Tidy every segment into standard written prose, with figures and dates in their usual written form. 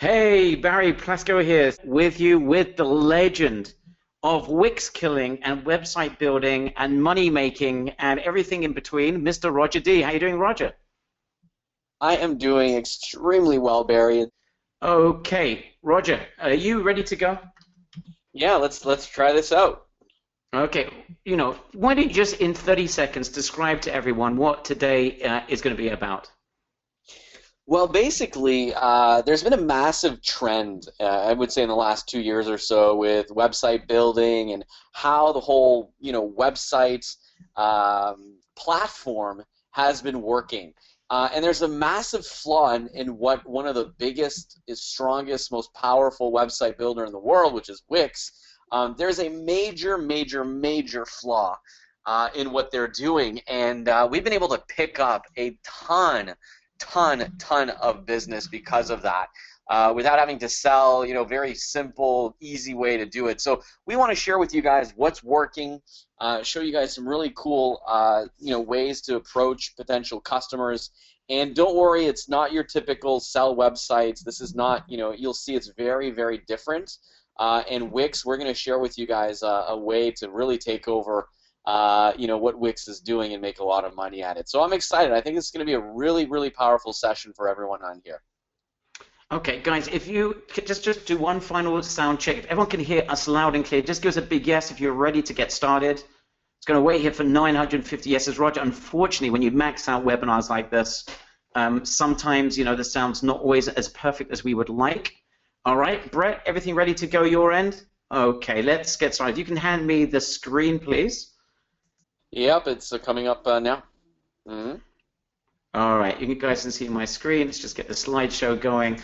Hey, Barry Plasko here with you with the legend of Wix killing and website building and money making and everything in between, Mr. Roger D. How you doing, Roger? I am doing extremely well, Barry. Okay, Roger, are you ready to go? Yeah, let's try this out. Okay, why don't you just in 30 seconds describe to everyone what today is going to be about? Well, basically, there's been a massive trend, I would say, in the last 2 years or so with website building and how the whole, website platform has been working. And there's a massive flaw in what one of the biggest, strongest, most powerful website builder in the world, which is Wix. There's a major, major, major flaw in what they're doing, and we've been able to pick up a ton of business because of that, without having to sell, very simple, easy way to do it. So we want to share with you guys what's working, show you guys some really cool, ways to approach potential customers. And don't worry, it's not your typical sell websites. This is not, you'll see it's very, very different. And Wix, we're going to share with you guys a way to really take over what Wix is doing and make a lot of money at it. So I'm excited. I think it's going to be a really, really powerful session for everyone on here. Okay, guys, if you could just do one final sound check. If everyone can hear us loud and clear, just give us a big yes if you're ready to get started. It's going to wait here for 950 yeses. Roger, unfortunately, when you max out webinars like this, sometimes, the sound's not always as perfect as we would like. All right, Brett, everything ready to go your end? Okay, let's get started. You can hand me the screen, please. Yep, it's coming up now. All right, you guys can see my screen. Let's just get the slideshow going.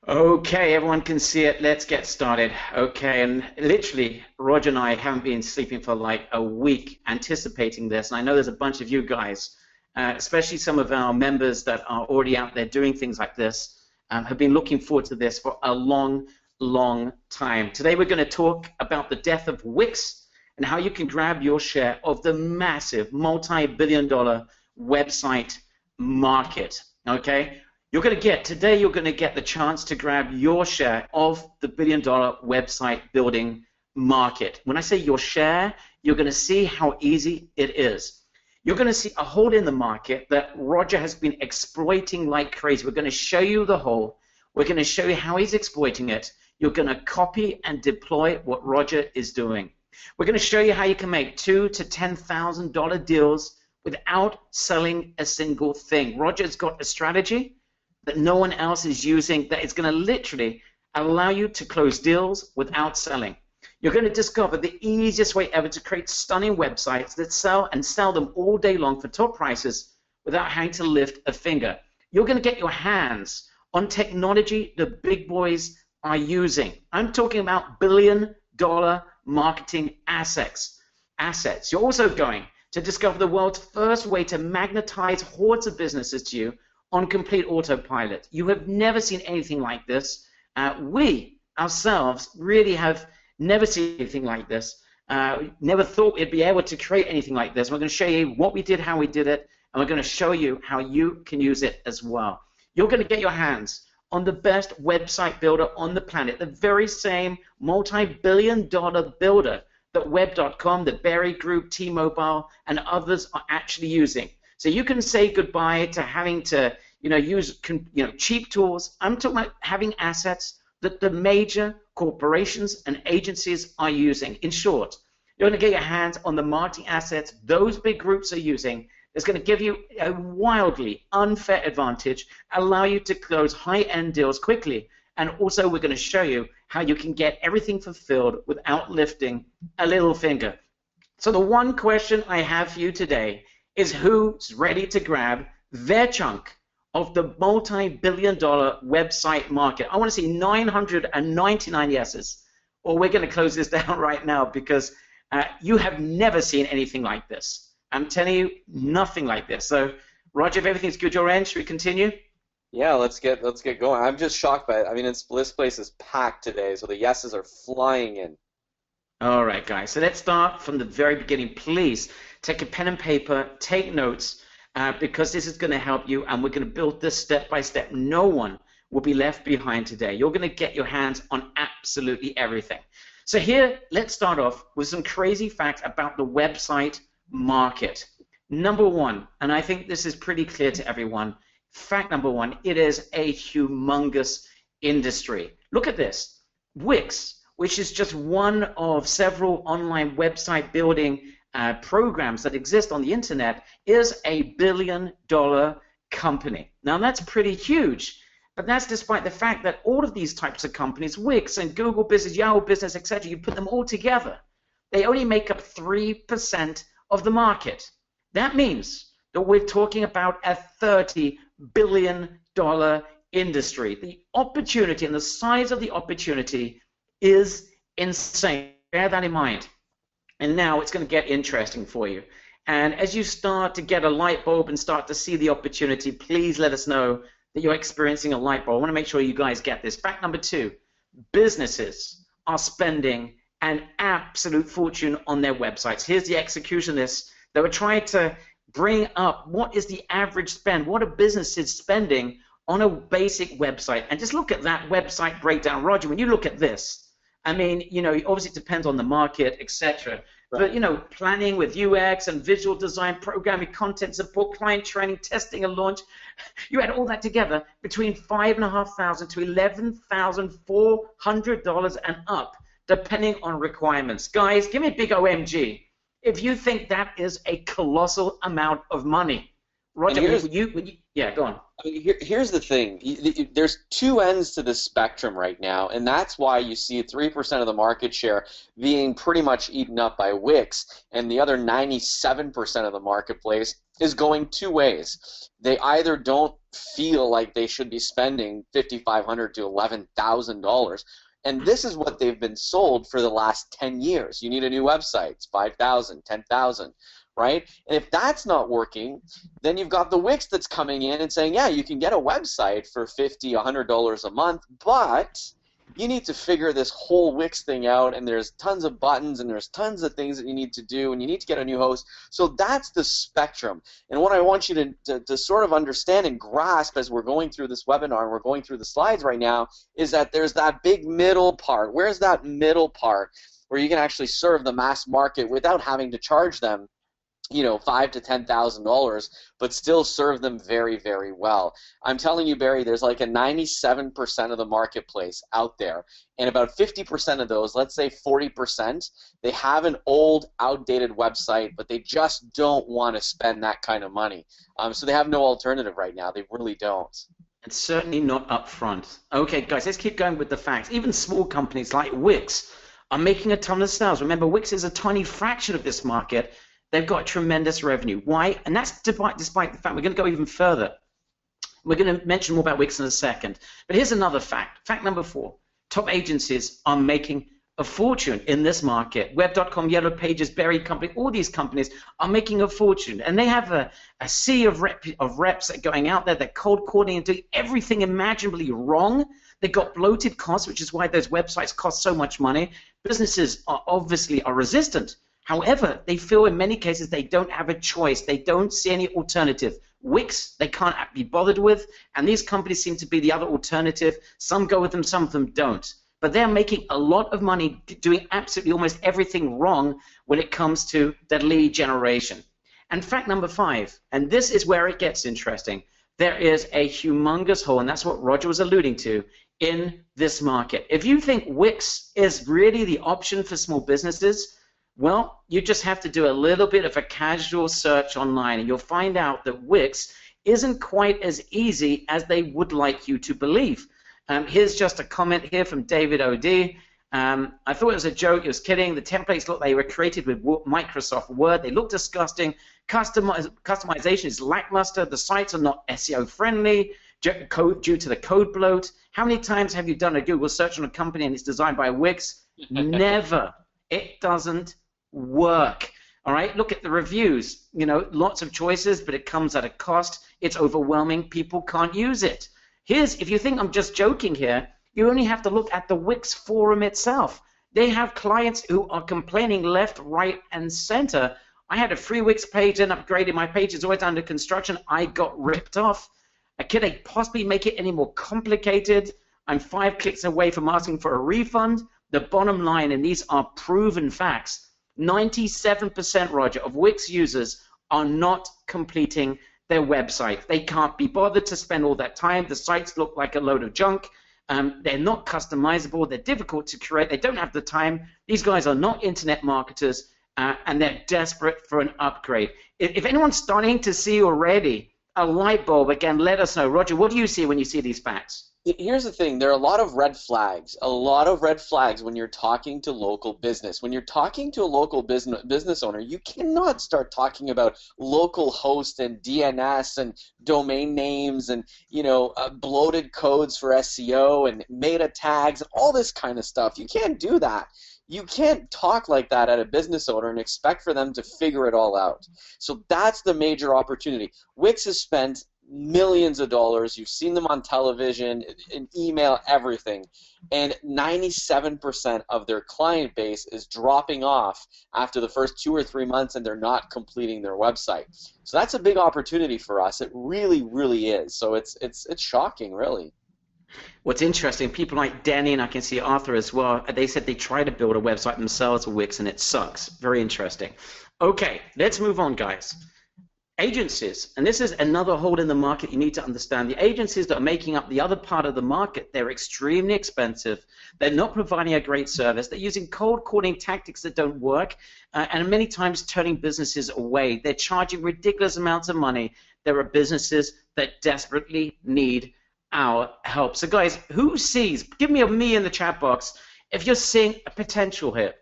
Okay, everyone can see it. Let's get started. Okay, and literally, Roger and I haven't been sleeping for like a week anticipating this, and I know there's a bunch of you guys, especially some of our members that are already out there doing things like this, have been looking forward to this for a long, long time. Today we're going to talk about the death of Wix and how you can grab your share of the massive multi-billion-dollar website market. Okay, you're going to get the chance to grab your share of the billion-dollar website building market. When I say your share, you're going to see how easy it is. You're going to see a hole in the market that Roger has been exploiting like crazy. We're going to show you the hole. We're going to show you how he's exploiting it. You're going to copy and deploy what Roger is doing. We're going to show you how you can make $2,000 to $10,000 deals without selling a single thing. Roger's got a strategy that no one else is using that is going to literally allow you to close deals without selling. You're going to discover the easiest way ever to create stunning websites that sell and sell them all day long for top prices without having to lift a finger. You're going to get your hands on technology the big boys are using. I'm talking about billion-dollar marketing assets. You're also going to discover the world's first way to magnetize hordes of businesses to you on complete autopilot. You have never seen anything like this. We ourselves really have never seen anything like this. Never thought we'd be able to create anything like this. We're going to show you what we did, how we did it, and we're going to show you how you can use it as well. You're going to get your hands on the best website builder on the planet, the very same multi-billion-dollar builder that Web.com, the Berry Group, T-Mobile, and others are actually using. So you can say goodbye to having to, use, cheap tools. I'm talking about having assets that the major corporations and agencies are using. In short, you're going to get your hands on the marketing assets those big groups are using. It's going to give you a wildly unfair advantage, allow you to close high-end deals quickly, and also we're going to show you how you can get everything fulfilled without lifting a little finger. So the one question I have for you today is who's ready to grab their chunk of the multi-billion-dollar website market? I want to see 999 yeses, or we're going to close this down right now because you have never seen anything like this. I'm telling you, nothing like this. So, Roger, if everything's good your end, should we continue? Yeah, let's get going. I'm just shocked by it. I mean, this place is packed today, so the yeses are flying in. All right, guys. So let's start from the very beginning. Please take a pen and paper, take notes, because this is going to help you, and we're going to build this step by step. No one will be left behind today. You're going to get your hands on absolutely everything. So here, let's start off with some crazy facts about the website market. Number one, and I think this is pretty clear to everyone, fact number one, it is a humongous industry. Look at this. Wix, which is just one of several online website building programs that exist on the internet, is a $1 billion company. Now that's pretty huge, but that's despite the fact that all of these types of companies, Wix and Google Business, Yahoo Business, etc., you put them all together, they only make up 3% of the market. That means that we're talking about a $30 billion industry. The opportunity and the size of the opportunity is insane. Bear that in mind. And now it's going to get interesting for you. And as you start to get a light bulb and start to see the opportunity, please let us know that you're experiencing a light bulb. I want to make sure you guys get this. Fact number two, businesses are spending an absolute fortune on their websites. Here's the execution list. They were trying to bring up what is the average spend, what are businesses spending on a basic website. And just look at that website breakdown. Roger, when you look at this, I mean, you know, obviously it depends on the market, etc. Right. But, you know, planning with UX and visual design, programming, content support, client training, testing and launch, you add all that together between $5,500 to $11,400 and up, depending on requirements. Guys, give me a big OMG if you think that is a colossal amount of money. Roger, yeah, go on. Here's the thing. There's two ends to the spectrum right now, and that's why you see 3% of the market share being pretty much eaten up by Wix, and the other 97% of the marketplace is going two ways. They either don't feel like they should be spending $5,500 to $11,000, and this is what they've been sold for the last 10 years. You need a new website. It's $5,000, $10,000. Right? And if that's not working, then you've got the Wix that's coming in and saying, yeah, you can get a website for $50, $100 a month, but you need to figure this whole Wix thing out, and there's tons of buttons, and there's tons of things that you need to do, and you need to get a new host. So that's the spectrum. And what I want you to sort of understand and grasp as we're going through this webinar and we're going through the slides right now is that there's that big middle part. Where's that middle part where you can actually serve the mass market without having to charge them, you know, $5,000 to $10,000, but still serve them very, very well. I'm telling you, Barry, there's like a 97% of the marketplace out there, and about 50% of those, let's say 40%, they have an old, outdated website, but they just don't want to spend that kind of money. So they have no alternative right now. They really don't. And certainly not up front. Okay, guys, let's keep going with the facts. Even small companies like Wix are making a ton of sales. Remember, Wix is a tiny fraction of this market. They've got tremendous revenue. Why? And that's despite the fact we're going to go even further. We're going to mention more about Wix in a second. But here's another fact. Fact number 4. Top agencies are making a fortune in this market. Web.com, Yellow Pages, Berry Company, all these companies are making a fortune. And they have a sea of reps that are going out there. They're cold calling and doing everything imaginably wrong. They've got bloated costs, which is why those websites cost so much money. Businesses are obviously resistant. However, they feel in many cases they don't have a choice. They don't see any alternative. Wix, they can't be bothered with, and these companies seem to be the other alternative. Some go with them, some of them don't. But they're making a lot of money doing absolutely almost everything wrong when it comes to the lead generation. And fact number 5, and this is where it gets interesting, there is a humongous hole, and that's what Roger was alluding to, in this market. If you think Wix is really the option for small businesses, well, you just have to do a little bit of a casual search online, and you'll find out that Wix isn't quite as easy as they would like you to believe. Here's just a comment here from David O.D. I thought it was a joke. He was kidding. The templates look, they were created with Microsoft Word. They look disgusting. Customization is lackluster. The sites are not SEO friendly due to the code bloat. How many times have you done a Google search on a company and it's designed by Wix? Never. It doesn't work. All right, look at the reviews. You know, lots of choices, but it comes at a cost. It's overwhelming. People can't use it. If you think I'm just joking here, you only have to look at the Wix forum itself. They have clients who are complaining left, right, and center. I had a free Wix page and upgraded. My page is always under construction. I got ripped off. Can they possibly make it any more complicated? I'm 5 clicks away from asking for a refund. The bottom line, and these are proven facts, 97%, Roger, of Wix users are not completing their website. They can't be bothered to spend all that time. The sites look like a load of junk. They're not customizable. They're difficult to create. They don't have the time. These guys are not internet marketers, and they're desperate for an upgrade. If anyone's starting to see already a light bulb, again, let us know. Roger, what do you see when you see these facts? Here's the thing. There are a lot of red flags when you're talking to local business. When you're talking to a local business owner, you cannot start talking about local host and DNS and domain names and, bloated codes for SEO and meta tags and all this kind of stuff. You can't do that. You can't talk like that at a business owner and expect for them to figure it all out. So that's the major opportunity. Wix has spent millions of dollars. You've seen them on television, in email, everything. And 97% of their client base is dropping off after the first 2 or 3 months, and they're not completing their website. So that's a big opportunity for us. It really, really is. So it's shocking, really. What's interesting, people like Danny, and I can see Arthur as well, they said they tried to build a website themselves with Wix, and it sucks. Very interesting. Okay, let's move on, guys. Agencies, and this is another hole in the market you need to understand. The agencies that are making up the other part of the market, they're extremely expensive. They're not providing a great service. They're using cold calling tactics that don't work, and many times turning businesses away. They're charging ridiculous amounts of money. There are businesses that desperately need our help. So guys, who sees, give me a me in the chat box, if you're seeing a potential here.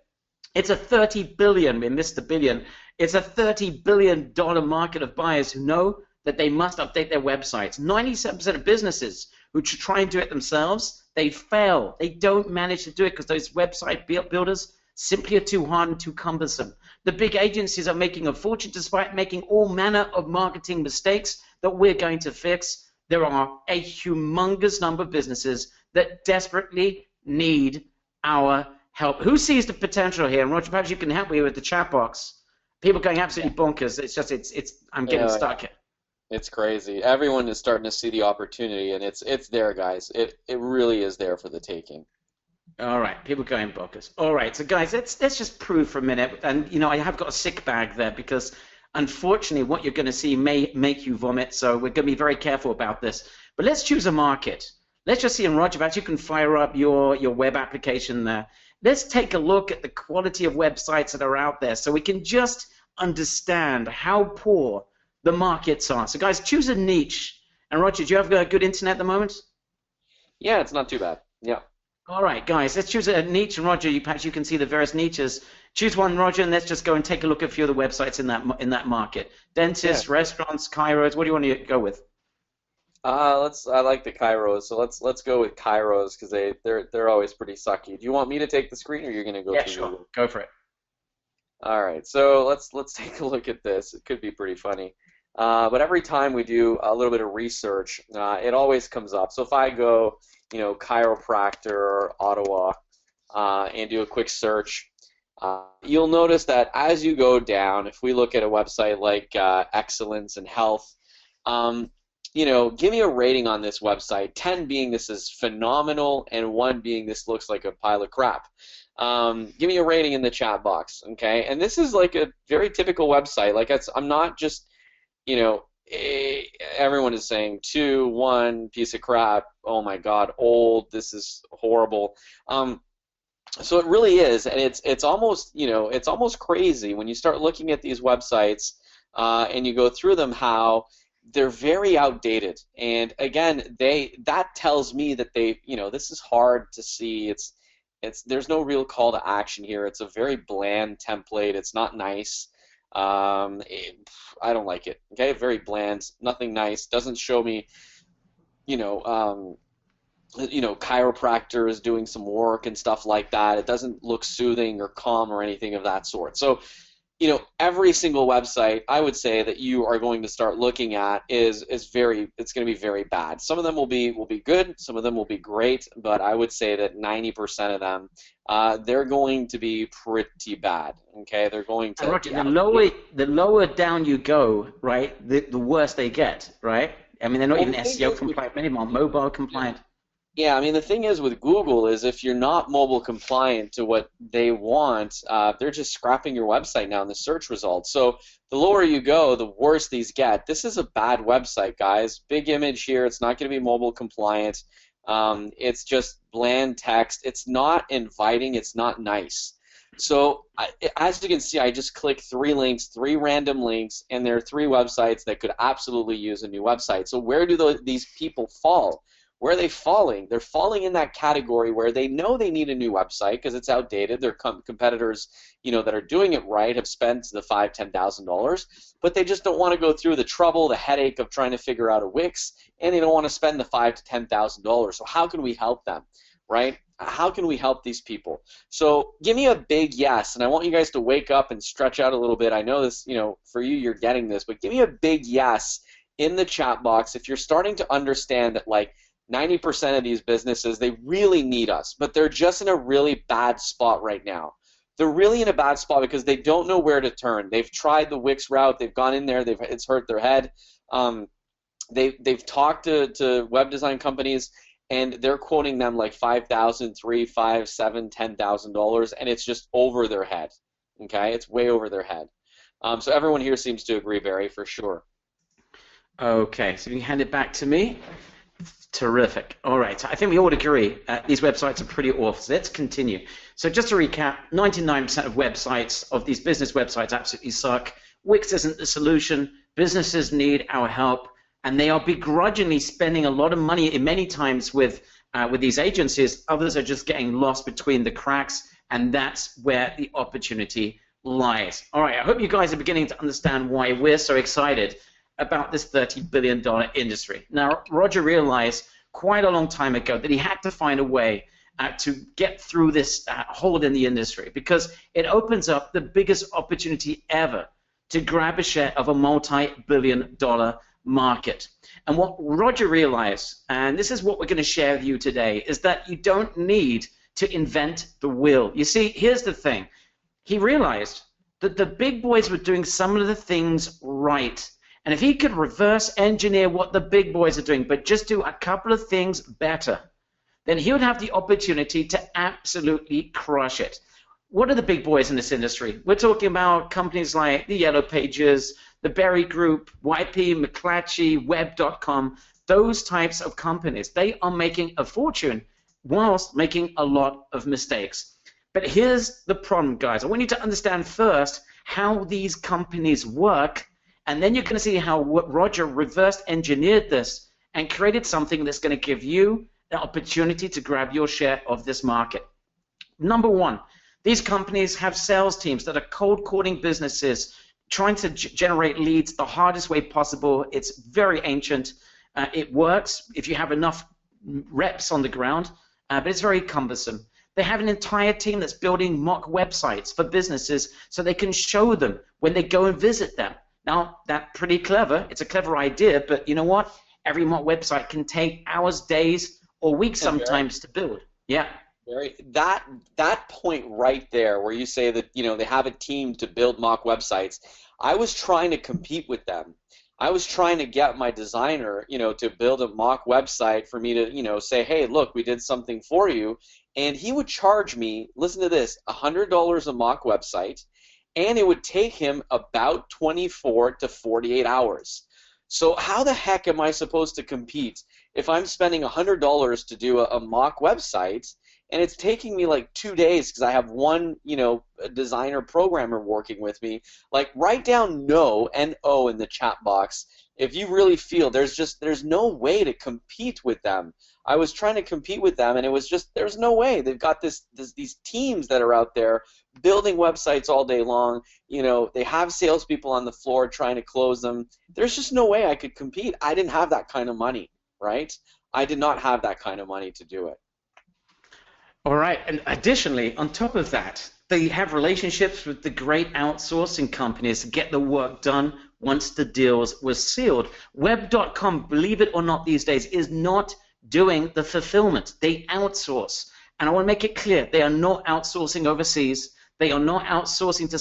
It's a $30 billion, we missed the billion, it's a $30 billion market of buyers who know that they must update their websites. 97% of businesses who try and do it themselves, they fail. They don't manage to do it because those website builders simply are too hard and too cumbersome. The big agencies are making a fortune despite making all manner of marketing mistakes that we're going to fix. There are a humongous number of businesses that desperately need our help. Who sees the potential here? And Roger, perhaps you can help me with the chat box. People going absolutely bonkers. It's just, I'm getting stuck here. It's crazy. Everyone is starting to see the opportunity, and it's there, guys. It really is there for the taking. All right, people going bonkers. All right, so guys, let's just prove for a minute. And I have got a sick bag there because unfortunately, what you're going to see may make you vomit. So we're going to be very careful about this. But let's choose a market. Let's just see, and Roger, perhaps you can fire up your web application there. Let's take a look at the quality of websites that are out there so we can just understand how poor the markets are. So guys, choose a niche. And Roger, do you have good internet at the moment? Yeah, it's not too bad. Yeah. All right, guys, let's choose a niche. And Roger, perhaps you can see the various niches. Choose one, Roger, and let's just go and take a look at a few of the websites in that market. Dentists, restaurants, Kairos. What do you want to go with? I like the Kairos, so let's go with Kairos because they're always pretty sucky. Do you want me to take the screen, or you're gonna go? Yeah, sure. Google? Go for it. All right, so let's take a look at this. It could be pretty funny, but every time we do a little bit of research, it always comes up. So if I go, chiropractor, Ottawa, and do a quick search, you'll notice that as you go down, if we look at a website like Excellence and Health. Give me a rating on this website, 10 being this is phenomenal and 1 being this looks like a pile of crap. Give me a rating in the chat box, okay? And this is like a very typical website. Like I'm not just, everyone is saying 2, 1, piece of crap, oh my God, old, this is horrible. So it really is, and it's almost, it's almost crazy when you start looking at these websites and you go through them how they're very outdated, and again, that tells me that this is hard to see. There's no real call to action here. It's a very bland template. It's not nice. I don't like it. Okay, very bland. Nothing nice. Doesn't show me, chiropractors doing some work and stuff like that. It doesn't look soothing or calm or anything of that sort. So. Every single website I would say that you are going to start looking at it's going to be very bad. Some of them will be good, some of them will be great, but I would say that 90% of them they're going to be pretty bad. Okay, they're going to. Roger, the lower down you go, right, the worse they get, right? I mean, they're not Well, even the thing SEO is with compliant, many more mobile compliant. Yeah, I mean, the thing is with Google is if you're not mobile compliant to what they want, they're just scrapping your website now in the search results. So the lower you go, the worse these get. This is a bad website, guys. Big image here. It's not going to be mobile compliant. It's just bland text. It's not inviting. It's not nice. So as you can see, I just clicked 3 links, 3 random links, and there are 3 websites that could absolutely use a new website. So where do these people fall? Where are they falling? They're falling in that category where they know they need a new website because it's outdated. Their competitors, that are doing it right have spent the $5,000, $10,000, but they just don't want to go through the trouble, the headache of trying to figure out a Wix, and they don't want to spend the $5,000 to $10,000. So how can we help them, right? How can we help these people? So give me a big yes, and I want you guys to wake up and stretch out a little bit. I know this, for you, you're getting this, but give me a big yes in the chat box if you're starting to understand that, 90% of these businesses, they really need us, but they're just in a really bad spot right now. They're really in a bad spot because they don't know where to turn. They've tried the Wix route. They've gone in there. It's hurt their head. They've talked to web design companies, and they're quoting them like $5,000, $3,000, $5,000, $7,000, $10,000, and it's just over their head. Okay, it's way over their head. So everyone here seems to agree, Barry, for sure. Okay, so you can hand it back to me. Terrific. All right, so I think we all agree these websites are pretty awful. So let's continue. So just to recap, 99% of websites, of these business websites, absolutely suck. Wix isn't the solution. Businesses need our help, and they are begrudgingly spending a lot of money many times with these agencies. Others are just getting lost between the cracks, and that's where the opportunity lies. All right, I hope you guys are beginning to understand why we're so excited about this $30 billion industry. Now, Roger realized quite a long time ago that he had to find a way to get through this hole in the industry because it opens up the biggest opportunity ever to grab a share of a multi-billion-dollar market. And what Roger realized, and this is what we're going to share with you today, is that you don't need to invent the wheel. You see, here's the thing. He realized that the big boys were doing some of the things right. And if he could reverse engineer what the big boys are doing, but just do a couple of things better, then he would have the opportunity to absolutely crush it. What are the big boys in this industry? We're talking about companies like the Yellow Pages, the Berry Group, YP, McClatchy, Web.com, those types of companies. They are making a fortune whilst making a lot of mistakes. But here's the problem, guys. I want you to understand first how these companies work, and then you're going to see how Roger reverse engineered this and created something that's going to give you the opportunity to grab your share of this market. Number one, these companies have sales teams that are cold calling businesses, trying to generate leads the hardest way possible. It's very ancient. It works if you have enough reps on the ground, but it's very cumbersome. They have an entire team that's building mock websites for businesses so they can show them when they go and visit them. Now, that's pretty clever. It's a clever idea, but you know what? Every mock website can take hours, days, or weeks sometimes to build. Yeah. Barry, that point right there where you say that, they have a team to build mock websites, I was trying to compete with them. I was trying to get my designer, to build a mock website for me to, say, hey, look, we did something for you. And he would charge me, listen to this, $100 a mock website, and it would take him about 24 to 48 hours. So how the heck am I supposed to compete if I'm spending $100 to do a mock website and it's taking me like 2 days because I have one, designer programmer working with me? Like, write down no, N-O, in the chat box if you really feel there's no way to compete with them. I was trying to compete with them, and it was just, there's no way. They've got these teams that are out there building websites all day long. They have salespeople on the floor trying to close them. There's just no way I could compete. I didn't have that kind of money, right? I did not have that kind of money to do it. All right, and additionally, on top of that, they have relationships with the great outsourcing companies to get the work done once the deals were sealed. Web.com, believe it or not these days, is not doing the fulfillment. They outsource. And I want to make it clear, they are not outsourcing overseas. They are not outsourcing to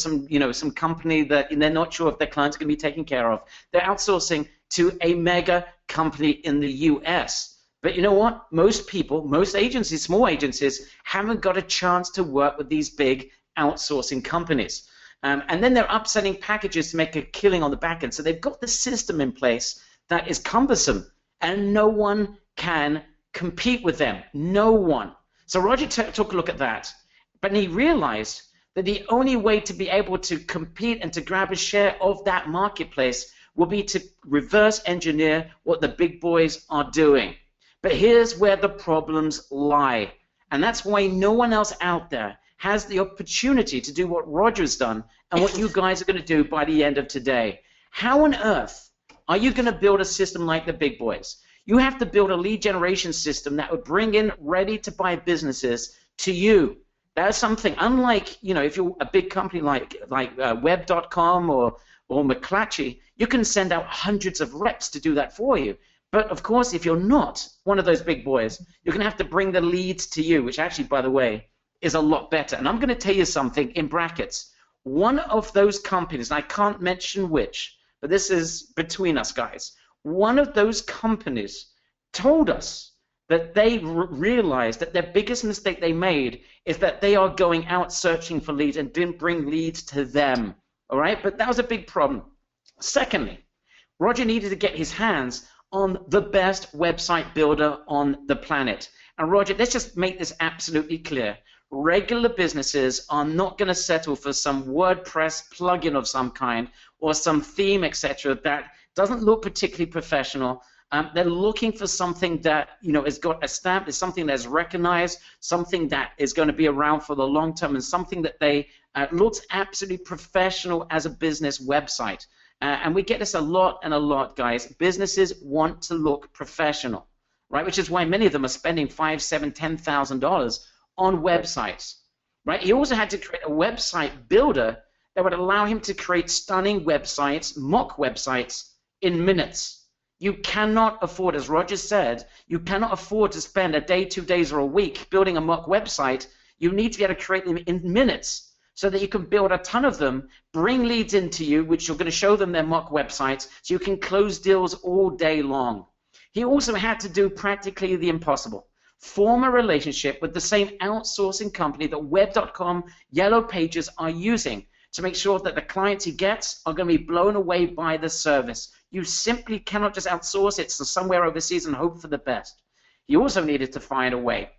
some company that they're not sure if their client's going to be taken care of. They're outsourcing to a mega company in the US. But you know what? Most people, most agencies, small agencies, haven't got a chance to work with these big outsourcing companies. And then they're upselling packages to make a killing on the back end. So they've got the system in place that is cumbersome, and no one can compete with them. No one. So Roger took a look at that, but he realized that the only way to be able to compete and to grab a share of that marketplace will be to reverse engineer what the big boys are doing. But here's where the problems lie, and that's why no one else out there has the opportunity to do what Roger's done and what you guys are going to do by the end of today. How on earth are you going to build a system like the big boys? You have to build a lead generation system that would bring in ready-to-buy businesses to you. That's something, unlike, you know, if you're a big company like Web.com or McClatchy, you can send out hundreds of reps to do that for you. But, of course, if you're not one of those big boys, you're going to have to bring the leads to you, which actually, by the way, is a lot better. And I'm going to tell you something in brackets. One of those companies, and I can't mention which, but this is between us guys, one of those companies told us that they realized that their biggest mistake they made is that they are going out searching for leads and didn't bring leads to them. All right? But that was a big problem. Secondly, Roger needed to get his hands on the best website builder on the planet. And Roger, let's just make this absolutely clear. Regular businesses are not going to settle for some WordPress plugin of some kind or some theme, etc., that doesn't look particularly professional. They're looking for something that, you know, has got a stamp, is something that's recognized, something that is going to be around for the long term, and something that they looks absolutely professional as a business website. And we get this a lot and a lot, guys. Businesses want to look professional, right? Which is why many of them are spending $5,000, $7,000, $10,000 on websites, right? He also had to create a website builder that would allow him to create stunning websites, mock websites, in minutes. You cannot afford, as Roger said, you cannot afford to spend a day, 2 days, or a week building a mock website. You need to be able to create them in minutes so that you can build a ton of them, bring leads into you, which you're going to show them their mock websites, so you can close deals all day long. He also had to do practically the impossible. Form a relationship with the same outsourcing company that Web.com Yellow Pages are using to make sure that the clients he gets are going to be blown away by the service. You simply cannot just outsource it to somewhere overseas and hope for the best. He also needed to find a way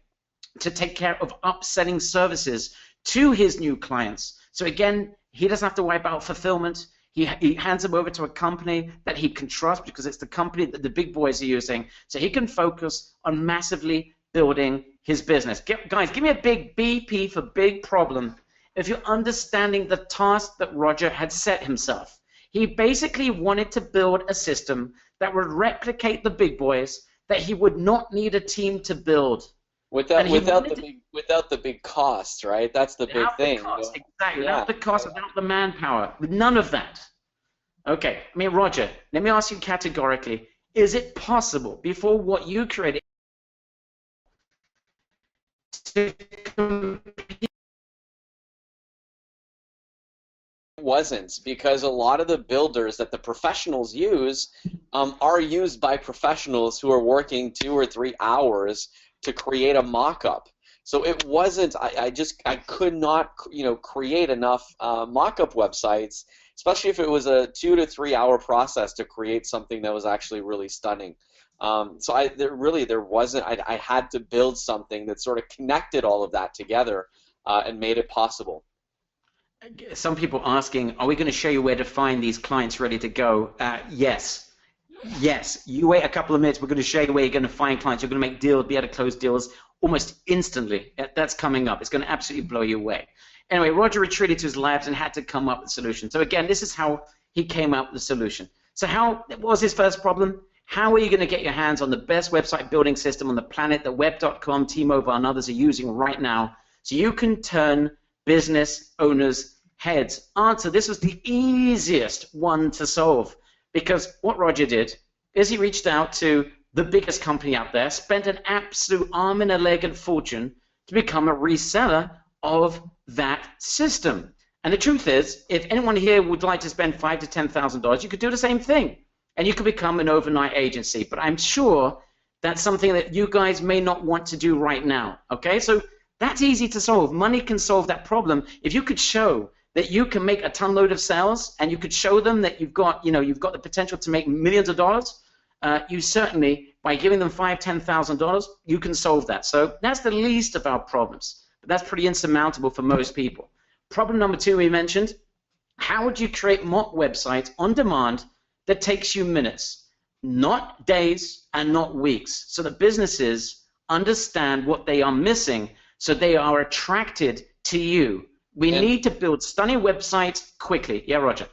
to take care of upselling services to his new clients. So again, he doesn't have to worry about fulfillment. He hands them over to a company that he can trust because it's the company that the big boys are using. So he can focus on massively building his business. Guys, give me a big BP for big problem if you're understanding the task that Roger had set himself. He basically wanted to build a system that would replicate the big boys, that he would not need a team to build. Without the big costs, right? That's the big thing. Cost, exactly. Yeah. Without the cost, without the manpower, with none of that. Okay, I mean, Roger, let me ask you categorically, is it possible, before what you created, to compete? It wasn't, because a lot of the builders that the professionals use are used by professionals who are working 2 or 3 hours to create a mock-up. So it wasn't. I could not, create enough mock-up websites, especially if it was a 2 to 3 hour process to create something that was actually really stunning. So there wasn't. I had to build something that sort of connected all of that together and made it possible. Some people asking, are we going to show you where to find these clients ready to go? Yes. Yes. You wait a couple of minutes. We're going to show you where you're going to find clients. You're going to make deals, be able to close deals almost instantly. That's coming up. It's going to absolutely blow you away. Anyway, Roger retreated to his labs and had to come up with a solution. So again, this is how he came up with the solution. So what was his first problem? How are you going to get your hands on the best website building system on the planet that Web.com, T-Mobile, and others are using right now so you can turn business owners' heads? Answer, this was the easiest one to solve, because what Roger did is he reached out to the biggest company out there, spent an absolute arm and a leg and fortune to become a reseller of that system. And the truth is, if anyone here would like to spend $5,000 to $10,000, you could do the same thing. and you could become an overnight agency. But I'm sure that's something that you guys may not want to do right now, okay? So that's easy to solve. Money can solve that problem. If you could show that you can make a ton load of sales, and you could show them that you've got the potential to make millions of dollars, you certainly, by giving them $5,000, $10,000, you can solve that. So that's the least of our problems, but that's pretty insurmountable for most people. Problem number 2 we mentioned, how would you create mock websites on demand that takes you minutes, not days and not weeks, so that businesses understand what they are missing so they are attracted to you. We need to build stunning websites quickly. Yeah, Roger.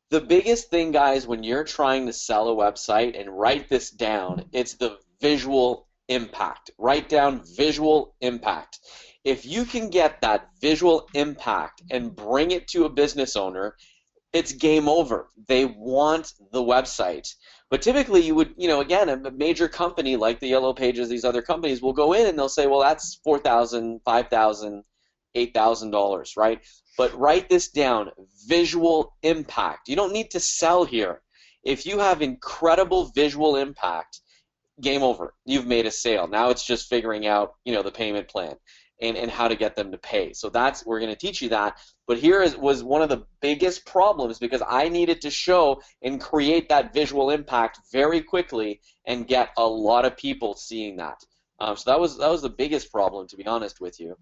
The biggest thing, guys, when you're trying to sell a website, and write this down, it's the visual impact. Write down visual impact. If you can get that visual impact and bring it to a business owner, it's game over. They want the website. But typically you would, again, a major company like the Yellow Pages, these other companies will go in and they'll say, well, that's $4,000, $5,000, $8,000, right? But write this down, visual impact. You don't need to sell here. If you have incredible visual impact, game over. You've made a sale. Now it's just figuring out, the payment plan and how to get them to pay. So we're going to teach you that. But here was one of the biggest problems, because I needed to show and create that visual impact very quickly and get a lot of people seeing that. So that was the biggest problem, to be honest with you.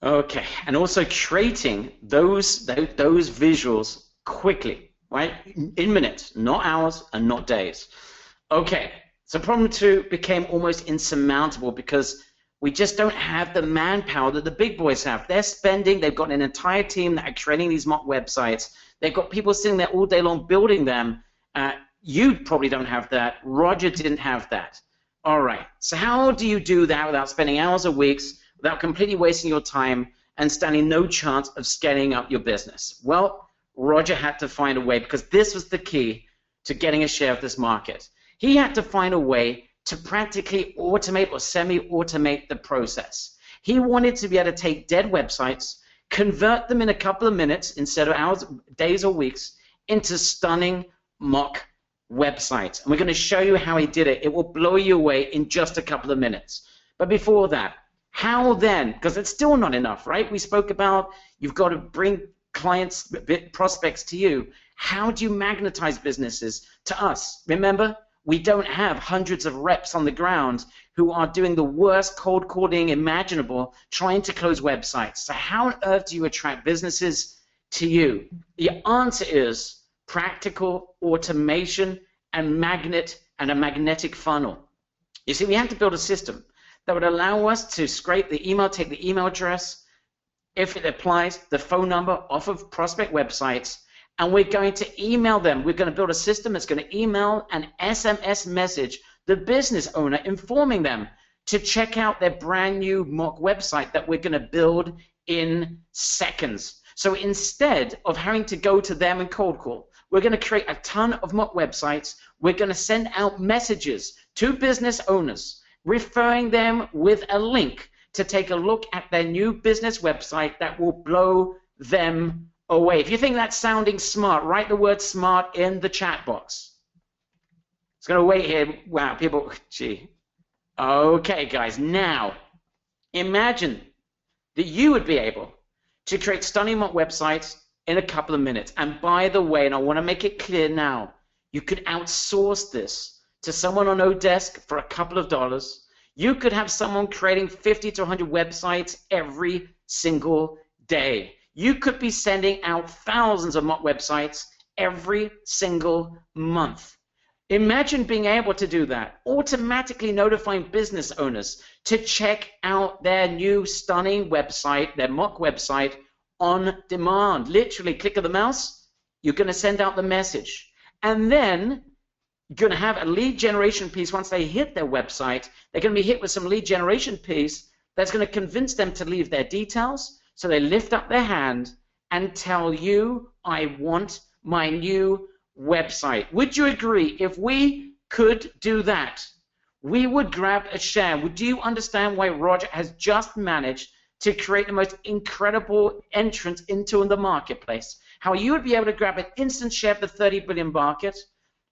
Okay, and also creating those visuals quickly, right? In minutes, not hours and not days. Okay, so problem 2 became almost insurmountable because we just don't have the manpower that the big boys have. They've got an entire team that are creating these mock websites. They've got people sitting there all day long building them. You probably don't have that. Roger didn't have that. All right, so how do you do that without spending hours or weeks, without completely wasting your time and standing no chance of scaling up your business? Well, Roger had to find a way, because this was the key to getting a share of this market. He had to find a way to practically automate or semi-automate the process. He wanted to be able to take dead websites, convert them in a couple of minutes instead of hours, days, or weeks into stunning mock websites. And we're going to show you how he did it. It will blow you away in just a couple of minutes. But before that, how then, because it's still not enough, right? We spoke about you've got to bring clients, prospects to you. How do you magnetize businesses to us? Remember, we don't have hundreds of reps on the ground who are doing the worst cold calling imaginable trying to close websites. So how on earth do you attract businesses to you? The answer is practical automation and a magnetic funnel. You see, we had to build a system that would allow us to scrape the email, take the email address, if it applies, the phone number off of prospect websites, and we're going to email them. We're going to build a system that's going to email an SMS message the business owner, informing them to check out their brand new mock website that we're going to build in seconds. So instead of having to go to them and cold call, we're going to create a ton of mock websites. We're going to send out messages to business owners, referring them with a link to take a look at their new business website that will blow them away. If you think that's sounding smart, write the word smart in the chat box. It's going to wait here. Wow, people, gee. Okay, guys, now imagine that you would be able to create stunning mock websites in a couple of minutes. And by the way, and I want to make it clear now, you could outsource this to someone on Odesk for a couple of dollars. You could have someone creating 50 to 100 websites every single day. You could be sending out thousands of mock websites every single month. Imagine being able to do that, automatically notifying business owners to check out their new stunning website, their mock website, on demand. Literally, click of the mouse, you're going to send out the message. And then you're going to have a lead generation piece. Once they hit their website, they're going to be hit with some lead generation piece that's going to convince them to leave their details. So they lift up their hand and tell you, I want my new website. Would you agree? If we could do that, we would grab a share. Would you understand why Roger has just managed to create the most incredible entrance into the marketplace? How you would be able to grab an instant share of the 30 billion market,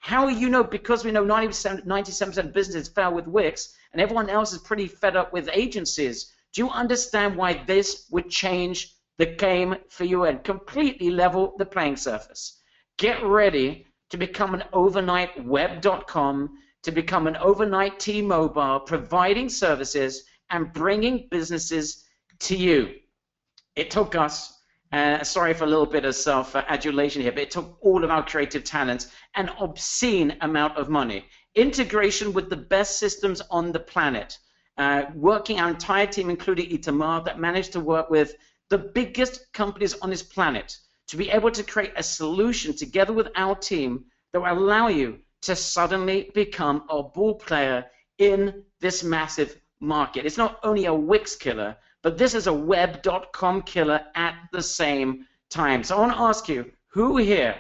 How you know? Because we know 97% of businesses fail with Wix, and everyone else is pretty fed up with agencies. Do you understand why this would change the game for you and completely level the playing surface? Get ready to become an overnight web.com, to become an overnight T-Mobile, providing services and bringing businesses to you. It took us, sorry for a little bit of self-adulation here, but it took all of our creative talents an obscene amount of money. Integration with the best systems on the planet. Working our entire team, including Itamar, that managed to work with the biggest companies on this planet to be able to create a solution together with our team that will allow you to suddenly become a ball player in this massive market. It's not only a Wix killer, but this is a web.com killer at the same time. So I want to ask you, who here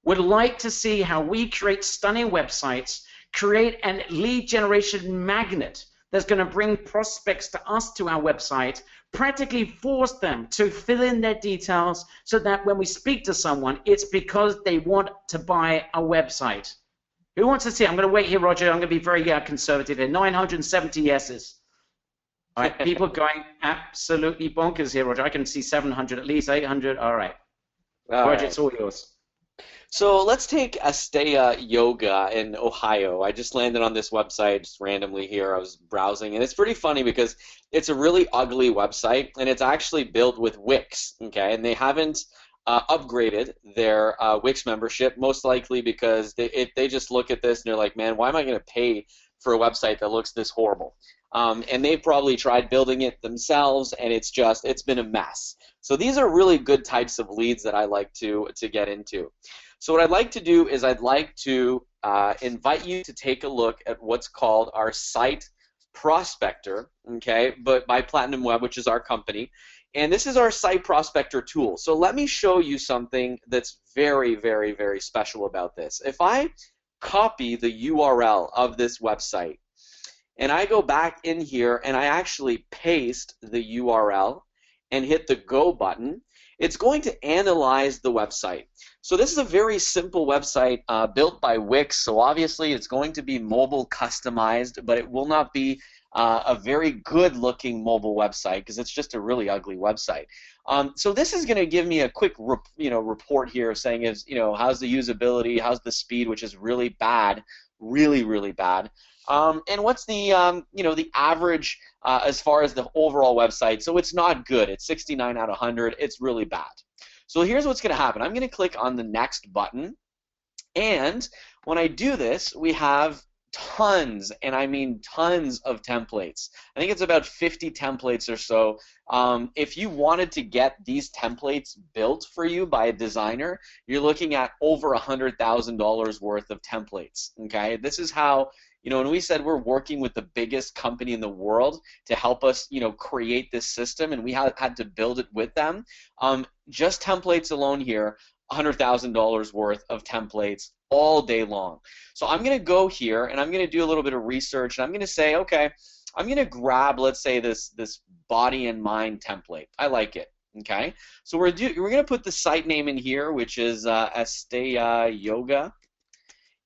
would like to see how we create stunning websites, create a lead generation magnet that's going to bring prospects to us to our website, practically force them to fill in their details so that when we speak to someone, it's because they want to buy a website? Who wants to see? I'm going to wait here, Roger. I'm going to be very conservative here. 970 yeses. All right, people going absolutely bonkers here, Roger. I can see 700, at least 800. All right. Roger, it's all yours. So let's take Asteya Yoga in Ohio. I just landed on this website just randomly here. I was browsing, and it's pretty funny because it's a really ugly website, and it's actually built with Wix, okay? And they haven't upgraded their Wix membership, most likely because they just look at this and they're like, man, why am I going to pay for a website that looks this horrible? And they've probably tried building it themselves, and it's been a mess. So these are really good types of leads that I like to get into. So what I'd like to do is I'd like to invite you to take a look at what's called our site prospector, okay, but by Platinum Web, which is our company. And this is our site prospector tool. So let me show you something that's very, very, very special about this. If I copy the URL of this website, and I go back in here and I actually paste the URL and hit the go button, it's going to analyze the website. So this is a very simple website built by Wix, so obviously it's going to be mobile customized, but it will not be a very good looking mobile website because it's just a really ugly website. So this is going to give me a quick report here saying how's the usability, how's the speed, which is really bad, really, really bad. And what's the the average as far as the overall website? So it's not good. It's 69 out of 100. It's really bad. So here's what's going to happen. I'm going to click on the next button, and when I do this, we have tons, and I mean tons of templates. I think it's about 50 templates or so. If you wanted to get these templates built for you by a designer, you're looking at over $100,000 worth of templates. Okay, this is how. When we said we're working with the biggest company in the world to help us, create this system, and we had to build it with them, just templates alone here, $100,000 worth of templates all day long. So I'm going to go here, and I'm going to do a little bit of research, and I'm going to say, okay, I'm going to grab, let's say, this body and mind template. I like it. Okay, so we're going to put the site name in here, which is Asteya Yoga.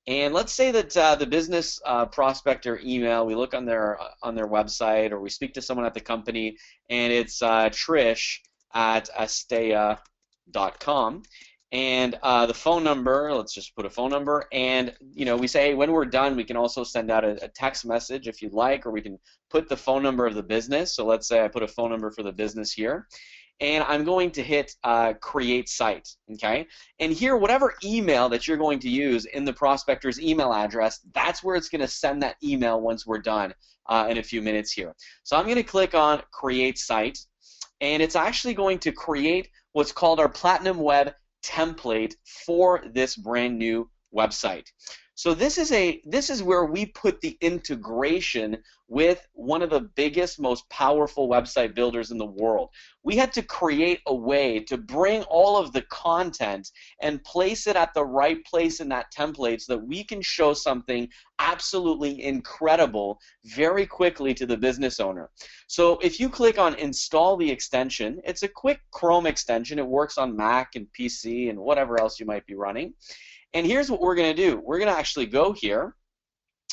And let's say that the business prospector email, we look on their website, or we speak to someone at the company, and it's Trish at asteya.com. And the phone number, let's just put a phone number, and we say, hey, when we're done, we can also send out a text message if you'd like, or we can put the phone number of the business. So let's say I put a phone number for the business here. And I'm going to hit create site, okay? And here, whatever email that you're going to use in the prospector's email address, that's where it's going to send that email once we're done in a few minutes here. So I'm going to click on create site, and it's actually going to create what's called our Platinum Web template for this brand new website. So this is where we put the integration with one of the biggest, most powerful website builders in the world. We had to create a way to bring all of the content and place it at the right place in that template so that we can show something absolutely incredible very quickly to the business owner. So if you click on install the extension, it's a quick Chrome extension. It works on Mac and PC and whatever else you might be running. And here's what we're going to do. We're going to actually go here,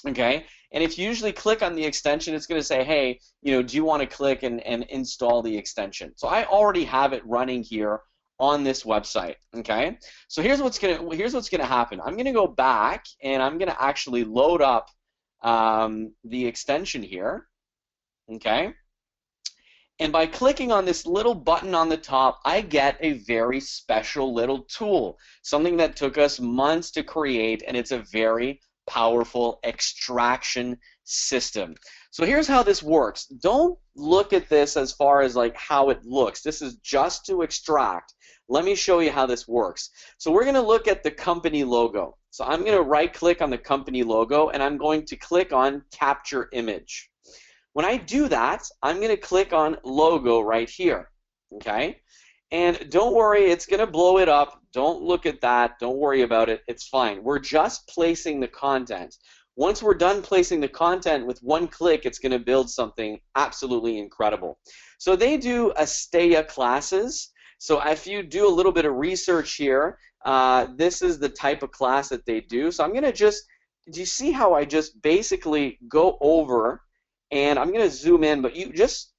okay? And if you usually click on the extension, it's going to say, hey, do you want to click and install the extension? So I already have it running here on this website, okay? So here's what's going to happen. I'm going to go back and I'm going to actually load up the extension here, okay? And by clicking on this little button on the top, I get a very special little tool, something that took us months to create, and it's a very powerful extraction system. So here's how this works. Don't look at this as far as like how it looks. This is just to extract. Let me show you how this works. So we're going to look at the company logo. So I'm going to right-click on the company logo, and I'm going to click on Capture Image. When I do that, I'm going to click on Logo right here, okay? And don't worry, it's going to blow it up. Don't look at that. Don't worry about it. It's fine. We're just placing the content. Once we're done placing the content with one click, it's going to build something absolutely incredible. So they do Asteya classes. So if you do a little bit of research here, this is the type of class that they do. So I'm going to just, do you see how I just basically go over, and I'm going to zoom in, but you just,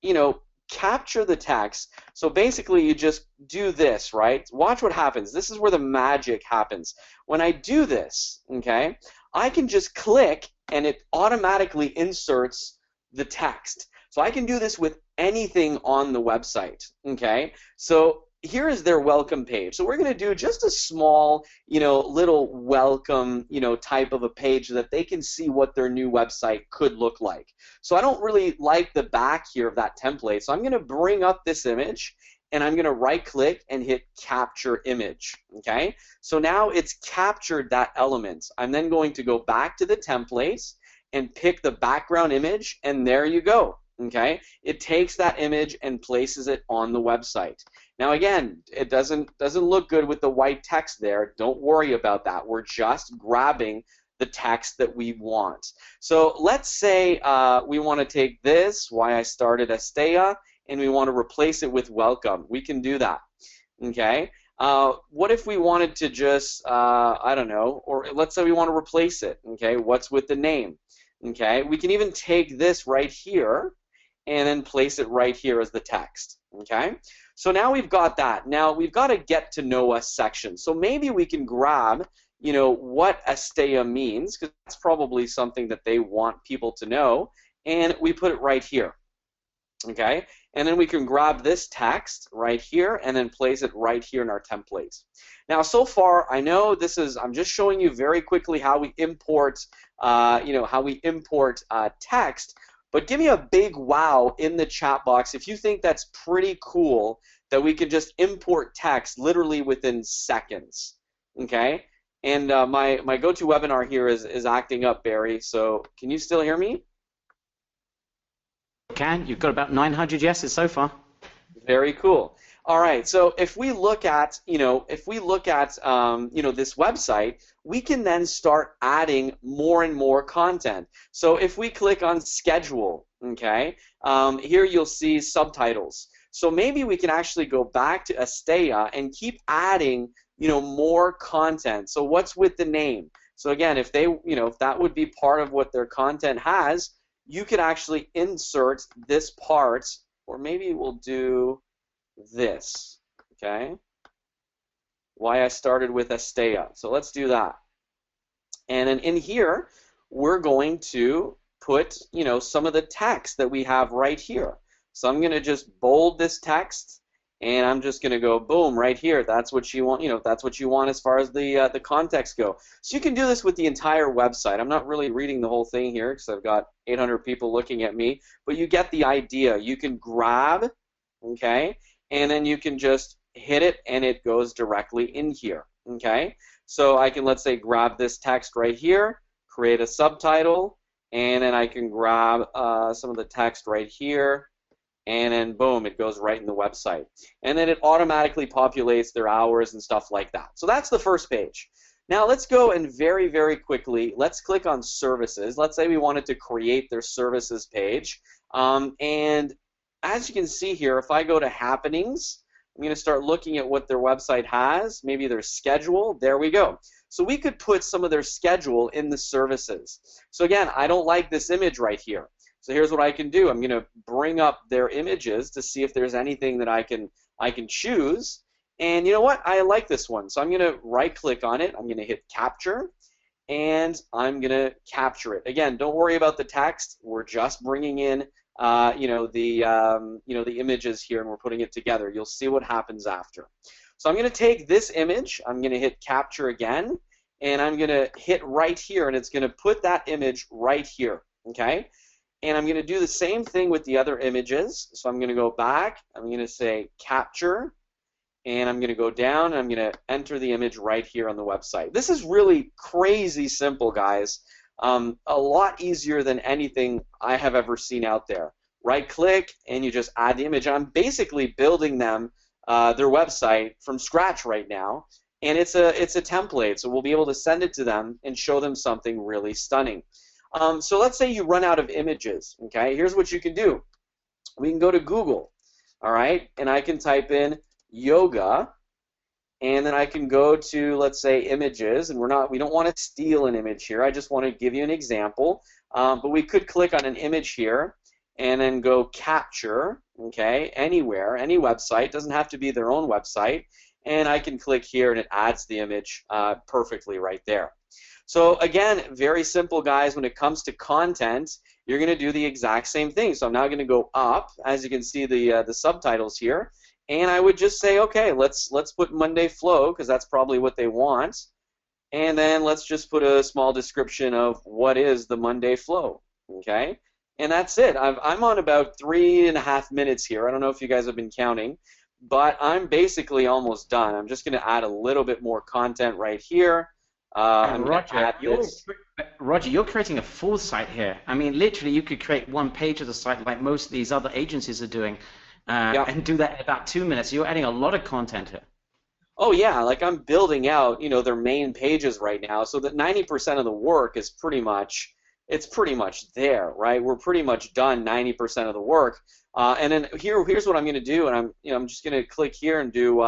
capture the text. So basically you just do this, right? Watch what happens. This is where the magic happens. When I do this, okay, I can just click and it automatically inserts the text. So I can do this with anything on the website, okay? So here is their welcome page. So we're going to do just a small, little welcome, type of a page so that they can see what their new website could look like. So I don't really like the back here of that template. So I'm going to bring up this image, and I'm going to right-click and hit Capture Image, okay? So now it's captured that element. I'm then going to go back to the template and pick the background image, and there you go, okay? It takes that image and places it on the website. Now again, it doesn't look good with the white text there. Don't worry about that. We're just grabbing the text that we want. So let's say we want to take this, why I started Asteya, and we want to replace it with welcome. We can do that, okay? What if we wanted to just, I don't know, or let's say we want to replace it, okay? What's with the name, okay? We can even take this right here and then place it right here as the text, okay? So now we've got that. Now we've got a get to know us section. So maybe we can grab, what Asteya means, because that's probably something that they want people to know, and we put it right here, okay? And then we can grab this text right here and then place it right here in our template. Now, so far, I know this is, I'm just showing you very quickly how we import, text. But give me a big wow in the chat box if you think that's pretty cool that we can just import text literally within seconds, okay? And my GoToWebinar here is acting up, Barry, so can you still hear me? Can. You've got about 900 yeses so far. Very cool. All right, so if we look at, this website, we can then start adding more and more content. So if we click on schedule, okay, here you'll see subtitles. So maybe we can actually go back to Asteya and keep adding, more content. So what's with the name? So again, if they, if that would be part of what their content has, you could actually insert this part, or maybe we'll do this, okay? Why I started with Asteya. So let's do that. And then in here, we're going to put, some of the text that we have right here. So I'm going to just bold this text, and I'm just going to go boom right here. That's what you want, that's what you want as far as the context go. So you can do this with the entire website. I'm not really reading the whole thing here because I've got 800 people looking at me, but you get the idea. You can grab, okay, and then you can just hit it and it goes directly in here, okay? So I can, let's say, grab this text right here, create a subtitle, and then I can grab some of the text right here, and then boom, it goes right in the website. And then it automatically populates their hours and stuff like that. So that's the first page. Now let's go and very, very quickly, let's click on services. Let's say we wanted to create their services page. And as you can see here, if I go to happenings, I'm going to start looking at what their website has, maybe their schedule. There we go. So we could put some of their schedule in the services. So again, I don't like this image right here. So here's what I can do. I'm going to bring up their images to see if there's anything that I can choose. And you know what? I like this one. So I'm going to right-click on it. I'm going to hit capture, and I'm going to capture it. Again, don't worry about the text. We're just bringing in the images here, and we're putting it together. You'll see what happens after. So I'm going to take this image. I'm going to hit capture again, and I'm going to hit right here, and it's going to put that image right here. Okay? And I'm going to do the same thing with the other images. So I'm going to go back. I'm going to say capture, and I'm going to go down, and I'm going to enter the image right here on the website. This is really crazy simple, guys. A lot easier than anything I have ever seen out there. Right-click, and you just add the image. I'm basically building them their website from scratch right now, and it's a template, so we'll be able to send it to them and show them something really stunning. So let's say you run out of images. Okay, here's what you can do. We can go to Google, all right, and I can type in yoga, and then I can go to, let's say, images, and we don't want to steal an image here. I just want to give you an example. But we could click on an image here and then go capture, okay, anywhere, any website. Doesn't have to be their own website. And I can click here, and it adds the image perfectly right there. So again, very simple, guys. When it comes to content, you're going to do the exact same thing. So I'm now going to go up, as you can see the subtitles here. And I would just say, okay, let's put Monday Flow, because that's probably what they want. And then let's just put a small description of what is the Monday Flow, okay? And that's it. I'm on about 3.5 minutes here. I don't know if you guys have been counting, but I'm basically almost done. I'm just going to add a little bit more content right here. Roger, you're creating a full site here. I mean, literally, you could create one page of the site like most of these other agencies are doing. And do that in about 2 minutes. You're adding a lot of content here. Oh yeah, like I'm building out, their main pages right now, so that 90% of the work is pretty much there, right? We're pretty much done 90% of the work. And then here's what I'm going to do, and I'm just going to click here and do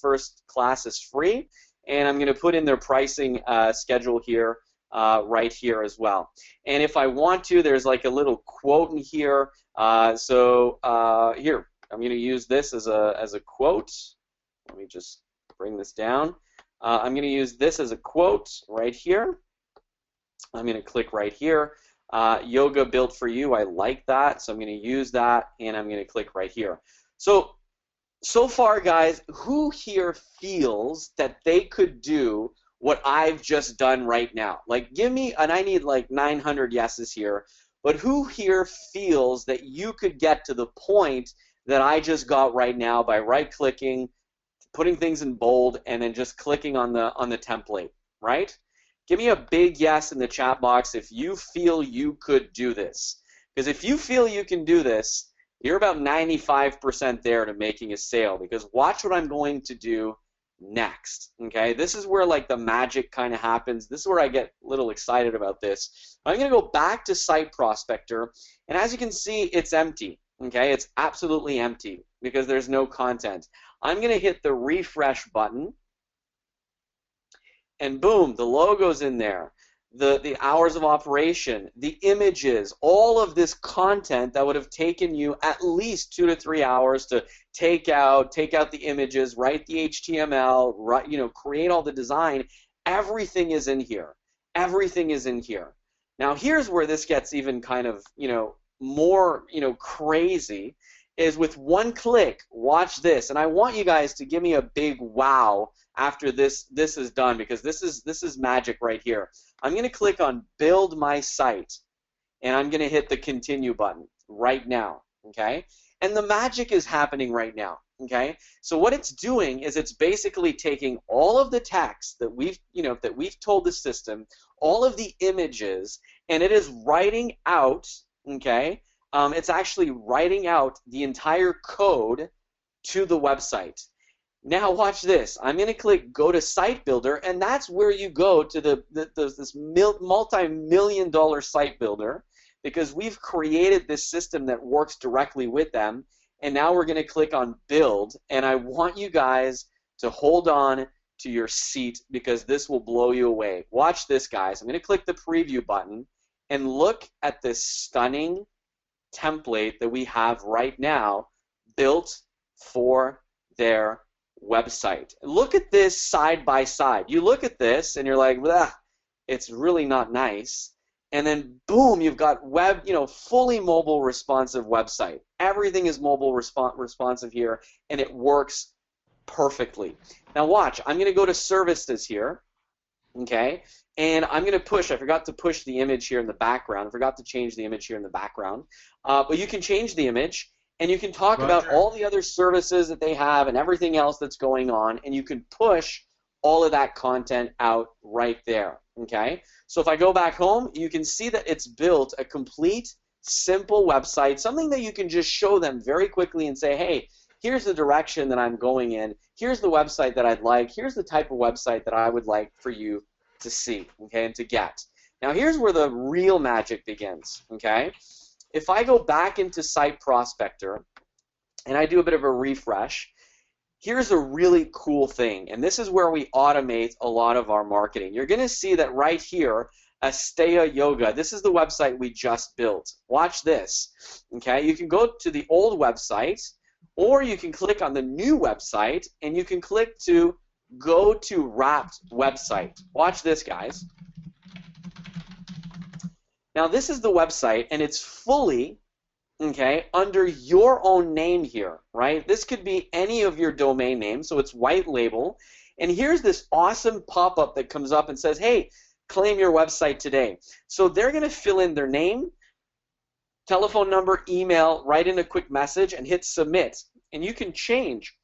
first class is free, and I'm going to put in their pricing schedule here. Right here as well. And if I want to, there's like a little quote in here. Here, I'm going to use this as a quote. Let me just bring this down. I'm going to use this as a quote right here. I'm going to click right here. Yoga built for you. I like that, so I'm going to use that, and I'm going to click right here. So far, guys, who here feels that they could do what I've just done right now? Like, give me, and I need like 900 yeses here, but who here feels that you could get to the point that I just got right now by right-clicking, putting things in bold, and then just clicking on the template, right? Give me a big yes in the chat box if you feel you could do this. Because if you feel you can do this, you're about 95% there to making a sale, because watch what I'm going to do next. Okay, this is where like the magic kind of happens. This is where I get a little excited about this. I'm going to go back to Site Prospector, and as you can see, it's empty. Okay, it's absolutely empty because there's no content. I'm going to hit the refresh button, and boom, the logo's in there. The hours of operation, the images, all of this content that would have taken you at least 2 to 3 hours to take out the images, write the HTML, create all the design. Everything is in here. Everything is in here. Now here's where this gets even kind of more crazy. Is with one click. Watch this, and I want you guys to give me a big wow after this is done, because this is magic right here. I'm going to click on Build My Site, and I'm going to hit the Continue button right now. Okay, and the magic is happening right now. Okay, so what it's doing is it's basically taking all of the text that we've told the system, all of the images, and it is writing out. Okay. It's actually writing out the entire code to the website. Now watch this. I'm going to click Go to Site Builder, and that's where you go to this multi-million-dollar site builder, because we've created this system that works directly with them. And now we're going to click on Build, and I want you guys to hold on to your seat because this will blow you away. Watch this, guys. I'm going to click the preview button and look at this stunning template that we have right now built for their website. Look at this side by side. You look at this and you're like, it's really not nice. And then boom, you've got fully mobile responsive website. Everything is mobile responsive here, and it works perfectly. Now watch, I'm going to go to services here, okay, and I'm going to push, I forgot to push the image here in the background, I forgot to change the image here in the background, but you can change the image, and you can talk about all the other services that they have and everything else that's going on, and you can push all of that content out right there, okay? So if I go back home, you can see that it's built a complete, simple website, something that you can just show them very quickly and say, hey, here's the direction that I'm going in, here's the website that I'd like, here's the type of website that I would like for you to see, okay, and to get. Now here's where the real magic begins, okay? If I go back into Site Prospector and I do a bit of a refresh, here's a really cool thing, and this is where we automate a lot of our marketing. You're going to see that right here, Asteya Yoga, this is the website we just built. Watch this, okay? You can go to the old website, or you can click on the new website, and you can click to go to Wrapped Website. Watch this, guys. Now this is the website, and it's fully, okay, under your own name here, right? This could be any of your domain names, so it's white label. And here's this awesome pop-up that comes up and says, hey, claim your website today. So they're going to fill in their name, telephone number, email, write in a quick message, and hit submit. And you can change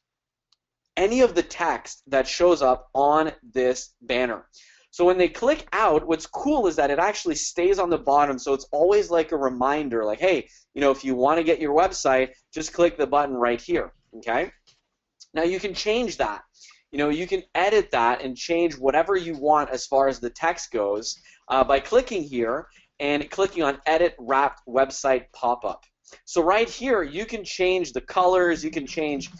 any of the text that shows up on this banner. So when they click out, what's cool is that it actually stays on the bottom, so it's always like a reminder, like, hey, if you want to get your website, just click the button right here, okay? Now you can change that. You can edit that and change whatever you want as far as the text goes by clicking here and clicking on Edit Wrapped Website Pop-Up. So right here, you can change the colors, you can change,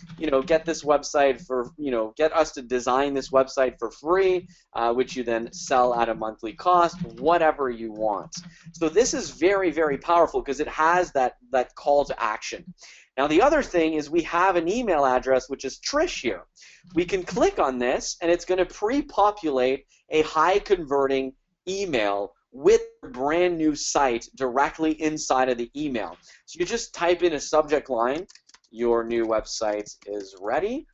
get this website for, get us to design this website for free, which you then sell at a monthly cost, whatever you want. So this is very, very powerful because it has that call to action. Now the other thing is we have an email address, which is Trish here. We can click on this, and it's going to pre-populate a high-converting email with a brand new site directly inside of the email. So you just type in a subject line, your new website is ready.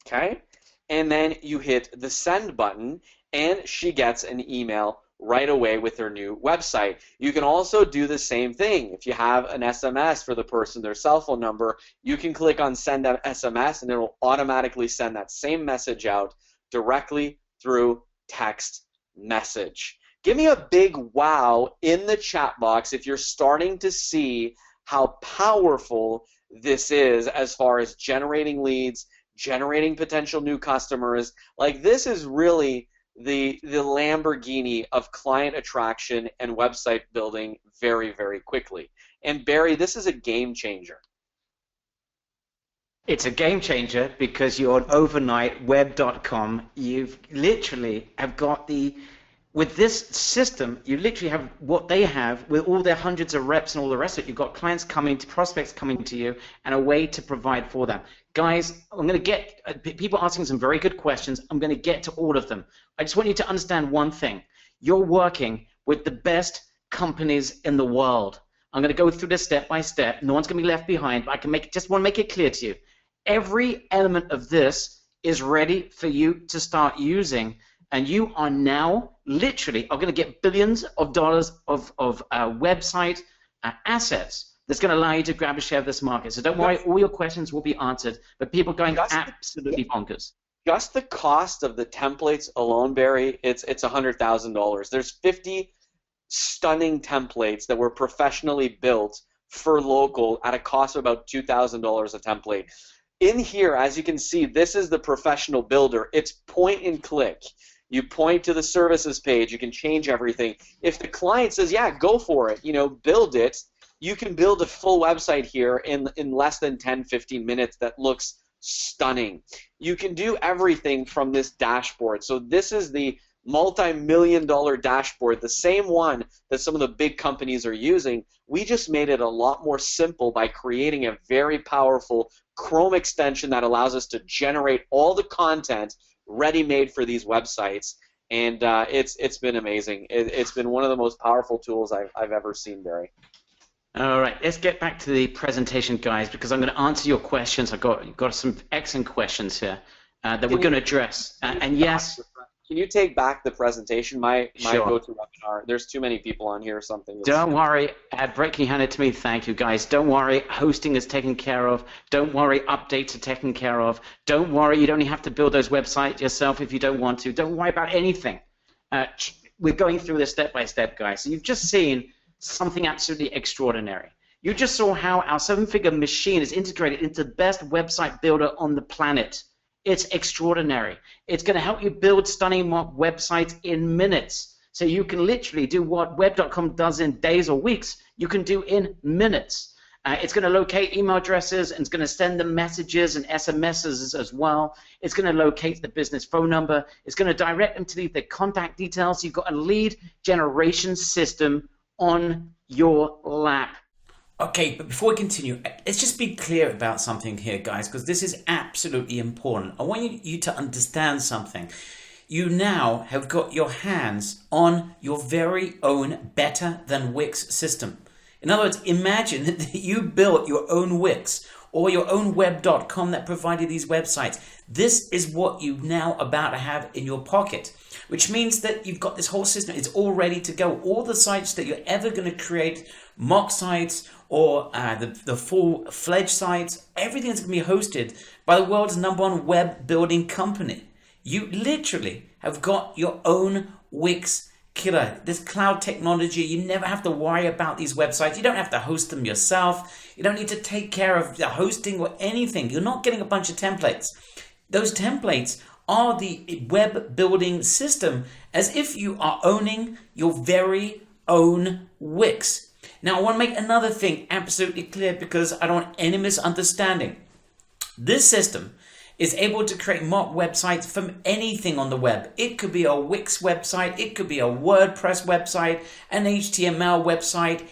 Okay, and then you hit the send button, and she gets an email right away with her new website. You can also do the same thing. If you have an SMS for the person, their cell phone number, you can click on send SMS, and it will automatically send that same message out directly through text message. Give me a big wow in the chat box if you're starting to see how powerful this is as far as generating leads, generating potential new customers. Like, this is really the Lamborghini of client attraction and website building very, very quickly. And Barry, this is a game changer. It's a game changer because you're on overnightweb.com. You've literally have got with this system, you literally have what they have with all their hundreds of reps and all the rest of it. You've got clients coming to, prospects coming to you, and a way to provide for them. Guys, I'm going to get people asking some very good questions. I'm going to get to all of them. I just want you to understand one thing. You're working with the best companies in the world. I'm going to go through this step by step. No one's going to be left behind, but I just want to make it clear to you. Every element of this is ready for you to start using, and you are now literally going to get billions of dollars of website assets that's going to allow you to grab a share of this market. So don't worry, all your questions will be answered, but people going absolutely bonkers. Just the cost of the templates alone, Barry, it's $100,000. There's 50 stunning templates that were professionally built for local at a cost of about $2,000 a template. In here, as you can see, this is the professional builder. It's point and click. You point to the services page. You can change everything. If the client says, yeah, go for it, build it, you can build a full website here in less than 10-15 minutes that looks stunning. You can do everything from this dashboard. So this is the multi-million-dollar dashboard, the same one that some of the big companies are using. We just made it a lot more simple by creating a very powerful Chrome extension that allows us to generate all the content ready-made for these websites. And it's been amazing. It's been one of the most powerful tools I've ever seen, Barry. All right, let's get back to the presentation, guys, because I'm going to answer your questions. I've got some excellent questions here that we're going to address. And yes. Can you take back the presentation? My Sure. GoToWebinar. There's too many people on here or something. Don't worry. Brett, can you hand it to me? Thank you, guys. Don't worry. Hosting is taken care of. Don't worry. Updates are taken care of. Don't worry. You don't have to build those websites yourself if you don't want to. Don't worry about anything. We're going through this step by step, guys. So you've just seen something absolutely extraordinary. You just saw how our seven-figure machine is integrated into the best website builder on the planet. It's extraordinary. It's going to help you build stunning mock websites in minutes. So you can literally do what web.com does in days or weeks, you can do in minutes. It's going to locate email addresses, and it's going to send them messages and SMSs as well. It's going to locate the business phone number. It's going to direct them to the contact details. You've got a lead generation system on your lap. Okay, but before we continue, let's just be clear about something here, guys, because this is absolutely important. I want you to understand something. You now have got your hands on your very own better than Wix system. In other words, imagine that you built your own Wix or your own web.com that provided these websites. This is what you now about to have in your pocket, which means that you've got this whole system. It's all ready to go. All the sites that you're ever going to create, mock sites or the full-fledged sites, everything's going to be hosted by the world's #1 web building company. You literally have got your own Wix killer. This cloud technology, you never have to worry about these websites. You don't have to host them yourself. You don't need to take care of the hosting or anything. You're not getting a bunch of templates. Those templates are the web building system, as if you are owning your very own Wix. Now, I want to make another thing absolutely clear because I don't want any misunderstanding. This system is able to create mock websites from anything on the web. It could be a Wix website, it could be a WordPress website, an HTML website,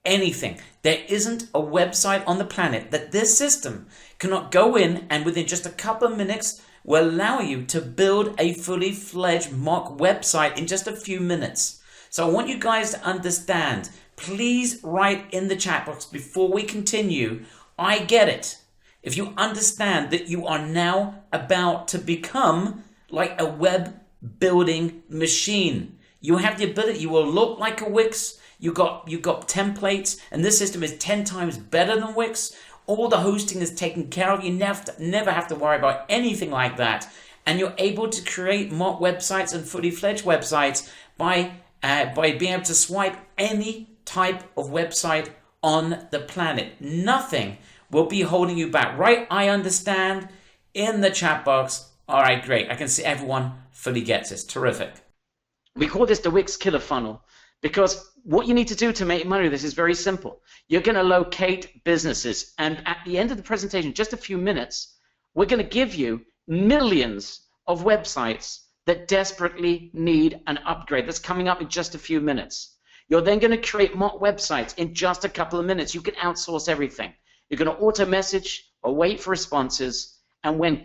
anything. There isn't a website on the planet that this system cannot go in and within just a couple of minutes will allow you to build a fully fledged mock website in just a few minutes. So I want you guys to understand, please write in the chat box before we continue, I get it. If you understand that you are now about to become like a web building machine, you have the ability, you will look like a Wix, you got templates, and this system is 10 times better than Wix. All the hosting is taken care of. You never have to worry about anything like that. And you're able to create mock websites and fully fledged websites by being able to swipe any type of website on the planet. Nothing will be holding you back, right? I understand in the chat box. All right, great. I can see everyone fully gets this. Terrific. We call this the Wix killer funnel because what you need to do to make money with this is very simple. You're going to locate businesses, and at the end of the presentation, just a few minutes, we're going to give you millions of websites that desperately need an upgrade. That's coming up in just a few minutes. You're then going to create mock websites in just a couple of minutes. You can outsource everything. You're going to auto message or wait for responses, and when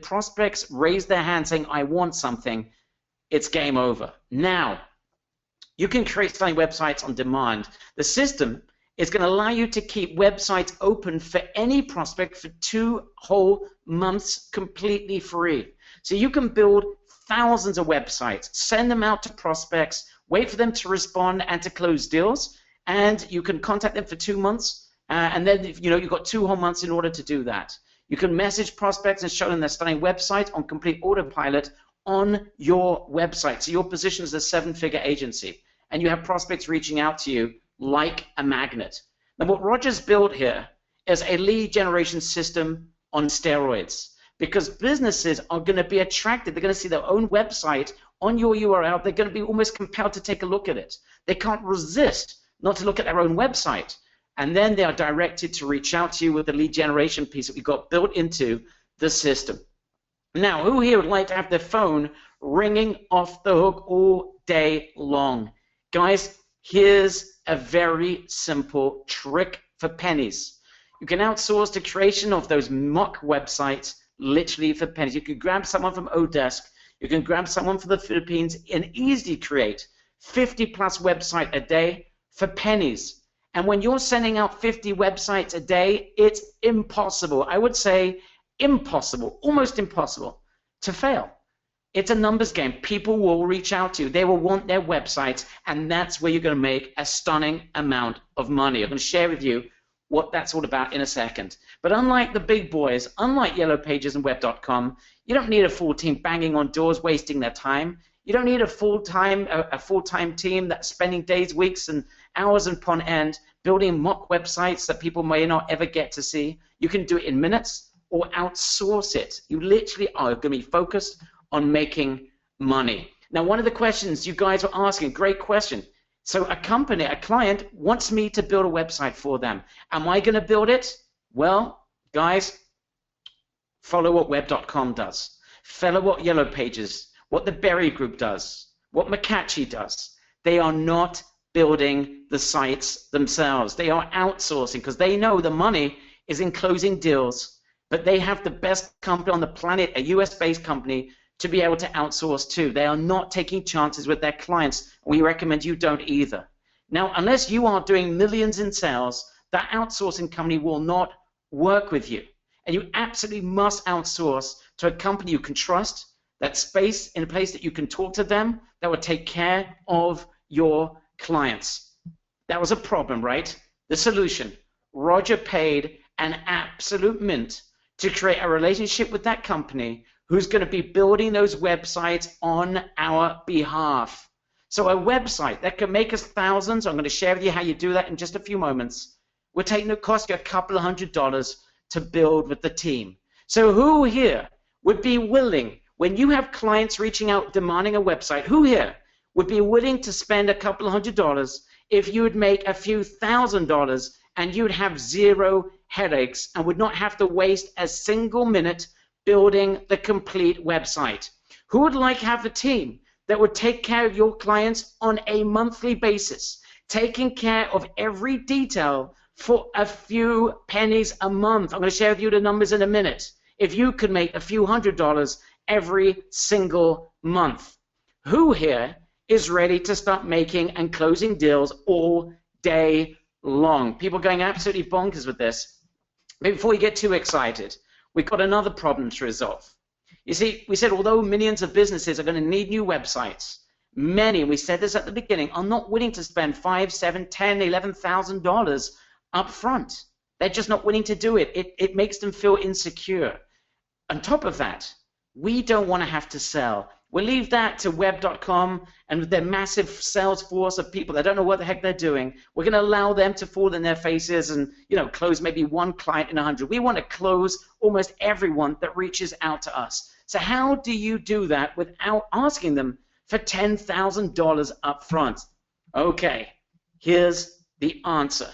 prospects raise their hand saying, I want something, it's game over. Now, you can create stunning websites on demand. The system is going to allow you to keep websites open for any prospect for 2 whole months completely free. So you can build thousands of websites, send them out to prospects, wait for them to respond and to close deals, and you can contact them for 2 months, and then you've got 2 whole months in order to do that. You can message prospects and show them their stunning website on complete autopilot on your website. So your position is a 7-figure agency, and you have prospects reaching out to you like a magnet. Now, what Roger's built here is a lead generation system on steroids, because businesses are going to be attracted. They're going to see their own website on your URL. They're going to be almost compelled to take a look at it. They can't resist not to look at their own website. and then they are directed to reach out to you with the lead generation piece that we got built into the system. Now, who here would like to have their phone ringing off the hook all day long? Guys, here's a very simple trick for pennies. You can outsource the creation of those mock websites literally for pennies. You can grab someone from Odesk, you can grab someone from the Philippines and easily create 50-plus websites a day for pennies. And when you're sending out 50 websites a day, it's impossible. I would say impossible, almost impossible to fail. It's a numbers game. People will reach out to you. They will want their websites, and that's where you're going to make a stunning amount of money. I'm going to share with you what that's all about in a second. But unlike the big boys, unlike Yellow Pages and Web.com, you don't need a full team banging on doors, wasting their time. You don't need a full-time team that's spending days, weeks, and hours upon end building mock websites that people may not ever get to see. You can do it in minutes or outsource it. You literally are going to be focused on making money. Now, one of the questions you guys are asking, great question. So a company, a client wants me to build a website for them. Am I going to build it? Well, guys, follow what Web.com does. Follow what Yellow Pages, what the Berry Group does, what McClatchy does. They are not building the sites themselves. They are outsourcing because they know the money is in closing deals, but they have the best company on the planet, a US-based company, to be able to outsource to. They are not taking chances with their clients. We recommend you don't either. Now, unless you are doing millions in sales, that outsourcing company will not work with you. And you absolutely must outsource to a company you can trust, that's based in a place that you can talk to them, that will take care of your clients. That was a problem, right? The solution. Roger paid an absolute mint to create a relationship with that company who's going to be building those websites on our behalf. So a website that can make us thousands, I'm going to share with you how you do that in just a few moments, will cost you a couple of $100s to build with the team. So who here would be willing, when you have clients reaching out demanding a website, who here would be willing to spend a couple of $100s if you would make a few $1,000s and you'd have zero headaches and would not have to waste a single minute building the complete website? Who would like to have a team that would take care of your clients on a monthly basis, taking care of every detail for a few pennies a month? I'm going to share with you the numbers in a minute. If you could make a few $100s every single month, who here is ready to start making and closing deals all day long? People going absolutely bonkers with this. But before you get too excited, we've got another problem to resolve. You see, we said although millions of businesses are going to need new websites, many, and we said this at the beginning, are not willing to spend $5,000, $7,000, $10,000, $11,000 up front. They're just not willing to do it. It makes them feel insecure. On top of that, we don't want to have to sell. We'll leave that to Web.com and their massive sales force of people that don't know what the heck they're doing. We're going to allow them to fall in their faces and, close maybe one client in 100. We want to close almost everyone that reaches out to us. So how do you do that without asking them for $10,000 up front? Okay, here's the answer.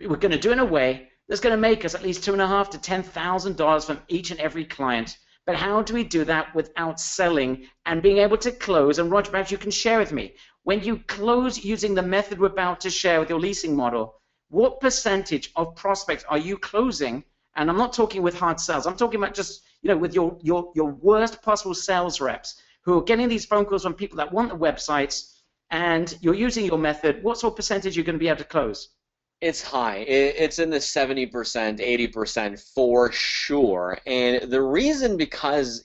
We're going to do it in a way that's going to make us at least $2,500 to $10,000 from each and every client. But how do we do that without selling and being able to close? And Roger, perhaps you can share with me, when you close using the method we're about to share with your leasing model, what percentage of prospects are you closing? And I'm not talking with hard sales. I'm talking about just, with your worst possible sales reps who are getting these phone calls from people that want the websites, and you're using your method. What sort of percentage are you going to be able to close? It's high. It's in the 70%, 80% for sure. And the reason, because,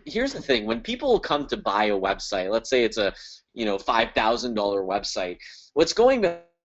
here's the thing. When people come to buy a website, let's say it's a, $5,000 website, what's going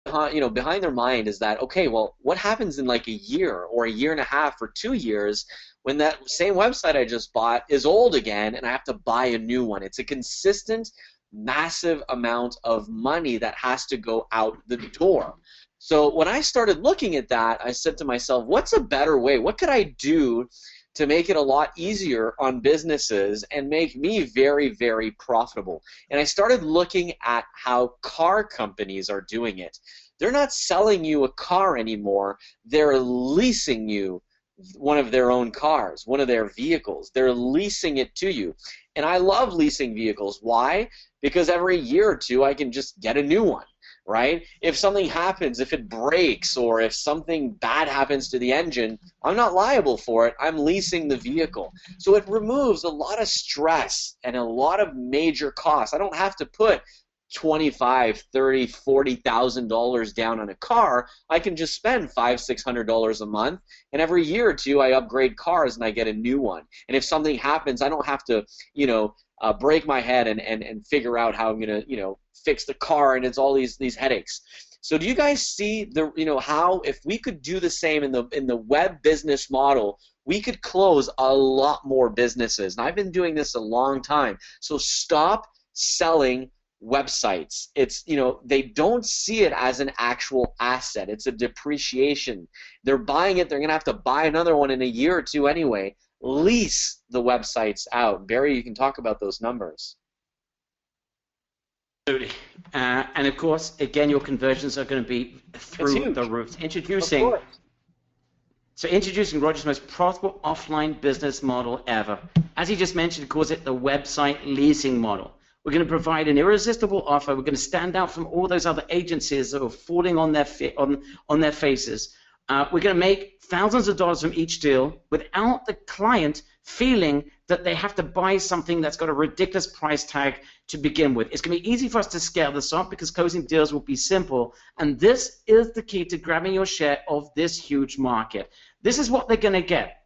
behind their mind is that, okay, well, what happens in like a year or a year and a half or 2 years when that same website I just bought is old again and I have to buy a new one? It's a consistent, massive amount of money that has to go out the door. So when I started looking at that, I said to myself, what's a better way? What could I do to make it a lot easier on businesses and make me very, very profitable? And I started looking at how car companies are doing it. they're not selling you a car anymore. They're leasing you one of their own cars, one of their vehicles. They're leasing it to you. And I love leasing vehicles. Why? Because every year or two I can just get a new one, right? If something happens, if it breaks, or if something bad happens to the engine, I'm not liable for it. I'm leasing the vehicle. So it removes a lot of stress and a lot of major costs. I don't have to put $25,000, $30,000, $40,000 down on a car. I can just spend $500, $600 a month, and every year or two I upgrade cars and I get a new one. And if something happens, I don't have to, break my head and figure out how I'm gonna, fix the car, and it's all these headaches. So do you guys see the, how if we could do the same in the web business model, we could close a lot more businesses. And I've been doing this a long time. So stop selling websites. It's, they don't see it as an actual asset. It's a depreciation. They're buying it. They're going to have to buy another one in a year or two anyway. Lease the websites out. Barry, you can talk about those numbers. Absolutely. And of course, again, your conversions are going to be through the roof. Introducing Roger's most profitable offline business model ever. As he just mentioned, he calls it the website leasing model. We're going to provide an irresistible offer. We're going to stand out from all those other agencies that are falling on their faces. We're going to make thousands of dollars from each deal without the client feeling that they have to buy something that's got a ridiculous price tag to begin with. It's going to be easy for us to scale this up because closing deals will be simple. And this is the key to grabbing your share of this huge market. This is what they're going to get.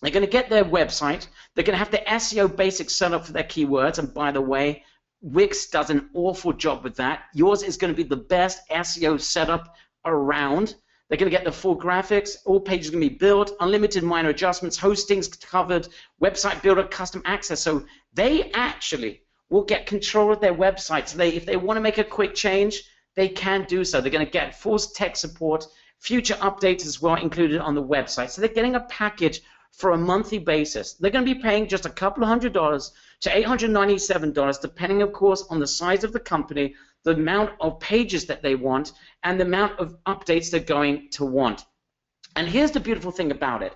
They're going to get their website. They're going to have the SEO basics set up for their keywords. And by the way, Wix does an awful job with that. Yours is going to be the best SEO setup around. They're going to get the full graphics. All pages are going to be built, unlimited minor adjustments, hosting's covered, website builder, custom access. So they actually will get control of their website. So if they want to make a quick change, they can do so. They're going to get full tech support, future updates as well included on the website. So they're getting a package for a monthly basis. They're going to be paying just a couple of $100 to $897, depending, of course, on the size of the company, the amount of pages that they want, and the amount of updates they're going to want. And here's the beautiful thing about it,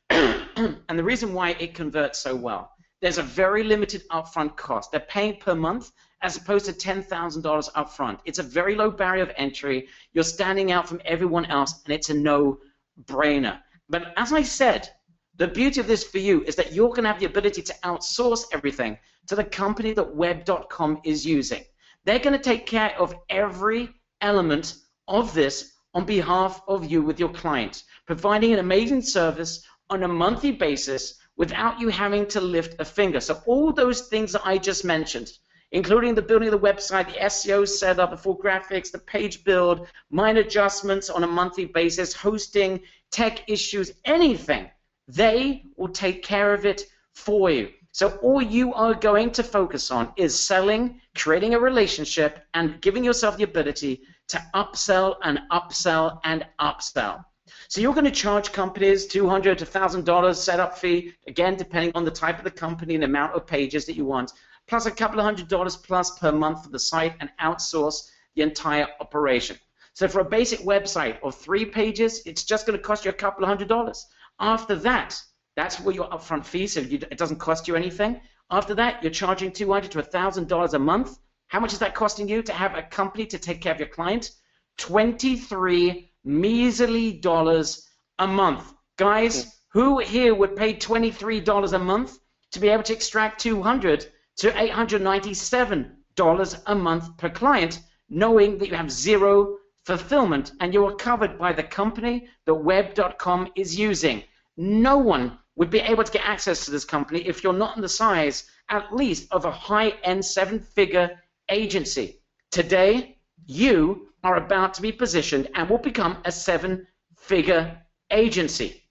and the reason why it converts so well. There's a very limited upfront cost. They're paying per month as opposed to $10,000 upfront. It's a very low barrier of entry. You're standing out from everyone else, and it's a no-brainer. But as I said, the beauty of this for you is that you're going to have the ability to outsource everything to the company that Web.com is using. They're going to take care of every element of this on behalf of you with your client, providing an amazing service on a monthly basis without you having to lift a finger. So all those things that I just mentioned, including the building of the website, the SEO setup, the full graphics, the page build, minor adjustments on a monthly basis, hosting, tech issues, anything, they will take care of it for you. So all you are going to focus on is selling, creating a relationship, and giving yourself the ability to upsell and upsell and upsell. So you're going to charge companies $200 to $1,000 setup fee, again, depending on the type of the company and the amount of pages that you want, plus a couple of $100 plus per month for the site, and outsource the entire operation. So for a basic website of 3 pages, it's just going to cost you a couple of $100. After that, that's what your upfront fee, so it doesn't cost you anything. After that, you're charging $200 to $1,000 a month. How much is that costing you to have a company to take care of your client? $23 measly dollars a month. Guys, who here would pay $23 a month to be able to extract $200 to $897 a month per client, knowing that you have zero fulfillment and you are covered by the company that Web.com is using? No one would be able to get access to this company if you're not in the size, at least, of a high-end 7-figure agency. Today, you are about to be positioned and will become a 7-figure agency.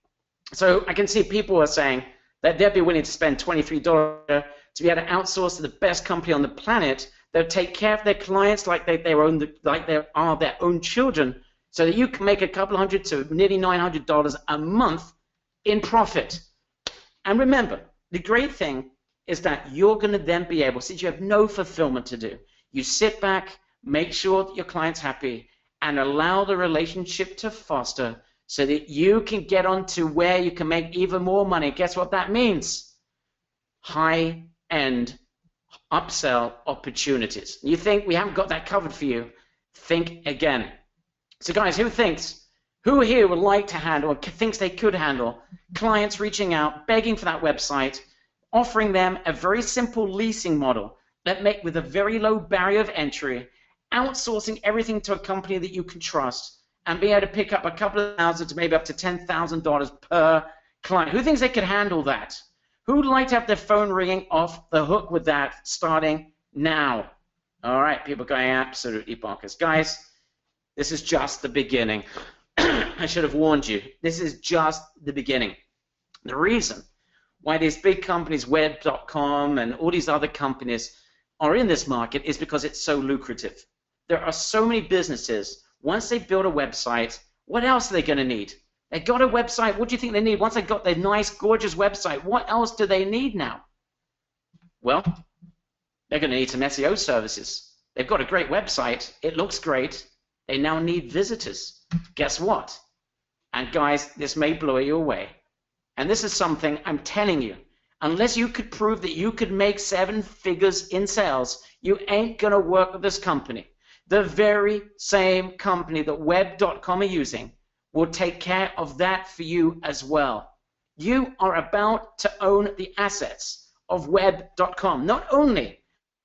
So I can see people are saying that they'd be willing to spend $23 to be able to outsource to the best company on the planet. They'll take care of their clients like they are their own children, so that you can make a couple $100 to nearly $900 a month in profit. And remember, the great thing is that you're going to then be able, since you have no fulfillment to do, you sit back, make sure that your client's happy, and allow the relationship to foster so that you can get on to where you can make even more money. Guess what that means? High-end upsell opportunities. You think we haven't got that covered for you? Think again. So guys, who here would like to handle, or thinks they could handle, clients reaching out, begging for that website, offering them a very simple leasing model that make with a very low barrier of entry, outsourcing everything to a company that you can trust, and be able to pick up a couple of thousand to maybe up to $10,000 per client? Who thinks they could handle that? Who would like to have their phone ringing off the hook with that starting now? All right, people going absolutely bonkers. Guys, this is just the beginning. I should have warned you. This is just the beginning. The reason why these big companies, Web.com and all these other companies, are in this market is because it's so lucrative. There are so many businesses, once they build a website, what else are they going to need? They got a website, what do you think they need? Once they got their nice, gorgeous website, what else do they need now? Well, they're going to need some SEO services. They've got a great website, it looks great, they now need visitors. Guess what? And guys, this may blow you away. And this is something I'm telling you, unless you could prove that you could make 7 figures in sales, you ain't going to work with this company. The very same company that Web.com are using will take care of that for you as well. You are about to own the assets of Web.com. Not only are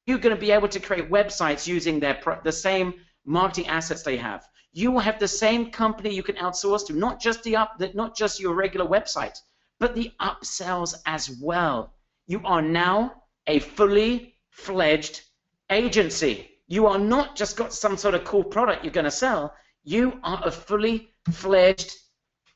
you going to be able to create websites using the same marketing assets they have, you will have the same company you can outsource to, not just your regular website, but the upsells as well. You are now a fully fledged agency. You are not just got some sort of cool product you're going to sell. You are a fully fledged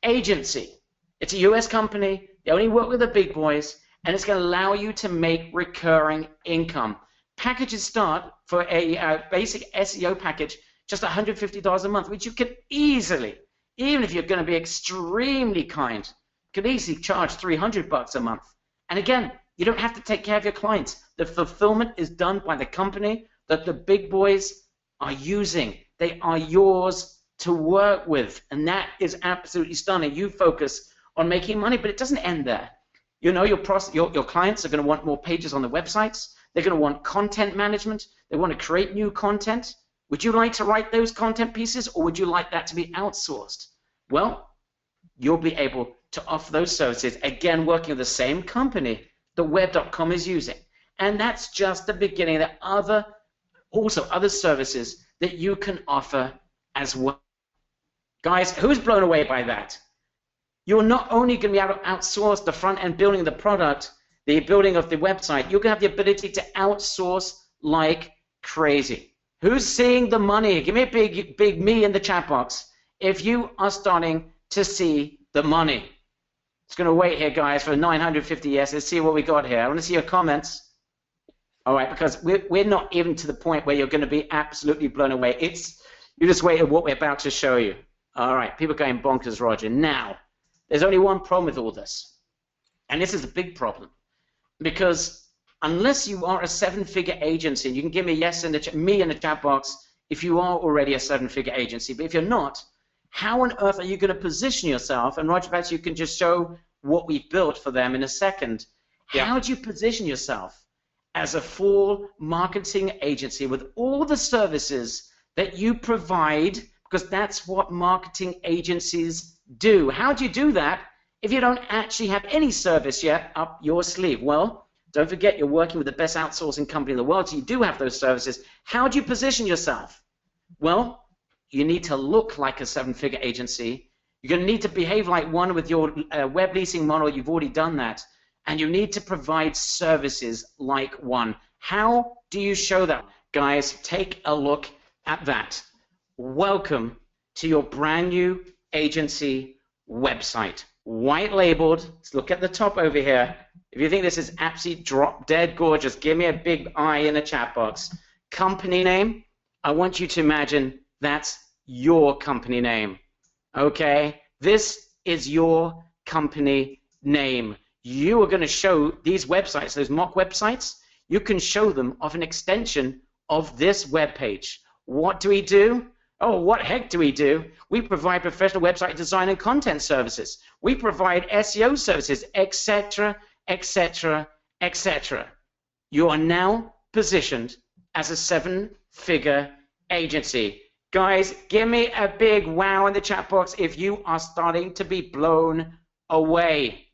agency. It's a US company. They only work with the big boys, and it's going to allow you to make recurring income. Packages start for a basic SEO package just $150 a month, which you can easily, even if you're going to be extremely kind, could easily charge $300 a month. And again, you don't have to take care of your clients. The fulfillment is done by the company that the big boys are using. They are yours to work with, and that is absolutely stunning. You focus on making money, but it doesn't end there. You know, your clients are going to want more pages on their websites. They're going to want content management. They want to create new content. Would you like to write those content pieces, or would you like that to be outsourced? Well, you'll be able to offer those services, again, working with the same company that Web.com is using. And that's just the beginning. There are also other services that you can offer as well. Guys, who's blown away by that? You're not only going to be able to outsource the front-end building of the product, the building of the website, you're going to have the ability to outsource like crazy. Who's seeing the money? Give me a big me in the chat box if you are starting to see the money. It's going to wait here, guys, for 950 yes. Let's see what we got here. I want to see your comments. All right, because we're not even to the point where you're going to be absolutely blown away. You just wait at what we're about to show you. All right, people going bonkers, Roger. Now, there's only one problem with all this, and this is a big problem, because unless you are a 7-figure agency, you can give me a yes in the chat box if you are already a 7-figure agency. But if you're not, how on earth are you going to position yourself? And Roger, perhaps you can just show what we've built for them in a second. Yeah. How do you position yourself as a full marketing agency with all the services that you provide? Because that's what marketing agencies do. How do you do that if you don't actually have any service yet up your sleeve? Well, don't forget you're working with the best outsourcing company in the world, so you do have those services. How do you position yourself? Well, you need to look like a 7-figure agency. You're going to need to behave like one with your web leasing model. You've already done that. And you need to provide services like one. How do you show that? Guys, take a look at that. Welcome to your brand new agency website. White labeled. Let's look at the top over here. If you think this is absolutely drop dead gorgeous, give me a big I in the chat box. Company name, I want you to imagine that's your company name. Okay? This is your company name. You are going to show these websites, those mock websites, you can show them of an extension of this web page. What do we do? Oh, what heck do we do? We provide professional website design and content services. We provide SEO services, etc., etc., etc. You are now positioned as a seven-figure agency. Guys, give me a big wow in the chat box if you are starting to be blown away.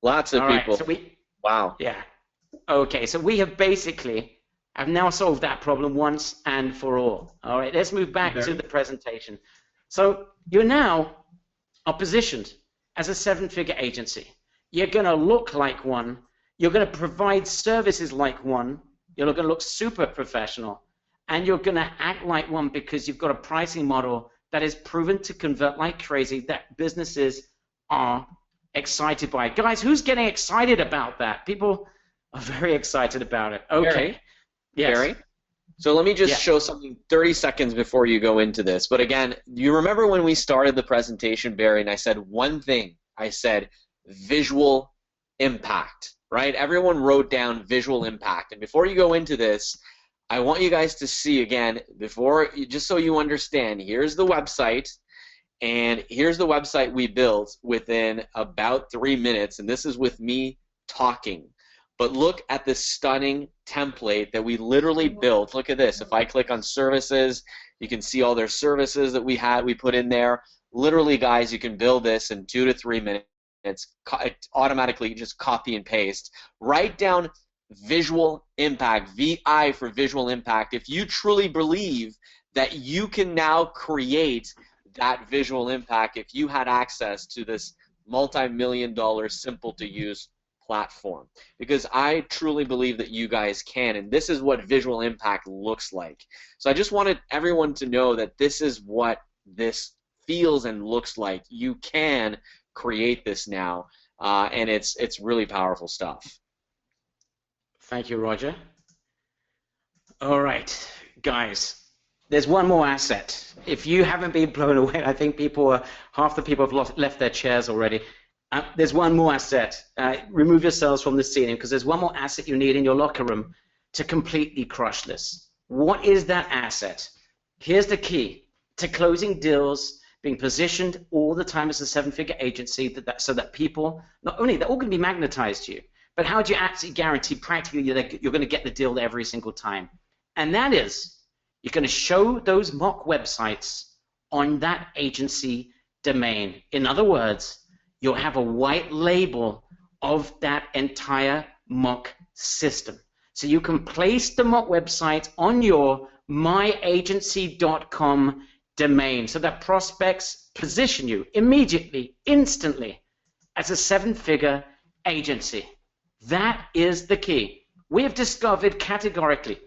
Lots of people. Right, so wow. Yeah. Okay, so we have now solved that problem once and for all. All right, let's move back to the presentation. So you now are positioned as a seven-figure agency. You're going to look like one. You're going to provide services like one. You're going to look super professional. And you're going to act like one because you've got a pricing model that is proven to convert like crazy, that businesses are excited by. Guys, who's getting excited about that? People are very excited about it. Okay. Yes. Barry? So let me just show something 30 seconds before you go into this. But again, you remember when we started the presentation, Barry, and I said one thing. I said visual impact, right? Everyone wrote down visual impact. And before you go into this, I want you guys to see again, just so you understand, here's the website, and here's the website we built within about 3 minutes, and this is with me talking. But look at this stunning template that we literally built. Look at this. If I click on services, you can see all their services that we put in there. Literally, guys, you can build this in 2 to 3 minutes. It automatically just copy and paste. Write down visual impact, VI for visual impact. If you truly believe that you can now create that visual impact if you had access to this multi-million-dollar simple-to-use platform, because I truly believe that you guys can, and this is what visual impact looks like. So I just wanted everyone to know that this is what this feels and looks like. You can create this now, and it's really powerful stuff. Thank you, Roger. All right, guys, there's one more asset. If you haven't been blown away, I think half the people have left their chairs already. There's one more asset. Remove yourselves from the ceiling, because there's one more asset you need in your locker room to completely crush this. What is that asset? Here's the key to closing deals, being positioned all the time as a seven-figure agency, so that people, not only, they're all going to be magnetized to you, but how do you actually guarantee practically that you're going to get the deal every single time? And that is, you're going to show those mock websites on that agency domain. In other words, you'll have a white label of that entire mock system. So you can place the mock website on your myagency.com domain so that prospects position you immediately, instantly, as a seven-figure agency. That is the key. We have discovered categorically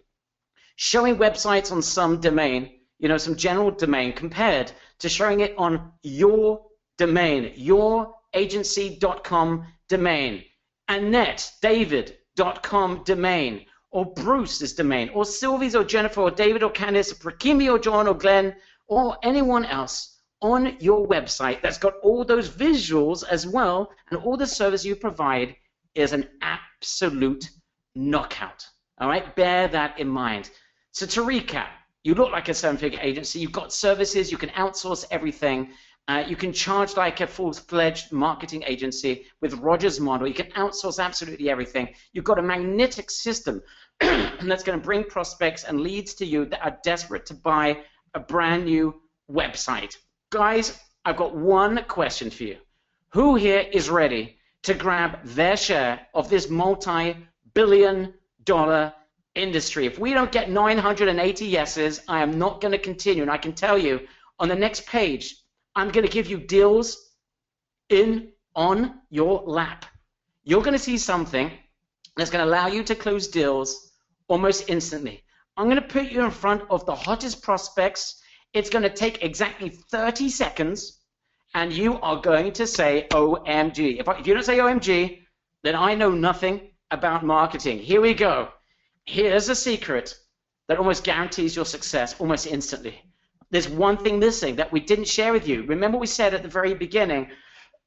showing websites on some domain, some general domain, compared to showing it on your domain, your agency.com domain, AnnetteDavid.com domain, or Bruce's domain, or Sylvie's, or Jennifer, or David, or Candice, or Prakimi, or John, or Glenn, or anyone else on your website that's got all those visuals as well, and all the service you provide is an absolute knockout. All right, bear that in mind. So to recap, you look like a seven-figure agency. You've got services. You can outsource everything. You can charge like a full-fledged marketing agency with Roger's model. You can outsource absolutely everything. You've got a magnetic system that's going to bring prospects and leads to you that are desperate to buy a brand new website. Guys, I've got one question for you. Who here is ready to grab their share of this multi-billion-dollar industry? If we don't get 980 yeses, I am not going to continue. And I can tell you, on the next page, I'm going to give you deals on your lap. You're going to see something that's going to allow you to close deals almost instantly. I'm going to put you in front of the hottest prospects. It's going to take exactly 30 seconds, and you are going to say OMG. If you don't say OMG, then I know nothing about marketing. Here we go. Here's a secret that almost guarantees your success almost instantly. There's one thing missing that we didn't share with you. Remember we said at the very beginning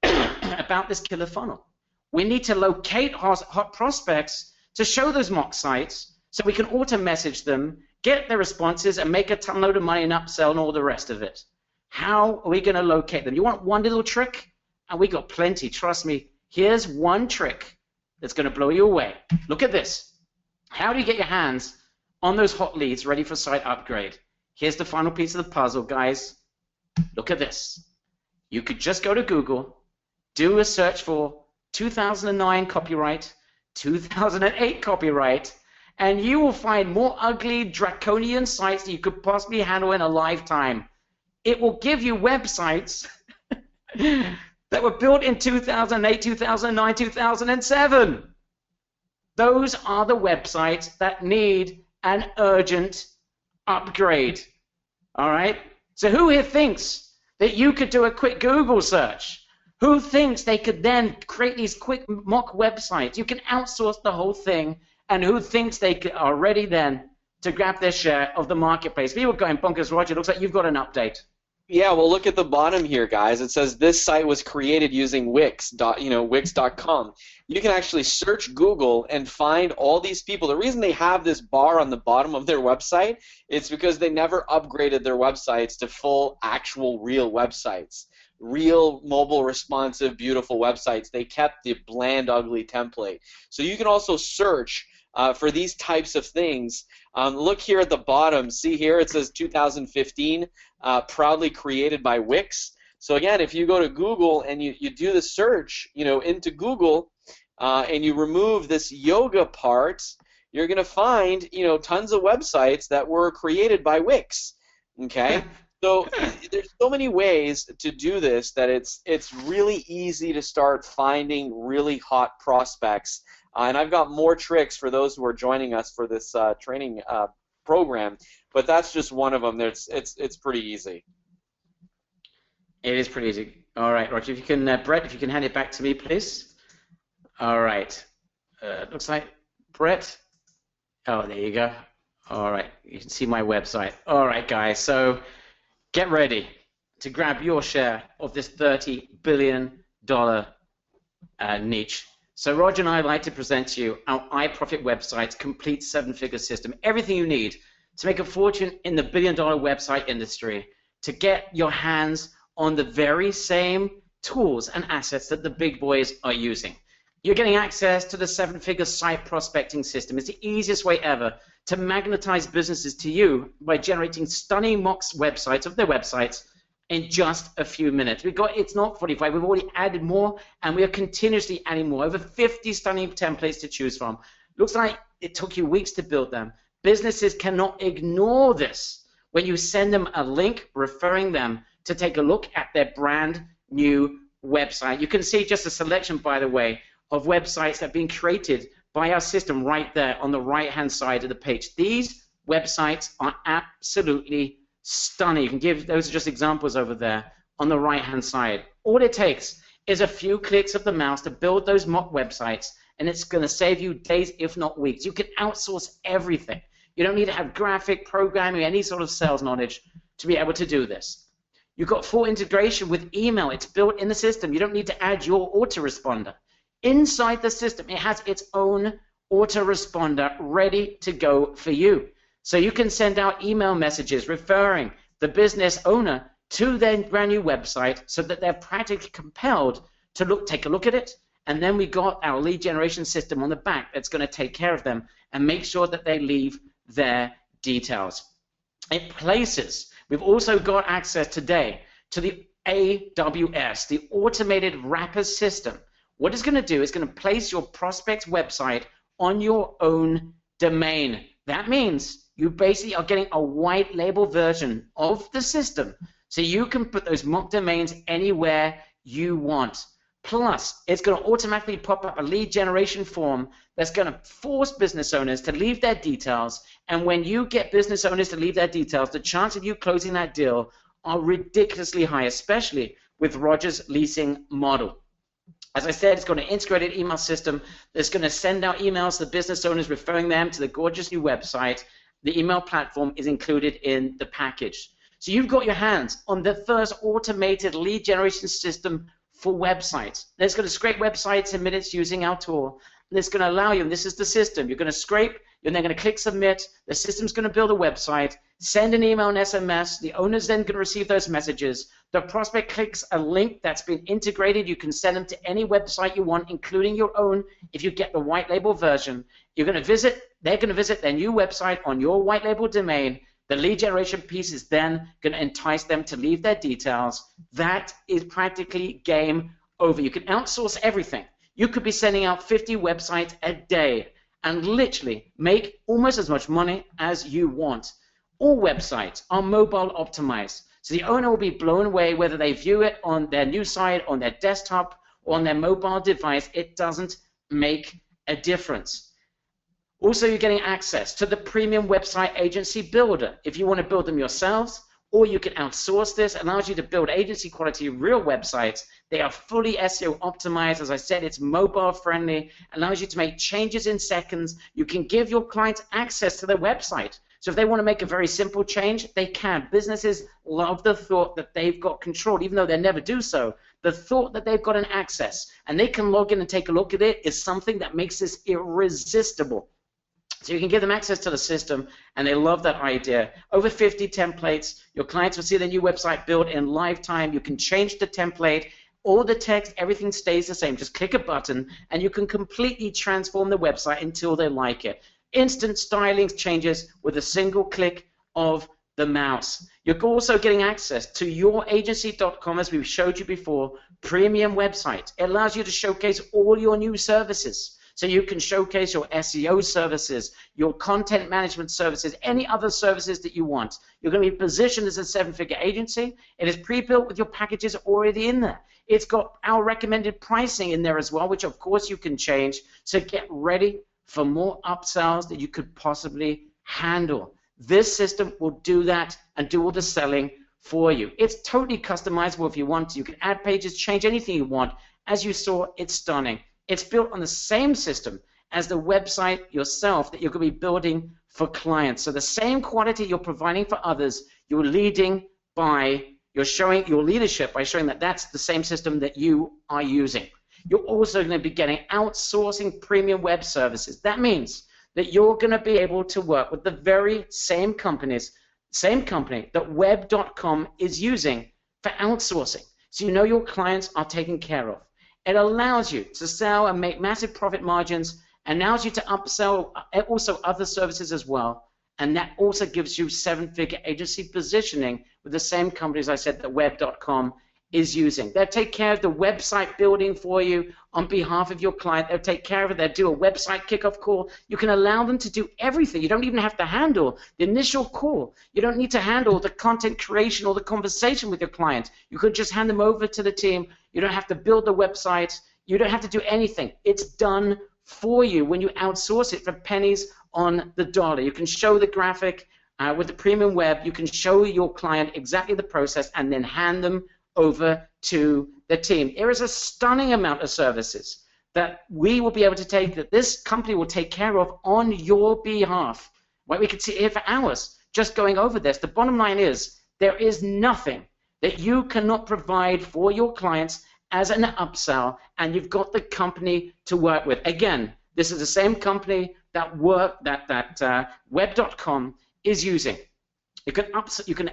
about this killer funnel. We need to locate hot prospects to show those mock sites so we can auto-message them get the responses, and make a ton load of money and upsell and all the rest of it. How are we going to locate them? You want one little trick? And we got plenty, trust me. Here's one trick that's going to blow you away. Look at this. How do you get your hands on those hot leads ready for site upgrade? Here's the final piece of the puzzle, guys. Look at this. You could just go to Google, do a search for 2009 copyright, 2008 copyright, and you will find more ugly, draconian sites that you could possibly handle in a lifetime. It will give you websites that were built in 2008, 2009, 2007. Those are the websites that need an urgent upgrade. All right? So who here thinks that you could do a quick Google search? Who thinks they could then create these quick mock websites? You can outsource the whole thing. And who thinks they are ready then to grab their share of the marketplace? People going bonkers, Roger. Looks like you've got an update. Yeah, well, look at the bottom here, guys. It says this site was created using Wix, Wix.com. You can actually search Google and find all these people. The reason they have this bar on the bottom of their website is because they never upgraded their websites to full, actual, real websites. Real, mobile, responsive, beautiful websites. They kept the bland, ugly template. So you can also search for these types of things. Look here at the bottom. See here, it says 2015, proudly created by Wix. So again, if you go to Google and you do the search, into Google, and you remove this yoga part, you're going to find, tons of websites that were created by Wix. Okay. So there's so many ways to do this that it's really easy to start finding really hot prospects. And I've got more tricks for those who are joining us for this training program, but that's just one of them. It's pretty easy. It is pretty easy. All right, Roger, if you can, Brett, if you can hand it back to me, please. All right. Looks like Brett. Oh, there you go. All right, you can see my website. All right, guys, so get ready to grab your share of this $30 billion niche. So Roger and I would like to present to you our iProfit website's complete seven-figure system. Everything you need to make a fortune in the billion-dollar website industry, to get your hands on the very same tools and assets that the big boys are using. You're getting access to the seven-figure site prospecting system. It's the easiest way ever to magnetize businesses to you by generating stunning mock websites of their websites in just a few minutes. It's not 45, we've already added more, and we are continuously adding more. Over 50 stunning templates to choose from. Looks like it took you weeks to build them. Businesses cannot ignore this when you send them a link referring them to take a look at their brand new website. You can see just a selection, by the way, of websites that have been created by our system right there on the right-hand side of the page. These websites are absolutely stunning. You can give, those are just examples over there on the right-hand side. All it takes is a few clicks of the mouse to build those mock websites, and it's going to save you days, if not weeks. You can outsource everything. You don't need to have graphic, programming, any sort of sales knowledge to be able to do this. You've got full integration with email. It's built in the system. You don't need to add your autoresponder. Inside the system, it has its own autoresponder ready to go for you. So you can send out email messages referring the business owner to their brand new website so that they're practically compelled to take a look at it. And then we got our lead generation system on the back that's going to take care of them and make sure that they leave their details. In places, we've also got access today to the AWS, the automated wrapper system. What it's going to do is going to place your prospect's website on your own domain. That means you basically are getting a white label version of the system, so you can put those mock domains anywhere you want. Plus, it's going to automatically pop up a lead generation form that's going to force business owners to leave their details. And when you get business owners to leave their details, the chance of you closing that deal are ridiculously high, especially with Roger's leasing model. As I said, it's got an integrated email system that's going to send out emails to the business owners referring them to the gorgeous new website. The email platform is included in the package. So you've got your hands on the first automated lead generation system for websites. It's going to scrape websites in minutes using our tool. And it's going to allow you, and this is the system, you're going to scrape You're then going to click submit. The system's going to build a website, send an email and SMS. The owner's then going to receive those messages. The prospect clicks a link that's been integrated. You can send them to any website you want, including your own, if you get the white label version. They're going to visit their new website on your white label domain. The lead generation piece is then going to entice them to leave their details. That is practically game over. You can outsource everything. You could be sending out 50 websites a day and literally make almost as much money as you want. All websites are mobile optimized. So the owner will be blown away whether they view it on their new site, on their desktop, or on their mobile device. It doesn't make a difference. Also, you're getting access to the premium website agency builder. If you want to build them yourselves, or you can outsource this, it allows you to build agency quality real websites. They are fully SEO optimized. As I said, it's mobile friendly, allows you to make changes in seconds. You can give your clients access to their website. So if they want to make a very simple change, they can. Businesses love the thought that they've got control, even though they never do so. The thought that they've got an access and they can log in and take a look at it is something that makes this irresistible. So you can give them access to the system, and they love that idea. Over 50 templates. Your clients will see the new website built in live time. You can change the template. All the text, everything stays the same. Just click a button, and you can completely transform the website until they like it. Instant styling changes with a single click of the mouse. You're also getting access to youragency.com, as we showed you before, premium website. It allows you to showcase all your new services. So you can showcase your SEO services, your content management services, any other services that you want. You're going to be positioned as a 7-figure agency. It is pre-built with your packages already in there. It's got our recommended pricing in there as well, which of course you can change. So get ready for more upsells that you could possibly handle. This system will do that and do all the selling for you. It's totally customizable if you want to. You can add pages, change anything you want. As you saw, it's stunning. It's built on the same system as the website yourself that you're going to be building for clients. So the same quality you're providing for others, you're leading by, you're showing your leadership by showing that that's the same system that you are using. You're also going to be getting outsourcing premium web services. That means that you're going to be able to work with the very same company that Web.com is using for outsourcing. So you know your clients are taken care of. It allows you to sell and make massive profit margins, and allows you to upsell also other services as well. And that also gives you 7-figure agency positioning with the same companies I said that Web.com is using. They'll take care of the website building for you on behalf of your client. They'll take care of it. They'll do a website kickoff call. You can allow them to do everything. You don't even have to handle the initial call. You don't need to handle the content creation or the conversation with your client. You could just hand them over to the team. You don't have to build the website. You don't have to do anything. It's done for you when you outsource it for pennies on the dollar. You can show the graphic with the premium web. You can show your client exactly the process and then hand them over to the team. There is a stunning amount of services that we will be able to take, that this company will take care of on your behalf. Well, we could sit here for hours just going over this. The bottom line is there is nothing that you cannot provide for your clients as an upsell, and you've got the company to work with. Again, this is the same company that Web.com is using. You can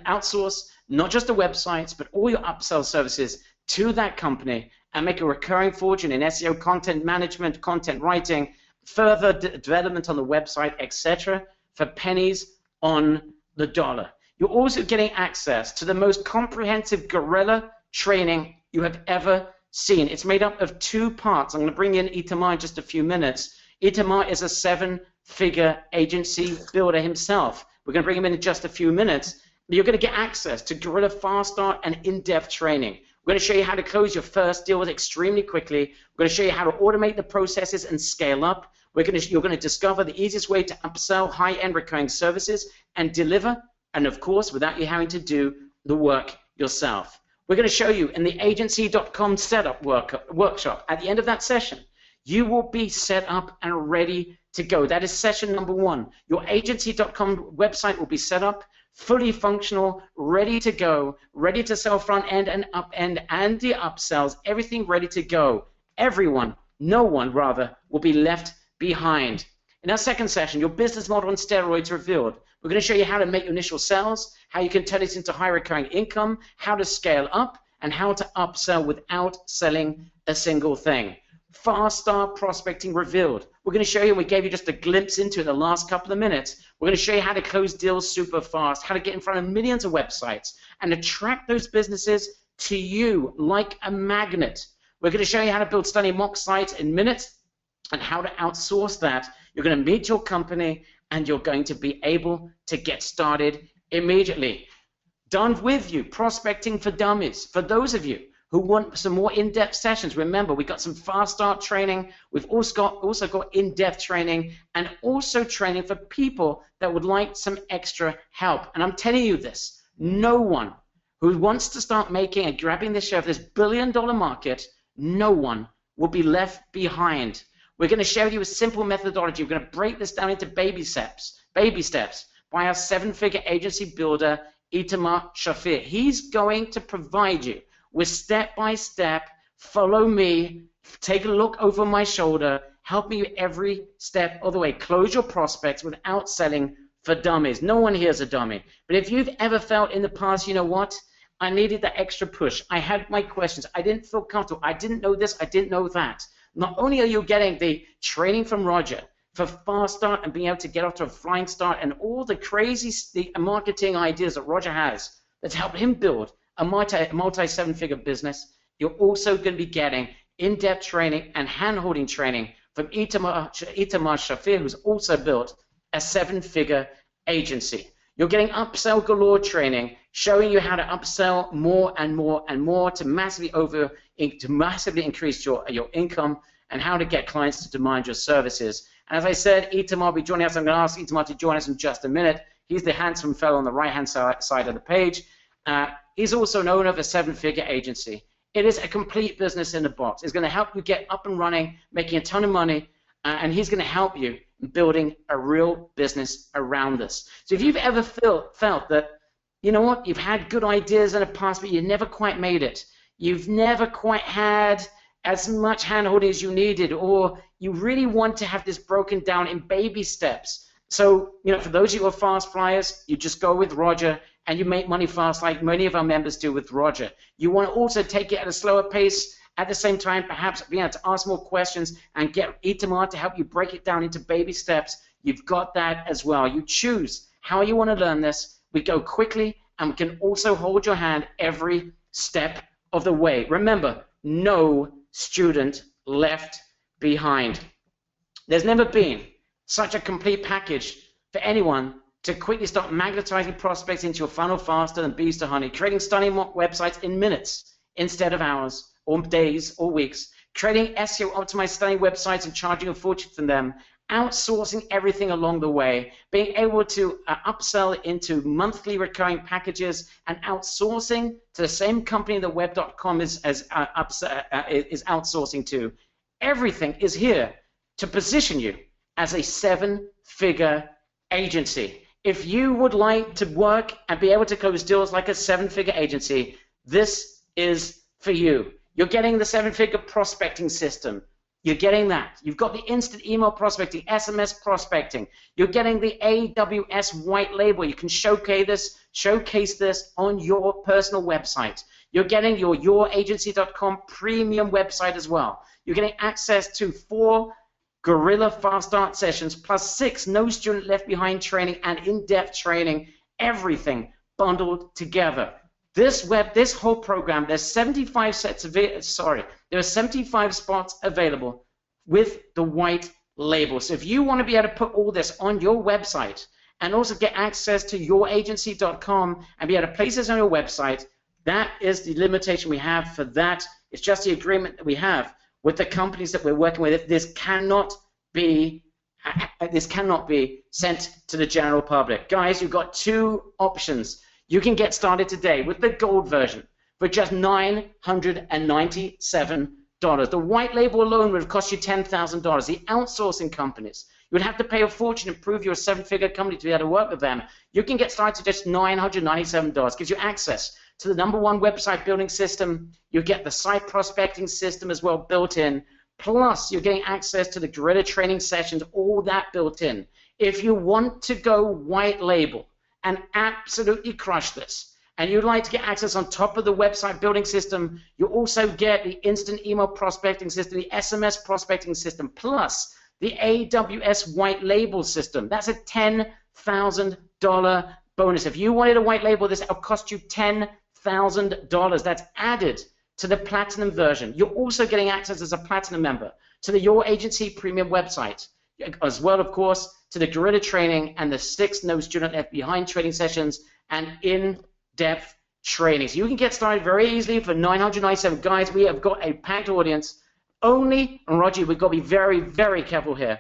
outsource not just the websites, but all your upsell services to that company and make a recurring fortune in SEO, content management, content writing, further development on the website, etc., for pennies on the dollar. You're also getting access to the most comprehensive guerrilla training you have ever seen. It's made up of 2 parts. I'm going to bring in Itamar in just a few minutes. Itamar is a 7-figure agency builder himself. We're going to bring him in just a few minutes. You're going to get access to guerrilla fast start and in-depth training. We're going to show you how to close your first deal extremely quickly. We're going to show you how to automate the processes and scale up. You're going to discover the easiest way to upsell high-end recurring services and deliver, and of course, without you having to do the work yourself. We're going to show you in the agency.com setup workshop. At the end of that session, you will be set up and ready to go. That is session number 1. Your agency.com website will be set up, fully functional, ready to go, ready to sell front end and up end and the upsells, everything ready to go. Everyone, no one rather, will be left behind. In our second session, your business model on steroids revealed. We're going to show you how to make your initial sales, how you can turn it into high recurring income, how to scale up, and how to upsell without selling a single thing. Fast start prospecting revealed. We're going to show you, we gave you just a glimpse into it in the last couple of minutes. We're going to show you how to close deals super fast, how to get in front of millions of websites and attract those businesses to you like a magnet. We're going to show you how to build stunning mock sites in minutes and how to outsource that. You're going to meet your company and you're going to be able to get started immediately. Done with you, prospecting for dummies. For those of you who want some more in-depth sessions, remember, we've got some fast start training. We've also got in-depth training and also training for people that would like some extra help. And I'm telling you this, no one who wants to start making and grabbing the share of this billion-dollar market, no one will be left behind. We're going to share with you a simple methodology. We're going to break this down into baby steps by our seven-figure agency builder, Itamar Shafir. He's going to provide you with step-by-step, follow me, take a look over my shoulder, help me every step of the way. Close your prospects without selling for dummies. No one here is a dummy. But if you've ever felt in the past, you know what? I needed that extra push. I had my questions. I didn't feel comfortable. I didn't know this. I didn't know that. Not only are you getting the training from Roger for fast start and being able to get off to a flying start and all the crazy marketing ideas that Roger has that's helped him build a multi seven-figure business, you're also going to be getting in-depth training and hand-holding training from Itamar Shafir, who's also built a seven-figure agency. You're getting upsell galore training, showing you how to upsell more and more and more to massively increase your income and how to get clients to demand your services. And as I said, Itamar will be joining us. I'm going to ask Itamar to join us in just a minute. He's the handsome fellow on the right-hand side of the page. He's also an owner of a seven-figure agency. It is a complete business in a box. It's going to help you get up and running, making a ton of money, and he's going to help you in building a real business around this. So if you've ever felt that, you know what, you've had good ideas in the past, but you never quite made it, you've never quite had as much hand-holding as you needed, or you really want to have this broken down in baby steps. So, you know, for those of you who are fast flyers, you just go with Roger and you make money fast like many of our members do with Roger. You want to also take it at a slower pace, at the same time perhaps being able to ask more questions and get Itamar to help you break it down into baby steps. You've got that as well. You choose how you want to learn this. We go quickly and we can also hold your hand every step of the way. Remember, no student left behind. There's never been such a complete package for anyone to quickly start magnetizing prospects into your funnel faster than bees to honey, creating stunning mock websites in minutes instead of hours or days or weeks, creating SEO optimized stunning websites and charging a fortune for them, outsourcing everything along the way, being able to upsell into monthly recurring packages and outsourcing to the same company that web.com is outsourcing to. Everything is here to position you as a seven-figure agency. If you would like to work and be able to close deals like a seven-figure agency, this is for you. You're getting the seven-figure prospecting system. You're getting that. You've got the instant email prospecting, SMS prospecting. You're getting the AWS white label. You can showcase this on your personal website. You're getting your youragency.com premium website as well. You're getting access to 4 Guerrilla Fast Start sessions plus 6 No Student Left Behind training and in-depth training, everything bundled together. This whole program, there's 75 there are 75 spots available with the white label. So if you want to be able to put all this on your website and also get access to youragency.com and be able to place this on your website, that is the limitation we have for that. It's just the agreement that we have with the companies that we're working with. This cannot be sent to the general public. Guys, you've got 2 options. You can get started today with the gold version for just $997. The white label alone would have cost you $10,000. The outsourcing companies, you would have to pay a fortune and prove you're a 7-figure company to be able to work with them. You can get started to just $997. Gives you access to the #1 website building system. You get the site prospecting system as well built in, Plus, you're getting access to the Guerrilla training sessions, all that built in. If you want to go white label and absolutely crush this, and you'd like to get access on top of the website building system, you also get the instant email prospecting system, the SMS prospecting system, plus the AWS white label system. That's a $10,000 bonus. If you wanted a white label, this will cost you $10,000. That's added to the platinum version. You're also getting access as a platinum member to the Your Agency Premium website, as well, of course, to the Guerrilla training and the 6 No Student Left Behind training sessions and in-depth training. So you can get started very easily for $997. Guys, we have got a packed audience. Only, and Roger, we've got to be very, very careful here,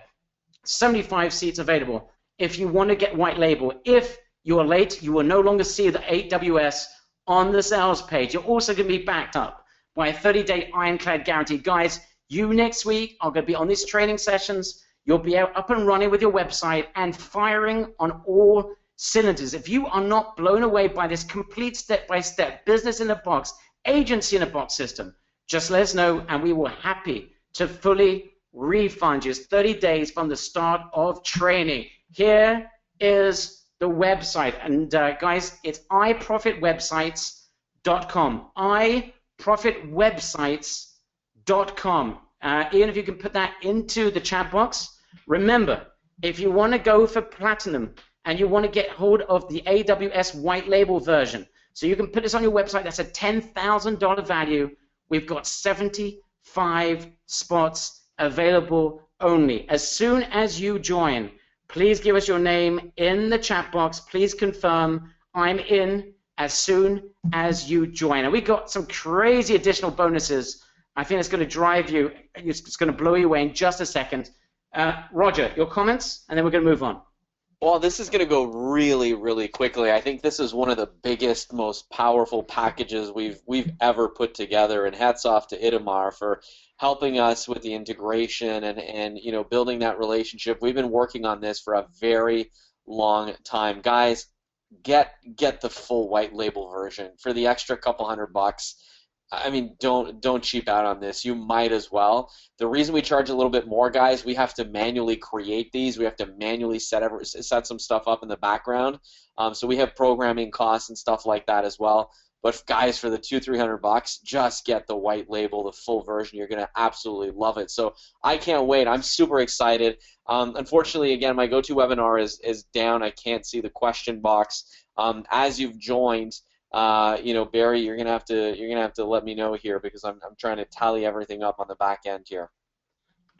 75 seats available if you want to get white label. If you are late, you will no longer see the AWS on the sales page. You're also going to be backed up by a 30-day ironclad guarantee. Guys, you next week are going to be on these training sessions. You'll be up and running with your website and firing on all cylinders. If you are not blown away by this complete step-by-step business-in-a-box, agency-in-a-box system, just let us know, and we will be happy to fully refund you. It's 30 days from the start of training. Here is the website, and guys, it's iProfitWebsites.com. iProfitWebsites.com. Ian, if you can put that into the chat box. Remember, if you want to go for platinum and you want to get hold of the AWS white label version, so you can put this on your website, that's a $10,000 value. We've got 75 spots available only. As soon as you join, please give us your name in the chat box. Please confirm I'm in as soon as you join. And we've got some crazy additional bonuses. I think it's going to drive you, it's going to blow you away in just a second. Roger, your comments, and then we're going to move on. Well, this is going to go really, really quickly. I think this is one of the biggest, most powerful packages we've ever put together, and hats off to Itamar for helping us with the integration and you know, building that relationship. We've been working on this for a very long time. Guys, get the full white label version for the extra couple $100. I mean, don't cheap out on this. You might as well. The reason we charge a little bit more, guys, we have to manually create these. We have to manually set some stuff up in the background. So we have programming costs and stuff like that as well. But guys, for the $200-300, just get the white label, the full version. You're gonna absolutely love it. So I can't wait. I'm super excited. Unfortunately, again, my GoToWebinar is down. I can't see the question box. As you've joined. You know, Barry, you're gonna have to let me know here because I'm trying to tally everything up on the back end here.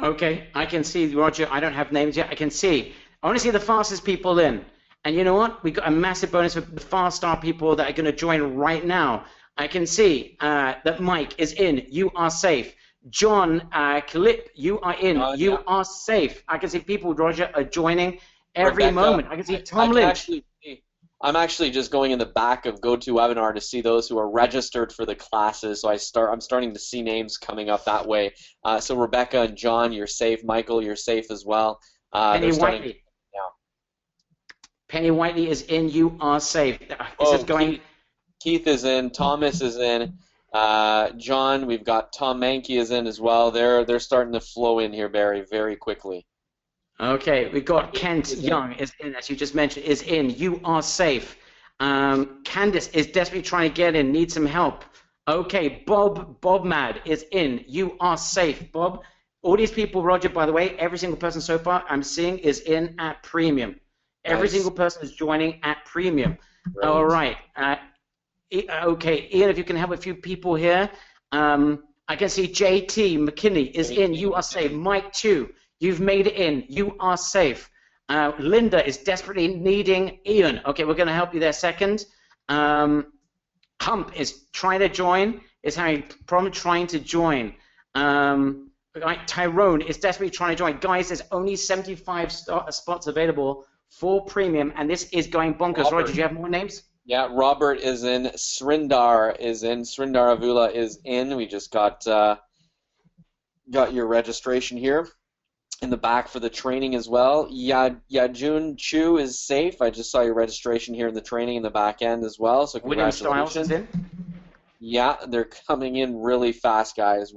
Okay, I can see, Roger. I don't have names yet. I can see. I want to see the fastest people in. And you know what? We got a massive bonus for the fast star people that are going to join right now. I can see that Mike is in. You are safe. John Clip, you are in. You are safe. I can see people, Roger, are joining every Rebecca, moment. I can see Tom Lynch. I'm actually just going in the back of GoToWebinar to see those who are registered for the classes. So I'm starting to see names coming up that way. So Rebecca and John, you're safe. Michael, you're safe as well. Penny Whiteley. Yeah. Penny Whiteley is in. You are safe. Keith is in. Thomas is in. John, we've got Tom Mankey is in as well. They're starting to flow in here, Barry, very quickly. Okay, we've got Kent Young is in, as you just mentioned, is in. You are safe. Candice is desperately trying to get in, needs some help. Okay, Bob Mad is in. You are safe, Bob. All these people, Roger, by the way, every single person so far I'm seeing is in at premium. Every single person is joining at premium. Right. All right. Okay, Ian, if you can help a few people here. I can see JT McKinney is in. You are safe. Mike too. You've made it in. You are safe. Linda is desperately needing Ian. Okay, we're going to help you there second. Hump is trying to join. Is having a problem trying to join. Tyrone is desperately trying to join. Guys, there's only 75 spots available for premium, and this is going bonkers. Roger, do you have more names? Yeah, Robert is in. Srindar is in. Srindar Avula is in. We just got your registration here. In the back for the training as well. Yajun Chu is safe. I just saw your registration here in the training in the back end as well. So congratulations. William Stiles is in. Yeah, they're coming in really fast, guys.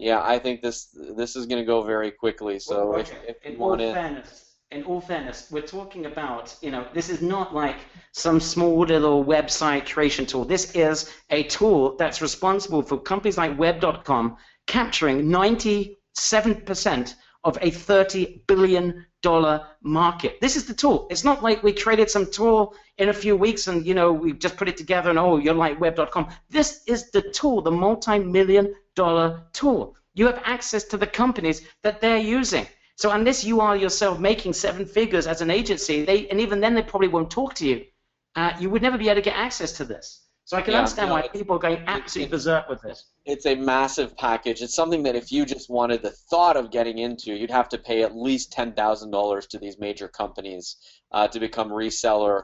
Yeah, I think this is going to go very quickly. So Well, if, Roger, if you in all want to, fairness, we're talking about, this is not like some small little website creation tool. This is a tool that's responsible for companies like Web.com capturing 97% of a $30 billion market. This is the tool. It's not like we created some tool in a few weeks and, we just put it together and, oh, you're like Web.com. This is the tool, the multi-million-dollar tool. You have access to the companies that they're using. So unless you are yourself making seven figures as an agency, and even then they probably won't talk to you, you would never be able to get access to this. So I can understand why people are going absolutely berserk with this. it's a massive package. It's something that if you just wanted the thought of getting into, you'd have to pay at least $10,000 to these major companies to become reseller.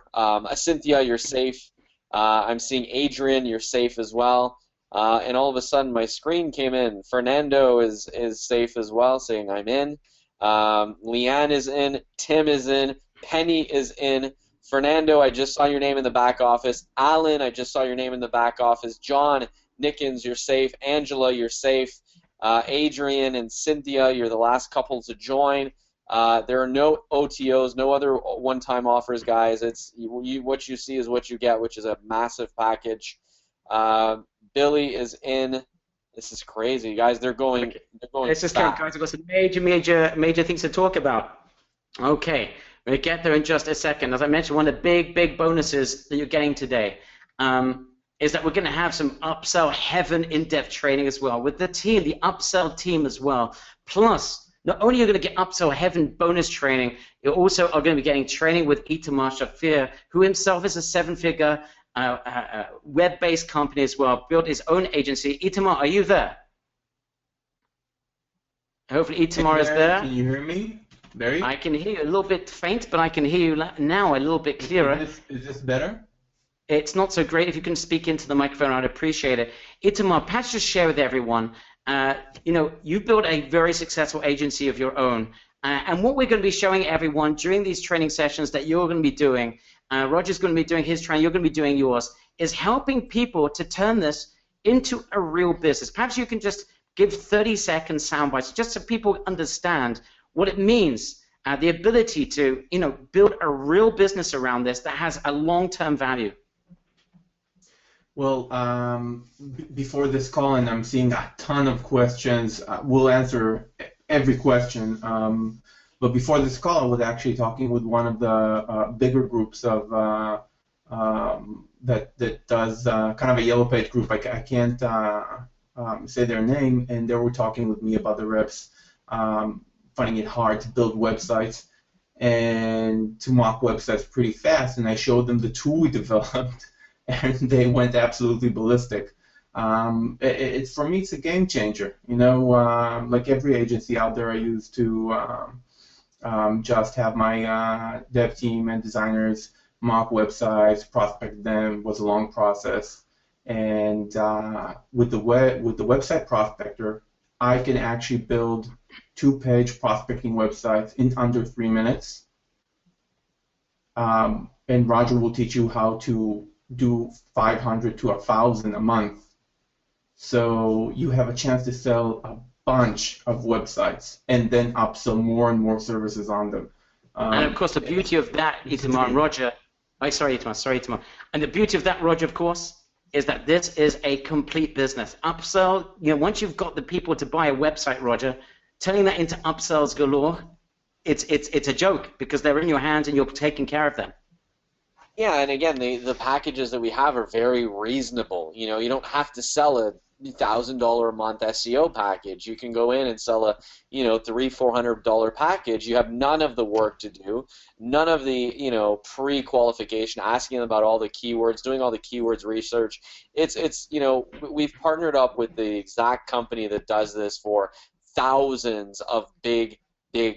Cynthia, you're safe. I'm seeing Adrian, you're safe as well. And all of a sudden, my screen came in. Fernando is safe as well, saying I'm in. Leanne is in. Tim is in. Penny is in. Fernando, I just saw your name in the back office. Alan, I just saw your name in the back office. John Nickens, you're safe. Angela, you're safe. Adrian and Cynthia, you're the last couple to join. There are no OTOs, no other one-time offers, guys. It's what you see is what you get, which is a massive package. Billy is in. This is crazy, guys. They're going. Let's just count, guys. I've got some major things to talk about. Okay, we'll get there in just a second. As I mentioned, one of the big bonuses that you're getting today is that we're going to have some upsell heaven in-depth training as well with the team, the upsell team as well. Plus, not only are you going to get upsell heaven bonus training, you also are going to be getting training with Itamar Shafir, who himself is a seven-figure web-based company as well, built his own agency. Itamar, are you there? Hopefully Itamar is there. Can you hear me, Barry? I can hear you a little bit faint, but I can hear you now a little bit clearer. Is this better? It's not so great. If you can speak into the microphone, I'd appreciate it. Itamar, perhaps just share with everyone, you built a very successful agency of your own. And what we're going to be showing everyone during these training sessions that you're going to be doing, Roger's going to be doing his training, you're going to be doing yours, is helping people to turn this into a real business. Perhaps you can just give 30-second sound bites just so people understand what it means, the ability to build a real business around this that has a long-term value. Well, before this call, and I'm seeing a ton of questions, we'll answer every question. But before this call, I was actually talking with one of the bigger groups of that does kind of a yellow page group. I can't say their name, and they were talking with me about the reps finding it hard to build websites and to mock websites pretty fast. And I showed them the tool we developed, and they went absolutely ballistic. It's for me, it's a game changer. Like every agency out there, I used to just have my dev team and designers mock websites, prospect them. Was a long process. And with the website prospector, I can actually build 2-page prospecting websites in under 3 minutes. And Roger will teach you how to do 500 to 1,000 a month. So you have a chance to sell a bunch of websites and then upsell more and more services on them. And of course, the beauty of that, Itamar and Roger, sorry, Itamar. And the beauty of that, Roger, of course, is that this is a complete business. Upsell, once you've got the people to buy a website, Roger, turning that into upsells galore, it's a joke because they're in your hands and you're taking care of them. Yeah, and again, the packages that we have are very reasonable. You don't have to sell a $1,000 a month SEO package. You can go in and sell a $300-400 package. You have none of the work to do, none of the pre-qualification, asking them about all the keywords, doing all the keywords research. It's we've partnered up with the exact company that does this for thousands of big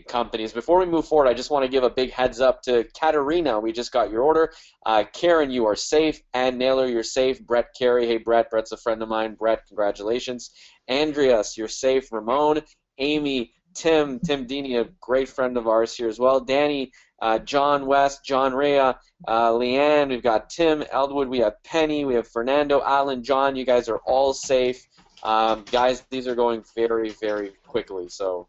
companies. Before we move forward, I just want to give a big heads up to Katerina. We just got your order. Karen, you are safe. Ann Naylor, you're safe. Brett Carey, hey Brett. Brett's a friend of mine. Brett, congratulations. Andreas, you're safe. Ramon, Amy, Tim Dini, a great friend of ours here as well. Danny, John West, John Rea, Leanne, we've got Tim, Eldwood, we have Penny, we have Fernando, Alan, John, you guys are all safe. Guys, these are going very, very quickly. So.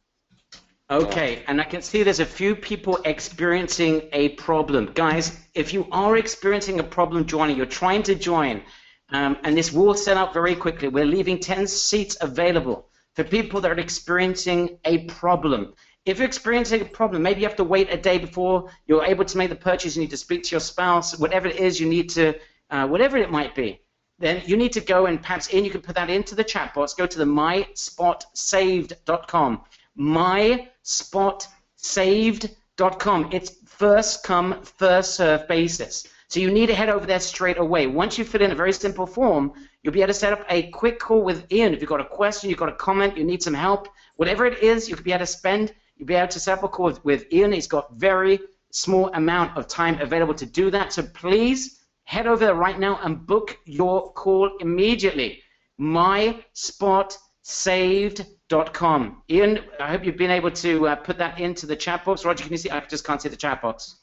Okay, and I can see there's a few people experiencing a problem. Guys, if you are experiencing a problem joining, you're trying to join, and this will set up very quickly. We're leaving 10 seats available for people that are experiencing a problem. If you're experiencing a problem, maybe you have to wait a day before you're able to make the purchase, you need to speak to your spouse, whatever it is you need to, whatever it might be, then you need to go and perhaps you can put that into the chat box, go to the myspotSaved.com. myspotSaved.com. It's first come, first serve basis. So you need to head over there straight away. Once you fill in a very simple form, you'll be able to set up a quick call with Ian. If you've got a question, you've got a comment, you need some help, whatever it is, you'll be able to set up a call with Ian. He's got very small amount of time available to do that. So please head over there right now and book your call immediately. myspotSaved.com. Ian, I hope you've been able to put that into the chat box. Roger, can you see? I just can't see the chat box.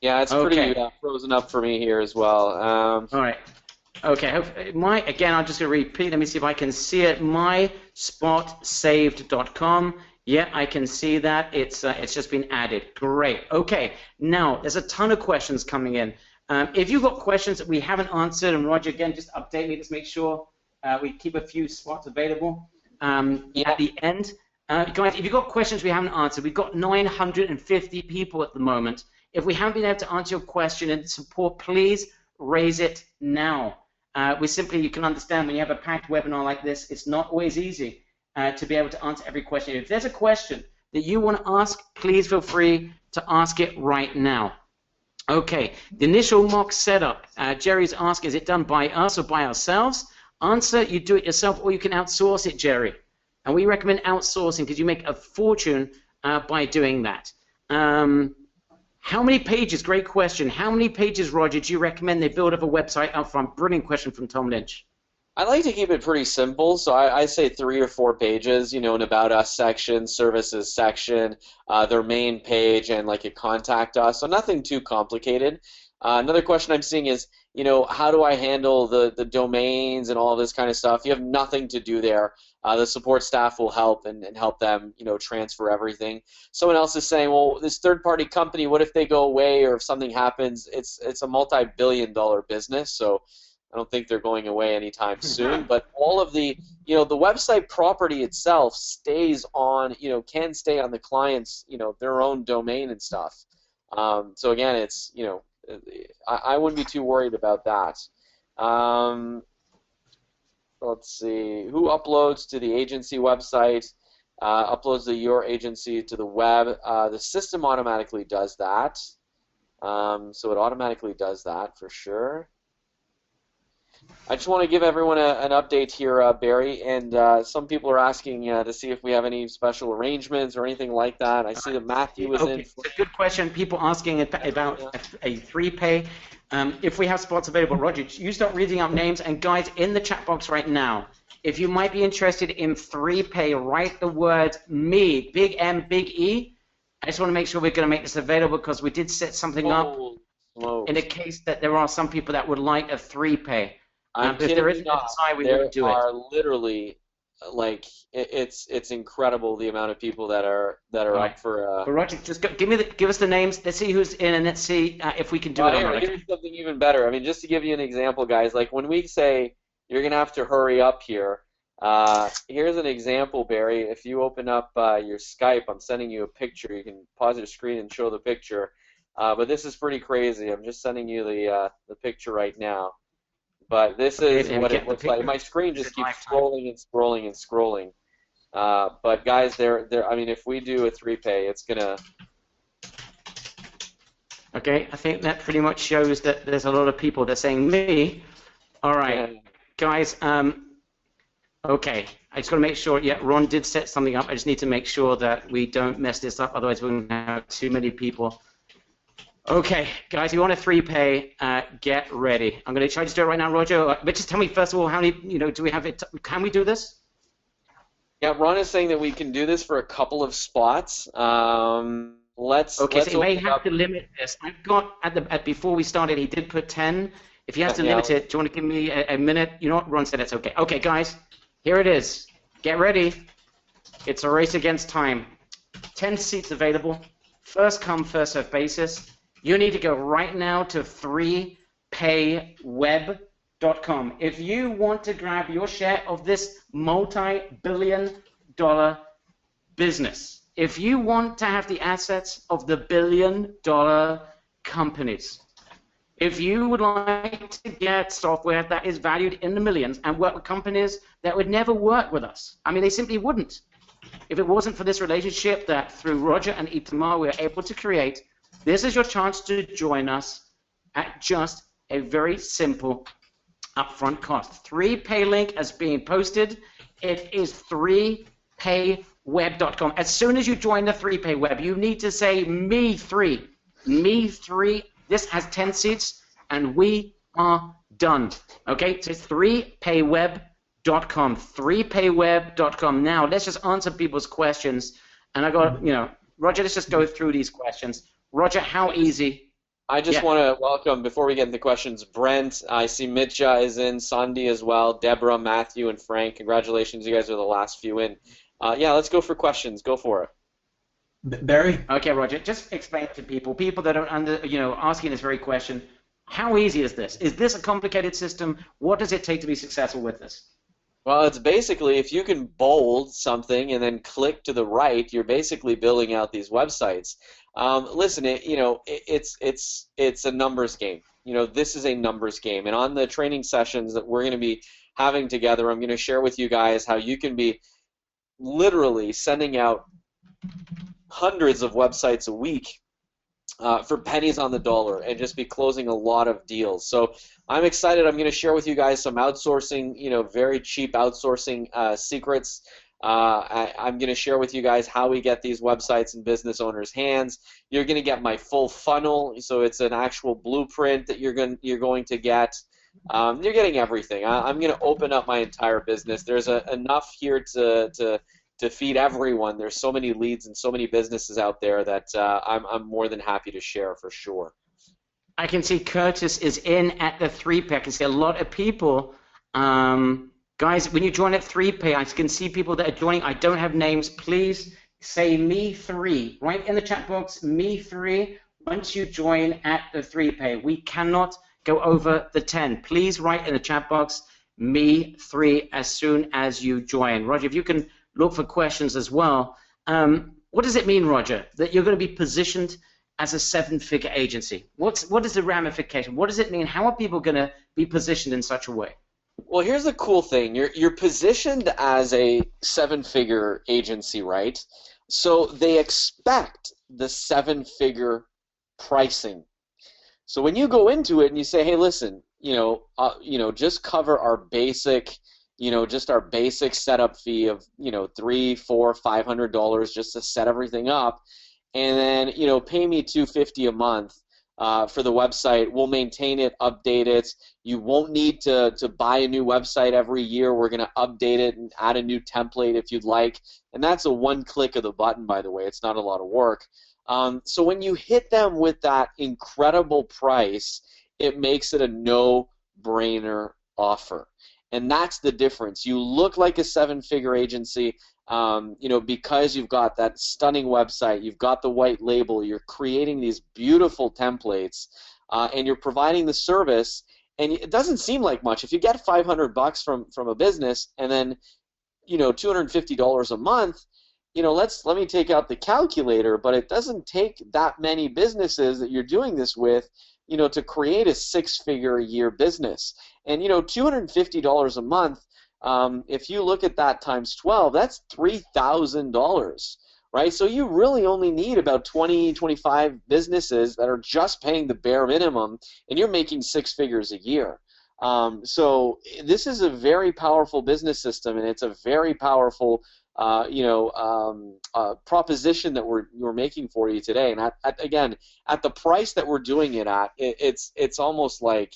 Yeah, it's pretty frozen up for me here as well. All right. Okay. Again, I'm just going to repeat. Let me see if I can see it. myspotSaved.com. Yeah, I can see that. It's just been added. Great. Okay. Now, there's a ton of questions coming in. If you've got questions that we haven't answered, and Roger, again, just update me. Just make sure we keep a few spots available at the end. Guys, if you've got questions we haven't answered, we've got 950 people at the moment. If we haven't been able to answer your question and support, please raise it now. You can understand when you have a packed webinar like this, it's not always easy to be able to answer every question. If there's a question that you want to ask, please feel free to ask it right now. Okay, the initial mock setup. Jerry's asked, is it done by us or by ourselves? Answer, you do it yourself or you can outsource it, Jerry. And we recommend outsourcing because you make a fortune by doing that. How many pages, great question, how many pages, Roger, do you recommend they build up a website up front? Brilliant question from Tom Lynch. I like to keep it pretty simple, so I say 3 or 4 pages, an About Us section, Services section, their main page, and like a Contact Us, so nothing too complicated. Another question I'm seeing is, how do I handle the domains and all of this kind of stuff? You have nothing to do there. The support staff will help and help them, transfer everything. Someone else is saying, well, this third-party company, what if they go away or if something happens? It's a multi-billion-dollar business, so I don't think they're going away anytime soon. But all of the, the website property itself stays on, can stay on the client's, their own domain and stuff. So again, it's, I wouldn't be too worried about that. Let's see. Who uploads to the agency website? Uploads your agency to the web. The system automatically does that. So it automatically does that for sure. I just want to give everyone an update here, Barry, and some people are asking to see if we have any special arrangements or anything like that. I see that Matthew was in. It's a good question. People asking about a 3-pay. If we have spots available, Roger, you start reading out names, and guys, in the chat box right now, if you might be interested in 3-pay, write the word me, big M, big E. I just want to make sure we're going to make this available because we did set something up in the case that there are some people that would like a 3-pay. I'm if there isn't a desire, we wouldn't do it. There are literally, like, it's incredible the amount of people that are up for. But Roger, just give us the names. Let's see who's in, and let's see if we can do it. Here's something even better. I mean, just to give you an example, guys. Like when we say you're gonna have to hurry up here. Here's an example, Barry. If you open up your Skype, I'm sending you a picture. You can pause your screen and show the picture. But this is pretty crazy. I'm just sending you the picture right now. But this is what it looks like. My screen just keeps scrolling and scrolling and scrolling. But guys, I mean, if we do a 3-pay, it's gonna. Okay, I think that pretty much shows that there's a lot of people that are saying me. All right, guys. Okay, I just got to make sure. Yeah, Ron did set something up. I just need to make sure that we don't mess this up. Otherwise, we're gonna have too many people. Okay, guys, if you want a 3-pay, get ready. I'm going to try to do it right now, Roger. But just tell me, first of all, how many, do we have it? Can we do this? Yeah, Ron is saying that we can do this for a couple of spots. Okay, so you may have to limit this. I've got, before we started, he did put 10. If he has to limit it, do you want to give me a minute? You know what? Ron said it's okay. Okay, guys, here it is. Get ready. It's a race against time. 10 seats available. First come, first served basis. You need to go right now to 3payweb.com. If you want to grab your share of this multi-billion-dollar business, if you want to have the assets of the billion-dollar companies, if you would like to get software that is valued in the millions and work with companies that would never work with us, I mean, they simply wouldn't. If it wasn't for this relationship that through Roger and Itamar we are able to create, this is your chance to join us at just a very simple upfront cost. 3Pay link has been posted. It is 3payweb.com. As soon as you join the 3Pay web, you need to say me3. Me3. This has 10 seats, and we are done. Okay, so it's 3payweb.com. 3payweb.com. Now, let's just answer people's questions. And I got, Roger, let's just go through these questions. Roger, how easy? I just want to welcome, before we get into questions, Brent. I see Mitja is in, Sandy as well, Deborah, Matthew, and Frank. Congratulations, you guys are the last few in. Let's go for questions. Go for it. Barry? Okay, Roger, just explain to people that are asking this very question, how easy is this? Is this a complicated system? What does it take to be successful with this? Well, it's basically, if you can bold something and then click to the right, you're basically building out these websites. Listen, it's a numbers game. This is a numbers game. And on the training sessions that we're going to be having together, I'm going to share with you guys how you can be literally sending out hundreds of websites a week for pennies on the dollar and just be closing a lot of deals. So I'm excited. I'm going to share with you guys some outsourcing, very cheap outsourcing secrets. I'm going to share with you guys how we get these websites in business owners' hands. You're going to get my full funnel, so it's an actual blueprint that you're going to get. You're getting everything. I'm going to open up my entire business. There's enough here to feed everyone. There's so many leads and so many businesses out there that I'm more than happy to share for sure. I can see Curtis is in at the 3Pay. I can see a lot of people. Guys, when you join at 3Pay, I can see people that are joining. I don't have names. Please say me3. Right in the chat box, me3. Once you join at the 3Pay, we cannot go over the 10. Please write in the chat box, me3, as soon as you join. Roger, if you can look for questions as well. What does it mean, Roger, that you're going to be positioned as a 7-figure agency? What is the ramification? What does it mean? How are people going to be positioned in such a way? Well, here's the cool thing. You're positioned as a 7-figure agency, right? So they expect the 7-figure pricing. So when you go into it and you say, hey, listen, just cover our basic, just our basic setup fee of, $300, $400, $500 just to set everything up, and then, pay me $250 a month for the website. We'll maintain it, update it. You won't need to buy a new website every year. We're going to update it and add a new template if you'd like. And that's a one click of the button, by the way. It's not a lot of work. So when you hit them with that incredible price, it makes it a no-brainer offer. And that's the difference. You look like a 7-figure agency, because you've got that stunning website, you've got the white label, you're creating these beautiful templates, and you're providing the service, and it doesn't seem like much. If you get $500 from a business and then, $250 a month, let me take out the calculator, but it doesn't take that many businesses that you're doing this with, to create a 6-figure a year business. And, $250 a month, if you look at that times 12, that's $3,000, right? So you really only need about 20, 25 businesses that are just paying the bare minimum, and you're making 6 figures a year. So this is a very powerful business system, and it's a very powerful proposition that we're making for you today. And again, at the price that we're doing it at, it's almost like,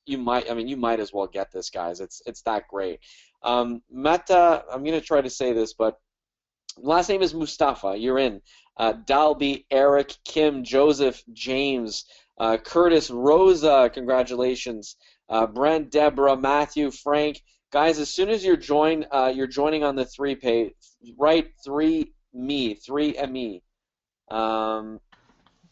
you might as well get this, guys. It's that great. Meta, I'm going to try to say this, but last name is Mustafa. You're in. Dalby, Eric, Kim, Joseph, James, Curtis, Rosa, congratulations. Brent, Deborah, Matthew, Frank. Guys, as soon as you're joining on the 3 page, write 3ME.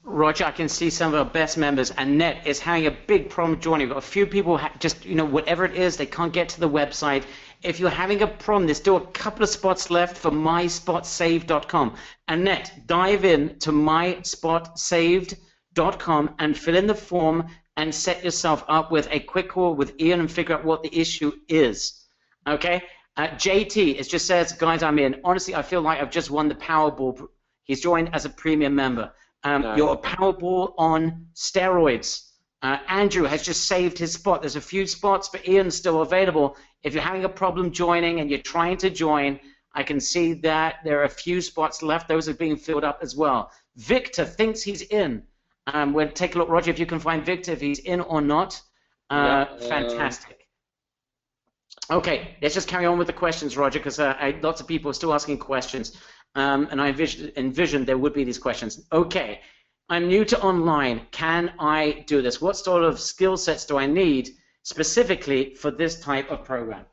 Roger, I can see some of our best members. Annette is having a big problem joining. We've got a few people just, whatever it is, they can't get to the website. If you're having a problem, there's still a couple of spots left for myspotSaved.com. Annette, dive in to myspotSaved.com and fill in the form and set yourself up with a quick call with Ian and figure out what the issue is. Okay? JT, it just says, guys, I'm in. Honestly, I feel like I've just won the Powerball. He's joined as a premium member. Nice. You're a Powerball on steroids. Andrew has just saved his spot. There's a few spots for Ian still available. If you're having a problem joining and you're trying to join, I can see that there are a few spots left. Those are being filled up as well. Victor thinks he's in. We'll take a look, Roger, if you can find Victor, if he's in or not. Fantastic. Okay, let's just carry on with the questions, Roger, because lots of people are still asking questions. And I envisioned there would be these questions. Okay, I'm new to online. Can I do this? What sort of skill sets do I need specifically for this type of program?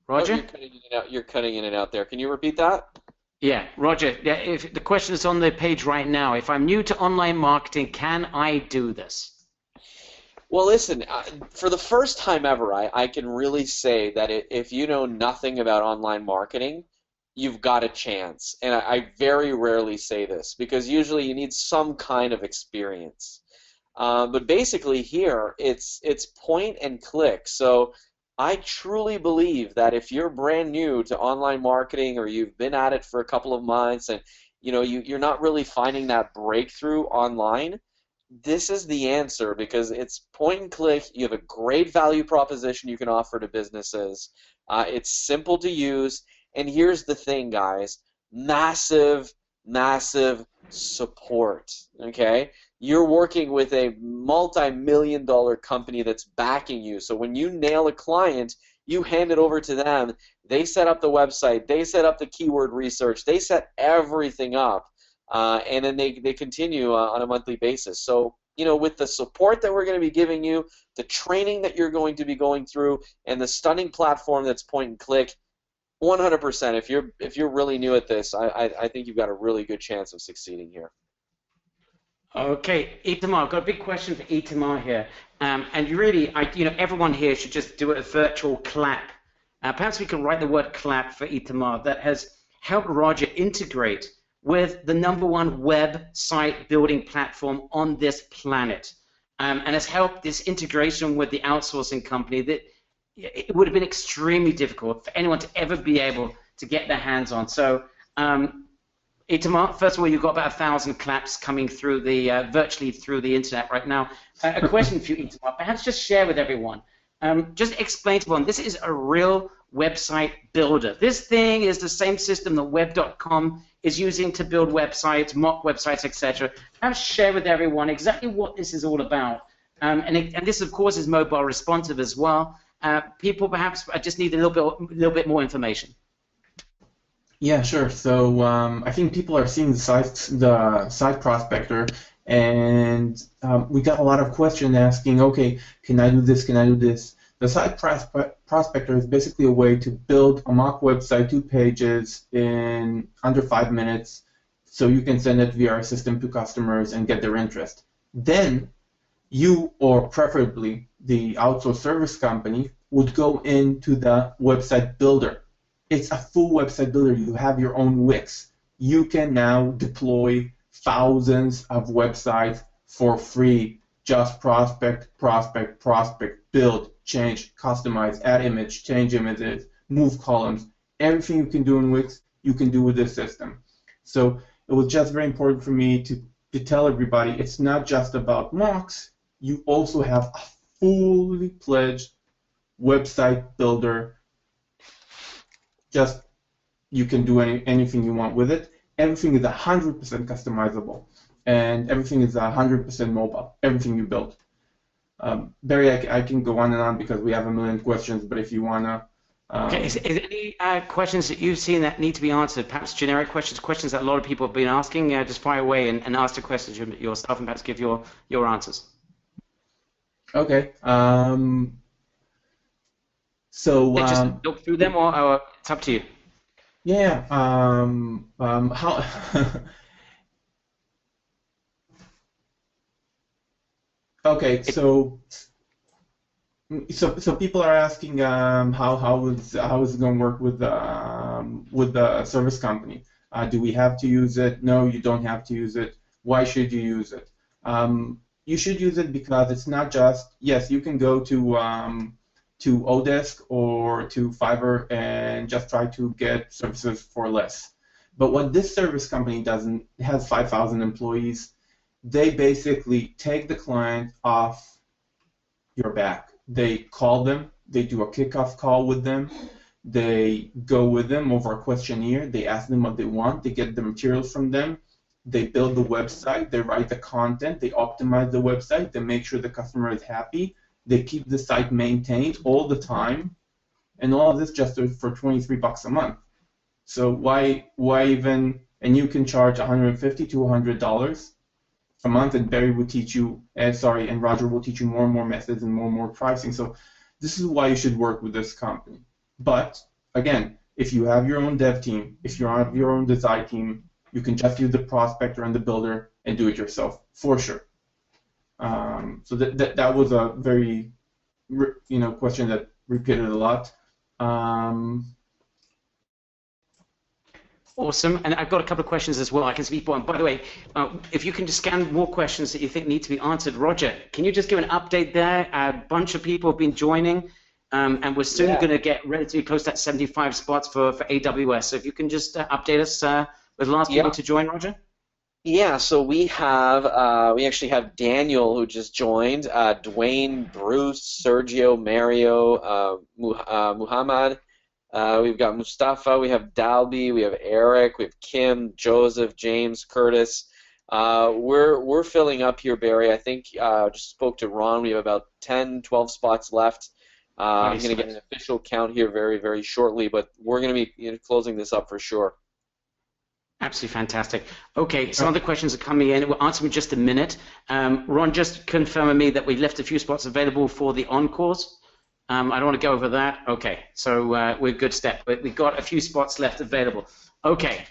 Roger? Oh, you're cutting in and out there. Can you repeat that? Yeah, Roger. Yeah, if the question is on the page right now. If I'm new to online marketing, can I do this? Well, listen, for the first time ever, I can really say that if you know nothing about online marketing, you've got a chance. And I very rarely say this because usually you need some kind of experience. But basically here, it's point and click. So I truly believe that if you're brand new to online marketing or you've been at it for a couple of months and you're not really finding that breakthrough online, this is the answer because it's point and click. You have a great value proposition you can offer to businesses. It's simple to use. And here's the thing, guys. Massive, massive support. Okay? You're working with a multi-million-dollar company that's backing you. So when you nail a client, you hand it over to them. They set up the website. They set up the keyword research. They set everything up. And then they continue on a monthly basis. So, with the support that we're going to be giving you, the training that you're going to be going through, and the stunning platform that's point and click, 100%. If you're really new at this, I think you've got a really good chance of succeeding here. Okay, Itamar, I've got a big question for Itamar here. And really, everyone here should just do a virtual clap. Perhaps we can write the word clap for Itamar that has helped Roger integrate with the #1 website building platform on this planet, and has helped this integration with the outsourcing company that it would have been extremely difficult for anyone to ever be able to get their hands on. So, Itamar, first of all, you've got about 1,000 claps coming through the virtually through the internet right now. A question for you, Itamar. Perhaps just share with everyone. Just explain to everyone, this is a real website builder. This thing is the same system that Web.com is using to build websites, mock websites, etc. Perhaps share with everyone exactly what this is all about. And this, of course, is mobile responsive as well. People perhaps just need a little bit more information. Yeah, sure. So I think people are seeing the site prospector, and we got a lot of questions asking, okay, can I do this? Can I do this? The site prospector is basically a way to build a mock website, 2 pages in under 5 minutes, so you can send it via our system to customers and get their interest. Then you, or preferably the outsourced service company, would go into the website builder. It's a full website builder. You have your own Wix. You can now deploy thousands of websites for free. Just prospect, build, change, customize, add image, change images, move columns. Everything you can do in Wix, you can do with this system. So it was just very important for me to tell everybody it's not just about mocks. You also have a fully fledged website builder. Just you can do anything you want with it. Everything is 100% customizable, and everything is 100% mobile. Everything you build. Barry, I can go on and on because we have a million questions. But if you wanna Okay, is there any questions that you've seen that need to be answered? Perhaps generic questions, questions that a lot of people have been asking. Just fire away and ask the questions yourself, and perhaps give your answers. Okay. So Just look through them, or it's up to you. yeah. How? Okay. So people are asking how is it going to work with the service company? Do we have to use it? No, you don't have to use it. Why should you use it? You should use it because it's not just, yes, you can go to Odesk or to Fiverr and just try to get services for less. But what this service company does, and it has 5,000 employees, they basically take the client off your back. They call them, they do a kickoff call with them, they go with them over a questionnaire, they ask them what they want, they get the materials from them, they build the website, they write the content, they optimize the website, they make sure the customer is happy, they keep the site maintained all the time, and all of this just for $23 a month. So why even, and you can charge $150 to $100 a month, and Barry will teach you, and Roger will teach you more and more methods and more pricing. So this is why you should work with this company. But again, if you have your own dev team, if you have your own design team, you can just use the prospector and the builder and do it yourself for sure. So that was a very question that repeated a lot. Awesome, and I've got a couple of questions as well I can speak for. And by the way, if you can just scan more questions that you think need to be answered. Roger, can you just give an update there? A bunch of people have been joining, and we're soon going to get relatively close to that 75 spots for AWS. So if you can just update us with the last people to join, Roger. Yeah, so we actually have Daniel who just joined, Dwayne, Bruce, Sergio, Mario, Muhammad. We've got Mustafa, we have Dalby, we have Eric, we have Kim, Joseph, James, Curtis. We're filling up here, Barry. I think just spoke to Ron. We have about 10, 12 spots left. I'm going to get an official count here very, very shortly, but we're going to be closing this up for sure. Absolutely fantastic. Okay, some other questions are coming in. We'll answer them in just a minute. Ron, just confirming me that we left a few spots available for the encores. I don't want to go over that. Okay, so we're good step. But we've got a few spots left available. Okay,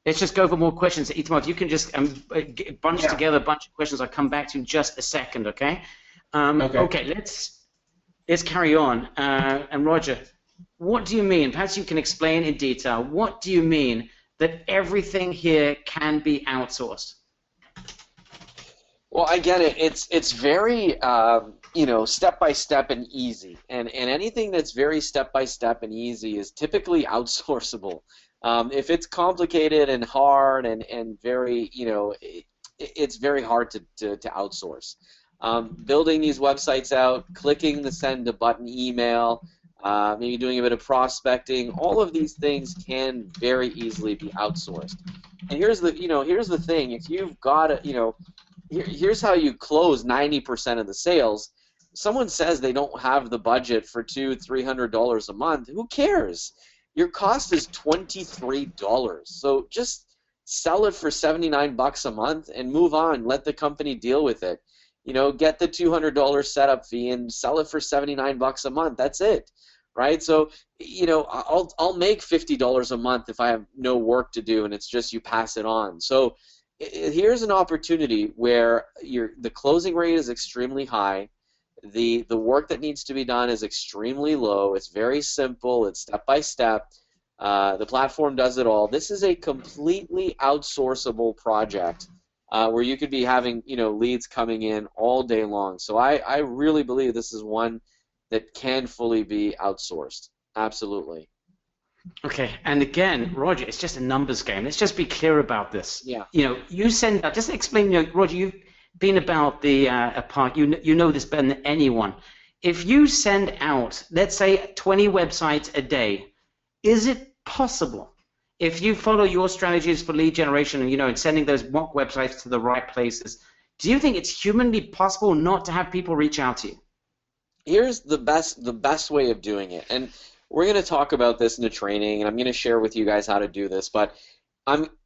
let's just go over more questions. Itamar, if you can just bunch together a bunch of questions, I'll come back to in just a second, okay? Okay, let's carry on. And Roger, what do you mean? Perhaps you can explain in detail. What do you mean that everything here can be outsourced? Well, again, it's very step by step and easy, and anything that's very step by step and easy is typically outsourceable. If it's complicated and hard and very it's very hard to outsource. Building these websites out, clicking the send a button email, maybe doing a bit of prospecting, all of these things can very easily be outsourced. And here's the thing: if you've got here's how you close 90% of the sales. Someone says they don't have the budget for $200-300 a month. Who cares? Your cost is $23. So just sell it for $79 a month and move on. Let the company deal with it. Get the $200 setup fee and sell it for $79 a month. That's it, right? So I'll make $50 a month if I have no work to do and it's just you pass it on. So here's an opportunity where the closing rate is extremely high. The work that needs to be done is extremely low. It's very simple. It's step by step. The platform does it all. This is a completely outsourceable project where you could be having leads coming in all day long. So I really believe this is one that can fully be outsourced. Absolutely. Okay, and again, Roger, it's just a numbers game. Let's just be clear about this. Yeah. You send out. Just explain. Roger, you've been about the park. You know this better than anyone. If you send out, let's say, 20 websites a day, is it possible, if you follow your strategies for lead generation and sending those mock websites to the right places, do you think it's humanly possible not to have people reach out to you? Here's the best way of doing it, and we're going to talk about this in the training, and I'm going to share with you guys how to do this. But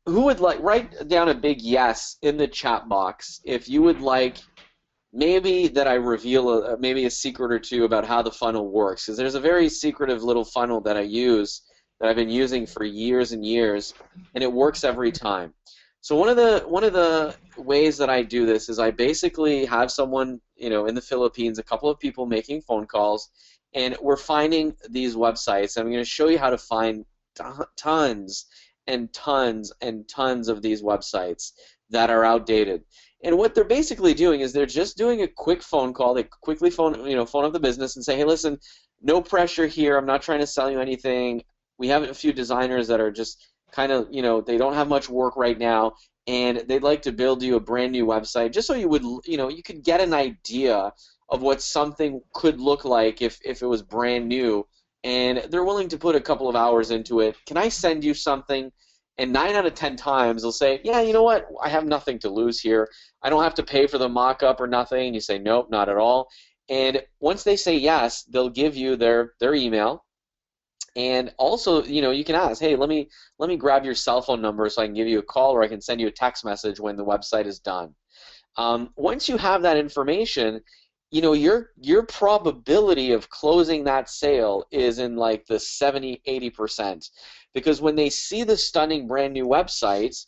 who would like, write down a big yes in the chat box if you would like maybe that I reveal maybe a secret or two about how the funnel works, because there's a very secretive little funnel that I use that I've been using for years and years, and it works every time. So one of the ways that I do this is I basically have someone, you know, in the Philippines, a couple of people making phone calls, and we're finding these websites. I'm going to show you how to find tons and tons and tons of these websites that are outdated. And what they're basically doing is they're just doing a quick phone call. They quickly phone up the business and say, hey, listen, no pressure here. I'm not trying to sell you anything. We have a few designers that are just kind of, you know, they don't have much work right now, and they'd like to build you a brand new website just so you would, you know, you could get an idea of what something could look like if it was brand new, and they're willing to put a couple of hours into it. Can I send you something? And 9 out of 10 times they'll say, yeah, you know what, I have nothing to lose here. I don't have to pay for the mock-up or nothing. And you say, nope, not at all. And once they say yes, they'll give you their email. And also, you know, you can ask, hey, let me grab your cell phone number so I can give you a call, or I can send you a text message when the website is done. Once you have that information, you know, your probability of closing that sale is in like the 70-80%, because when they see the stunning brand new websites,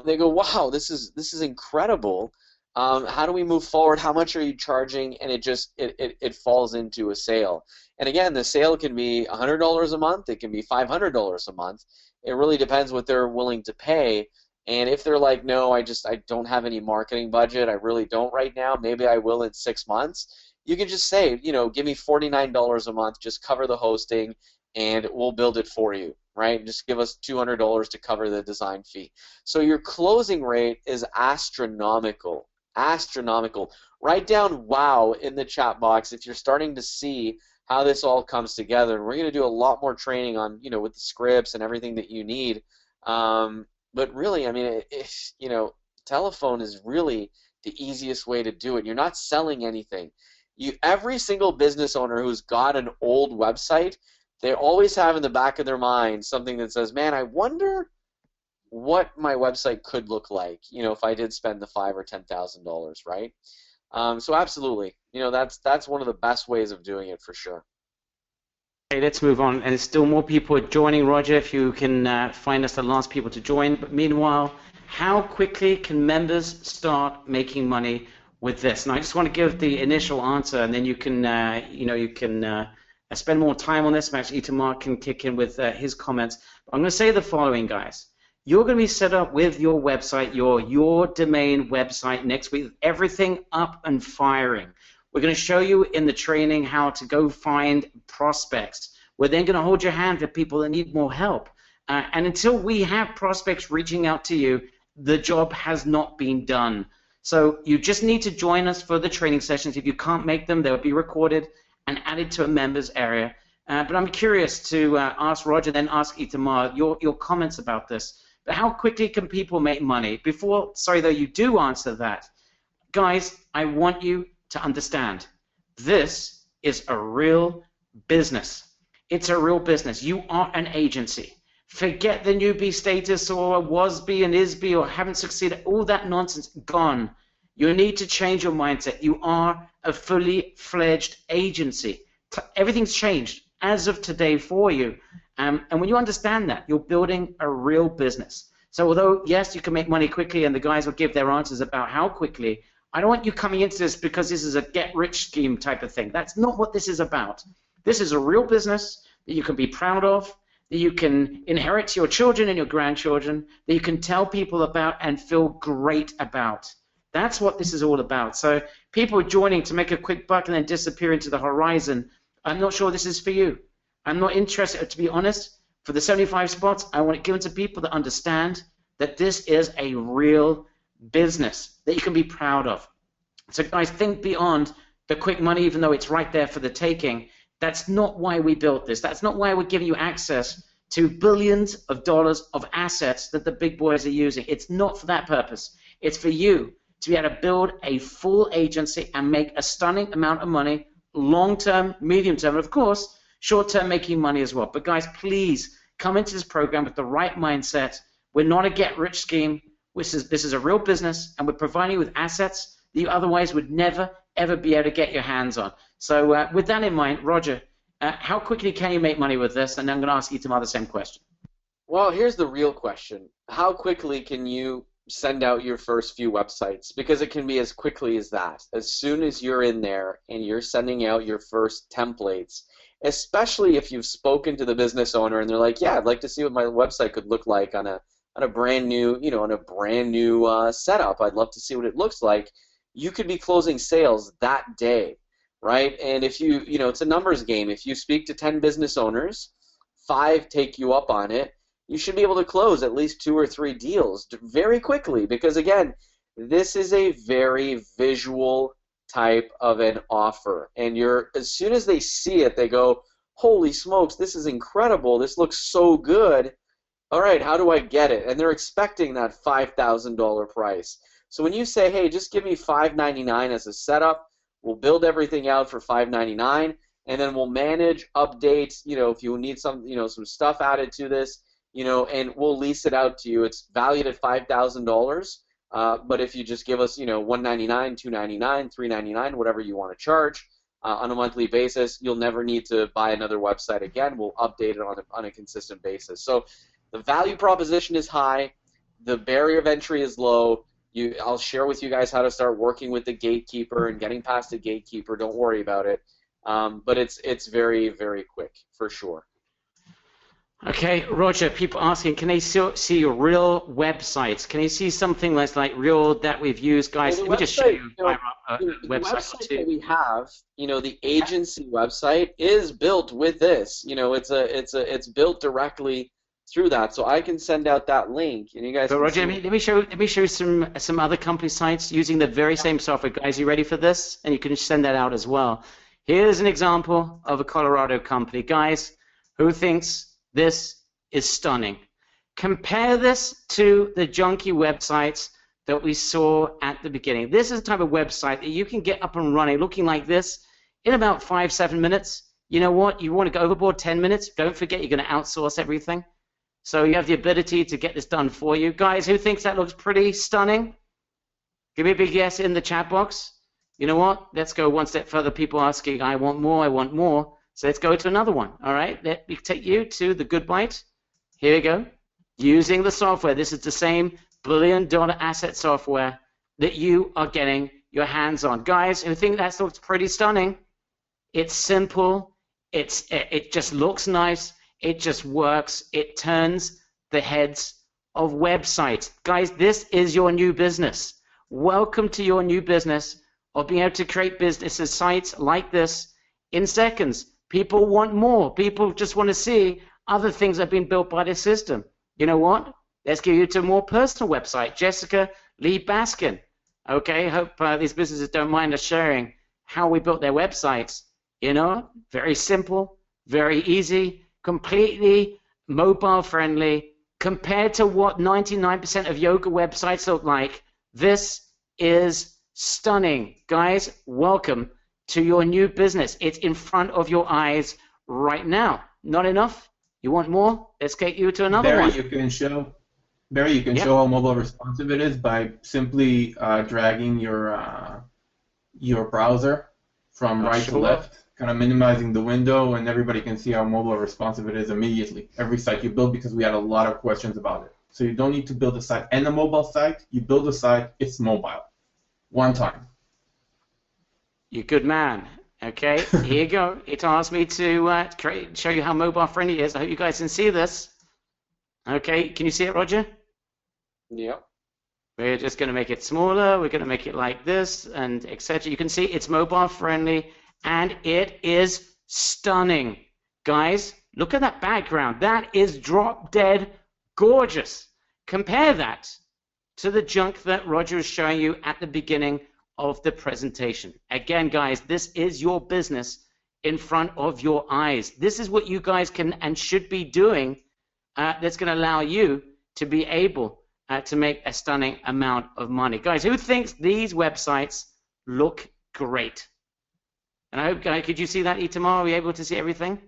they go, wow, this is incredible. How do we move forward? How much are you charging? And it falls into a sale. And again, the sale can be $100 a month. It can be $500 a month. It really depends what they're willing to pay. And if they're like, no, I don't have any marketing budget, I really don't right now, maybe I will in 6 months, you can just say, you know, give me $49 a month, just cover the hosting, and we'll build it for you, right? Just give us $200 to cover the design fee. So your closing rate is astronomical, astronomical. Write down wow in the chat box if you're starting to see how this all comes together. And we're going to do a lot more training on, you know, with the scripts and everything that you need. But really, I mean, you know, telephone is really the easiest way to do it. You're not selling anything. Every single business owner who's got an old website, they always have in the back of their mind something that says, man, I wonder what my website could look like, you know, if I did spend the $5,000 or $10,000, right? So absolutely, you know, that's one of the best ways of doing it for sure. Okay, let's move on. And still more people are joining, Roger, if you can find us the last people to join. But meanwhile, how quickly can members start making money with this? And I just want to give the initial answer, and then you can, spend more time on this. Actually, Itamar can kick in with his comments. But I'm going to say the following, guys. You're going to be set up with your website, your domain website next week, everything up and firing. We're going to show you in the training how to go find prospects. We're then going to hold your hand for people that need more help. And until we have prospects reaching out to you, the job has not been done. So you just need to join us for the training sessions. If you can't make them, they'll be recorded and added to a members area. But I'm curious to ask Roger, then ask Itamar your comments about this. But how quickly can people make money? Before, sorry though, you do answer that. Guys, I want you to understand, this is a real business. It's a real business. You are an agency. Forget the newbie status or was be and is be or haven't succeeded. All that nonsense, gone. You need to change your mindset. You are a fully fledged agency. Everything's changed as of today for you. And when you understand that, you're building a real business. So although, yes, you can make money quickly and the guys will give their answers about how quickly, I don't want you coming into this because this is a get-rich scheme type of thing. That's not what this is about. This is a real business that you can be proud of, that you can inherit to your children and your grandchildren, that you can tell people about and feel great about. That's what this is all about. So people joining to make a quick buck and then disappear into the horizon, I'm not sure this is for you. I'm not interested, to be honest. For the 75 spots, I want it given to people that understand that this is a real business that you can be proud of. So guys, think beyond the quick money, even though it's right there for the taking. That's not why we built this. That's not why we're giving you access to billions of dollars of assets that the big boys are using. It's not for that purpose. It's for you to be able to build a full agency and make a stunning amount of money, long-term, medium-term, and of course, short-term making money as well. But guys, please come into this program with the right mindset. We're not a get-rich scheme. This is a real business, and we're providing you with assets that you otherwise would never, ever be able to get your hands on. So with that in mind, Roger, how quickly can you make money with this? And I'm going to ask Itamar the same question. Well, here's the real question. How quickly can you send out your first few websites? Because it can be as quickly as that. As soon as you're in there and you're sending out your first templates, especially if you've spoken to the business owner and they're like, yeah, I'd like to see what my website could look like on a brand new, setup. I'd love to see what it looks like. You could be closing sales that day, right? And if it's a numbers game. If you speak to 10 business owners, 5 take you up on it, you should be able to close at least 2 or 3 deals very quickly, because again, this is a very visual type of an offer, and as soon as they see it, they go, holy smokes, this is incredible, this looks so good, all right, how do I get it? And they're expecting that $5,000 price. So when you say, hey, just give me $599 as a setup, we'll build everything out for $599, and then we'll manage updates, if you need some stuff added to this, and we'll lease it out to you. It's valued at $5,000, but if you just give us, $199, $299, $399, whatever you want to charge on a monthly basis, you'll never need to buy another website again. We'll update it on a consistent basis. So the value proposition is high. The barrier of entry is low. I'll share with you guys how to start working with the gatekeeper and getting past the gatekeeper. Don't worry about it. But it's very, very quick, for sure. Okay, Roger, people asking, can they see your real websites? Can they see something that's like real that we've used? Guys, let me just show you the website that we have, the agency website is built with this. It's built directly through that. So I can send out that link, and you guys But Roger, let me show you some other company sites using the very same software. Guys, you ready for this? And you can send that out as well. Here's an example of a Colorado company. Guys, who thinks this is stunning? Compare this to the junky websites that we saw at the beginning. This is the type of website that you can get up and running looking like this in about 5-7 minutes. You know what? You want to go overboard 10 minutes? Don't forget you're going to outsource everything. So you have the ability to get this done for you. Guys, who thinks that looks pretty stunning? Give me a big yes in the chat box. You know what? Let's go one step further. People asking, I want more, I want more. So let's go to another one. All right, let me take you to the Good Byte. Here we go. Using the software. This is the same billion-dollar asset software that you are getting your hands on. Guys, who think that looks pretty stunning? It's simple. It just looks nice. It just works. It turns the heads of websites. Guys, this is your new business. Welcome to your new business of being able to create businesses, sites like this in seconds. People want more. People just want to see other things that have been built by this system. You know what? Let's give you to a more personal website. Jessica Lee Baskin. Okay, hope these businesses don't mind us sharing how we built their websites. Very simple, very easy, completely mobile friendly. Compared to what 99% of yoga websites look like, this is stunning. Guys, welcome to your new business. It's in front of your eyes right now. Not enough? You want more? Let's get you to another one. You can show how mobile responsive it is by simply dragging your browser from right to left, kind of minimizing the window, and everybody can see how mobile responsive it is immediately. Every site you build, because we had a lot of questions about it. So you don't need to build a site and a mobile site. You build a site, it's mobile. One time. You good man. Okay, here you go. It asked me to show you how mobile friendly it is. I hope you guys can see this. Okay, can you see it, Roger? Yeah. We're just going to make it smaller. We're going to make it like this, and etc. You can see it's mobile friendly, and it is stunning. Guys, look at that background. That is drop dead gorgeous. Compare that to the junk that Roger is showing you at the beginning of the presentation. Again, guys, this is your business in front of your eyes. This is what you guys can and should be doing that's going to allow you to be able to make a stunning amount of money. Guys, who thinks these websites look great? And I hope, guys, could you see that, Itamar? Are we able to see everything?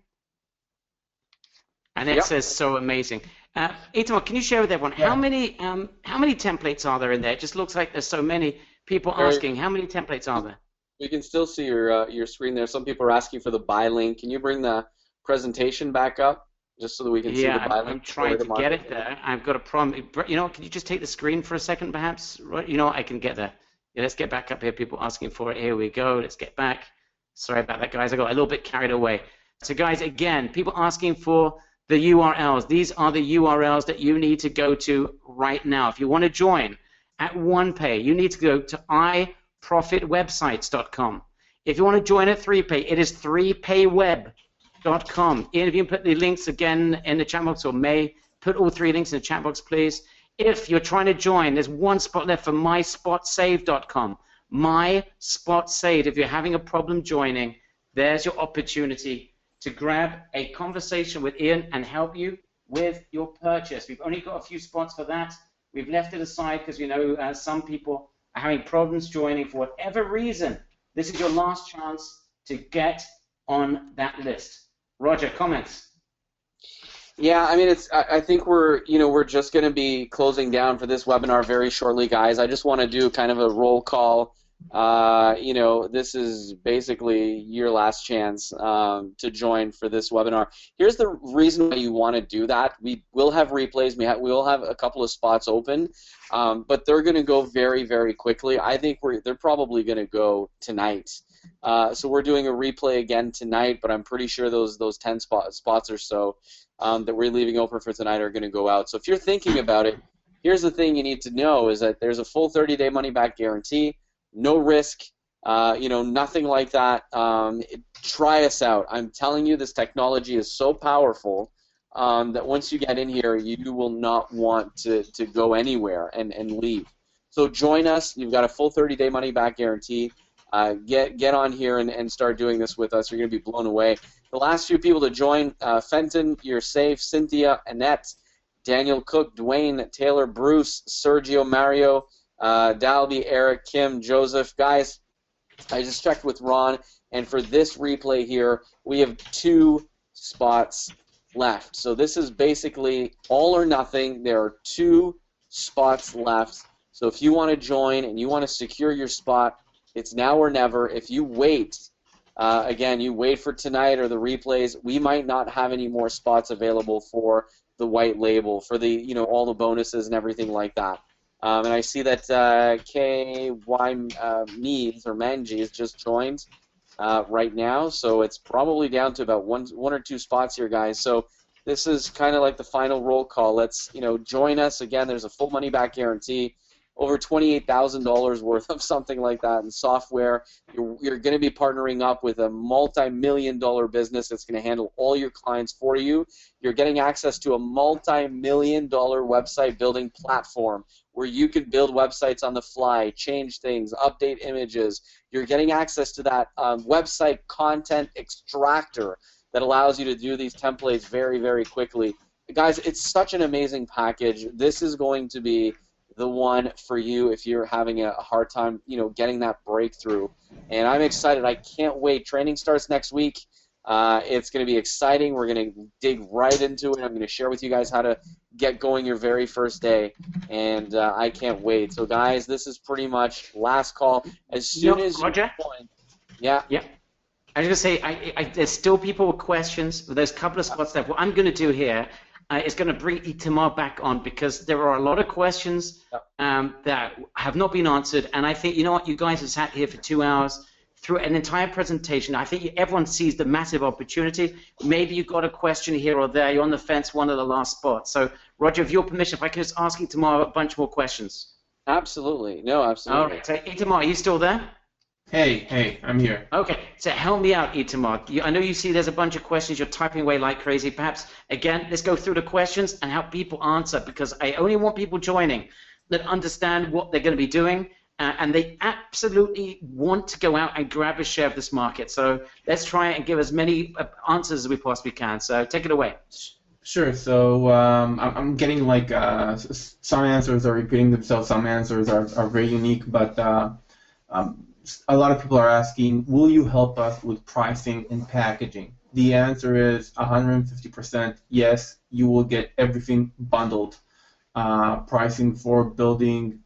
And that says so amazing. Itamar, can you share with everyone how many templates are there in there? It just looks like there's so many people asking. How many templates are there? You can still see your screen there. Some people are asking for the buy link. Can you bring the presentation back up just so that we can see the buy link? I'm trying to get it there. I've got a problem. You know, can you just take the screen for a second, perhaps? Right. You know, I can get there. Yeah, let's get back up here. People asking for it. Here we go. Let's get back. Sorry about that, guys. I got a little bit carried away. So, guys, again, people asking for the URLs. These are the URLs that you need to go to right now. If you want to join at OnePay, you need to go to iProfitWebsites.com. If you want to join at 3Pay, it is 3payweb.com. Ian, if you can put the links again in the chat box, or May, put all 3 links in the chat box, please. If you're trying to join, there's one spot left for MySpotSave.com. MySpotSave. If you're having a problem joining, there's your opportunity to grab a conversation with Ian and help you with your purchase. We've only got a few spots for that. We've left it aside because we know some people are having problems joining for whatever reason. This is your last chance to get on that list. Roger, comments? Yeah, I mean, I think we're just going to be closing down for this webinar very shortly, guys. I just want to do kind of a roll call. This is basically your last chance to join for this webinar. Here's the reason why you want to do that. We will have replays. We will have a couple of spots open, but they're going to go very, very quickly. I think they're probably going to go tonight. So we're doing a replay again tonight, but I'm pretty sure those 10 spots or so that we're leaving open for tonight are going to go out. So if you're thinking about it, here's the thing you need to know is that there's a full 30-day money-back guarantee. No risk, nothing like that. Try us out. I'm telling you, this technology is so powerful that once you get in here, you will not want to go anywhere and leave. So join us. You've got a full 30-day money-back guarantee. Get on here and start doing this with us. You're going to be blown away. The last few people to join, Fenton, you're safe, Cynthia, Annette, Daniel Cook, Dwayne, Taylor, Bruce, Sergio, Mario, Dalby, Eric, Kim, Joseph. Guys, I just checked with Ron, and for this replay here, we have 2 spots left. So this is basically all or nothing. There are 2 spots left. So if you want to join and you want to secure your spot, it's now or never. If you wait, again, you wait for tonight or the replays, we might not have any more spots available for the white label, for the all the bonuses and everything like that. And I see that KY Meads or Manji has just joined right now, so it's probably down to about one or 2 spots here, guys. So this is kind of like the final roll call. Let's join us again. There's a full money back guarantee, over $28,000 worth of something like that in software. You're going to be partnering up with a multi-million-dollar business that's going to handle all your clients for you. You're getting access to a multi-million-dollar website building platform where you can build websites on the fly, change things, update images. You're getting access to that website content extractor that allows you to do these templates very, very quickly. Guys, it's such an amazing package. This is going to be the one for you if you're having a hard time, getting that breakthrough. And I'm excited. I can't wait. Training starts next week. It's going to be exciting. We're going to dig right into it. I'm going to share with you guys how to get going your very first day, and I can't wait. So, guys, this is pretty much last call. As soon as Roger? you join, yeah. I was going to say, there's still people with questions, but there's a couple of spots left. What I'm going to do here is going to bring Itamar back on because there are a lot of questions that have not been answered, and I think, you guys have sat here for 2 hours through an entire presentation. I think everyone sees the massive opportunity. Maybe you've got a question here or there. You're on the fence, one of the last spots. So, Roger, with your permission, if I could just ask Itamar a bunch more questions. Absolutely. No, absolutely. All right. So, Itamar, are you still there? Hey, I'm here. Okay, so help me out, Itamar. I know you see there's a bunch of questions. You're typing away like crazy. Perhaps, again, let's go through the questions and help people answer, because I only want people joining that understand what they're going to be doing, and they absolutely want to go out and grab a share of this market. So let's try and give as many answers as we possibly can. So take it away. Sure. So I'm getting like some answers are repeating themselves. Some answers are very unique, but a lot of people are asking, will you help us with pricing and packaging? The answer is 150% yes. You will get everything bundled. Pricing for building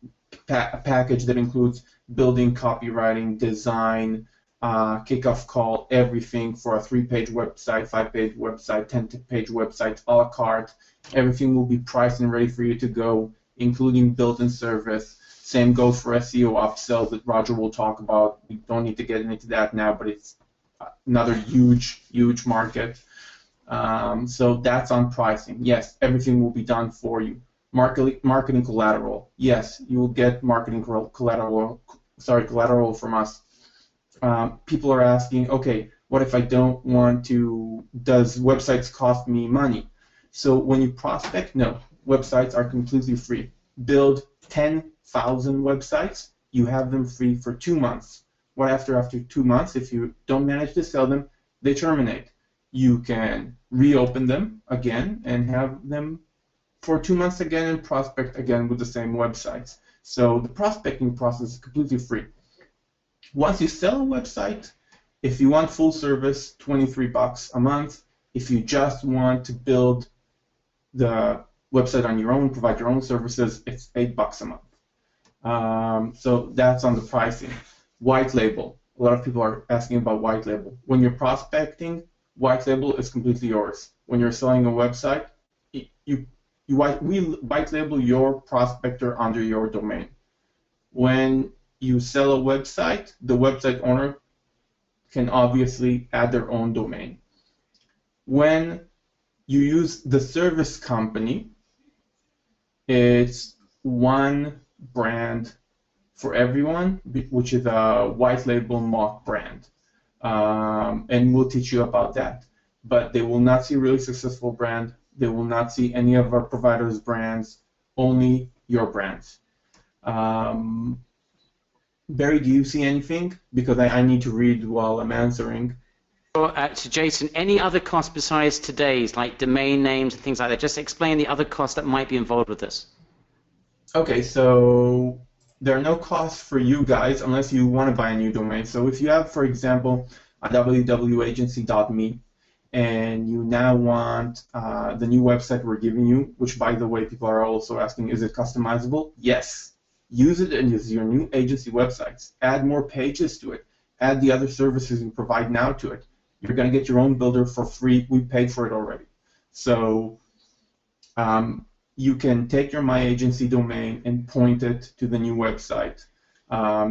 a package that includes building, copywriting, design, kickoff call, everything for a 3-page website, 5-page website, 10-page website, a la carte. Everything will be priced and ready for you to go, including built-in service. Same goes for SEO upsell that Roger will talk about. We don't need to get into that now, but it's another huge, huge market. So that's on pricing. Yes, everything will be done for you. Marketing collateral. Yes, you will get marketing collateral from us. People are asking, okay, what if I don't want to? Does websites cost me money? So when you prospect, no, websites are completely free. Build 10,000 websites, you have them free for 2 months. What after 2 months, if you don't manage to sell them, they terminate. You can reopen them again and have them for 2 months again and prospect again with the same websites. So the prospecting process is completely free. Once you sell a website, if you want full service, $23 a month. If you just want to build the website on your own, provide your own services, it's $8 a month. So that's on the pricing. White label. A lot of people are asking about white label. When you're prospecting, white label is completely yours. When you're selling a website, we white label your prospector under your domain. When you sell a website, the website owner can obviously add their own domain. When you use the service company, it's one brand for everyone, which is a white label mock brand. And we'll teach you about that. But they will not see a really successful brand. They will not see any of our providers' brands, only your brands. Barry, do you see anything? Because I need to read while I'm answering. To Jason, any other costs besides today's, like domain names and things like that? Just explain the other costs that might be involved with this. Okay, so there are no costs for you guys unless you want to buy a new domain. So if you have, for example, a www.agency.me, and you now want the new website we're giving you, which, by the way, people are also asking, is it customizable? Yes. Use it and use your new agency websites. Add more pages to it. Add the other services you provide now to it. You're going to get your own builder for free. We paid for it already. So you can take your My Agency domain and point it to the new website.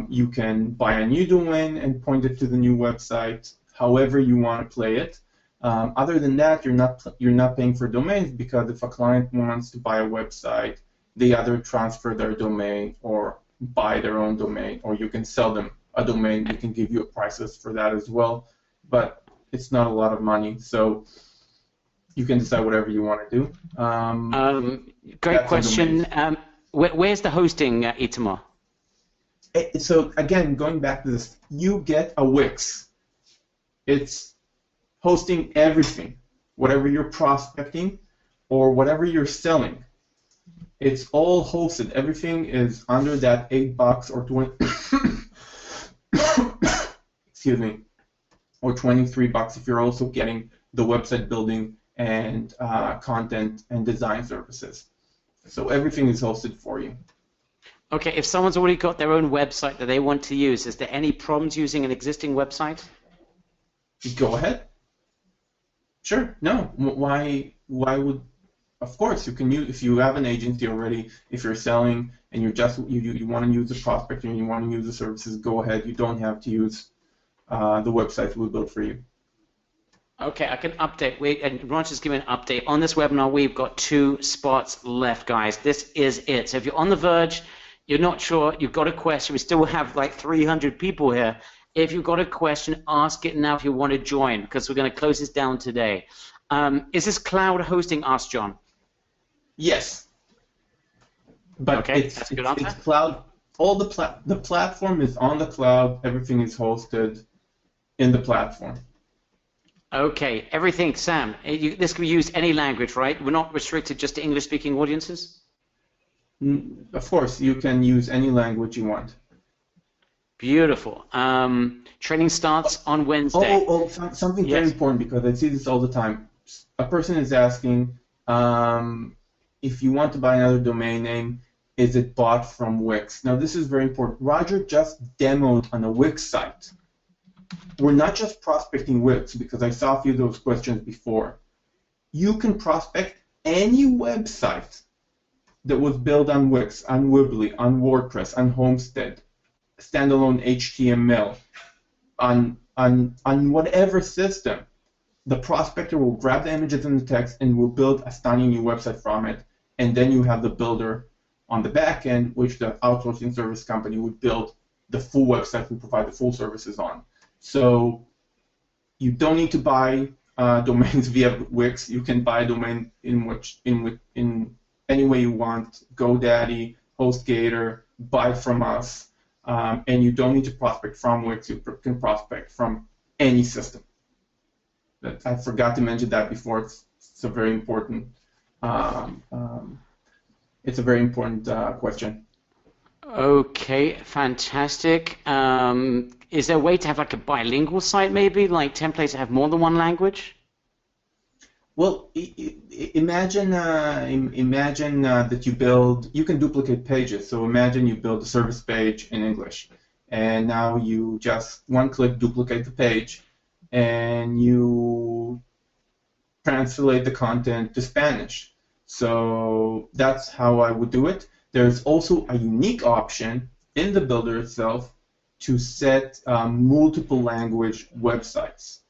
You can buy a new domain and point it to the new website, however you want to play it. Other than that, you're not paying for domains, because if a client wants to buy a website, they either transfer their domain or buy their own domain, or you can sell them a domain. We can give you a price list for that as well, but it's not a lot of money, so you can decide whatever you want to do. Great question. Where's the hosting, Itamar? So again, going back to this, you get a Wix. It's hosting everything, whatever you're prospecting or whatever you're selling. It's all hosted. Everything is under that $8 or 20. Excuse me, or $23 if you're also getting the website building and content and design services. So everything is hosted for you. Okay, if someone's already got their own website that they want to use, is there any problems using an existing website? Go ahead. Sure. No. Why would? Of course, you can use, if you have an agency already, if you're selling and you want to use the prospector and you want to use the services, go ahead. You don't have to use the websites we built for you. Okay, I can update. And Roger's giving an update. On this webinar, we've got 2 spots left, guys. This is it. So if you're on the verge, you're not sure, you've got a question, we still have like 300 people here. If you've got a question, ask it now if you want to join, because we're going to close this down today. Is this cloud hosting? Asked John. Yes. But okay, that's a good answer. It's cloud. All the platform is on the cloud. Everything is hosted in the platform. Okay, everything, Sam. This can be used any language, right? We're not restricted just to English-speaking audiences? Of course, you can use any language you want. Beautiful. Training starts on Wednesday. Something very Yes. important, because I see this all the time. A person is asking, if you want to buy another domain name, is it bought from Wix? Now, this is very important. Roger just demoed on a Wix site. We're not just prospecting Wix, because I saw a few of those questions before. You can prospect any website that was built on Wix, on Weebly, on WordPress, on Homestead, standalone HTML, on whatever system. The prospector will grab the images and the text and will build a stunning new website from it. And then you have the builder on the back end, which the outsourcing service company would build the full website and provide the full services on. So you don't need to buy domains via Wix. You can buy a domain in any way you want. GoDaddy, HostGator, buy from us, and you don't need to prospect from Wix. You can prospect from any system. I forgot to mention that before. It's a very important. It's a very important question. Okay, fantastic. Is there a way to have like a bilingual site, maybe, like templates that have more than one language? Well, imagine that you can duplicate pages. So imagine you build a service page in English, and now you just one-click duplicate the page, and you translate the content to Spanish. So that's how I would do it. There's also a unique option in the builder itself to set multiple language websites.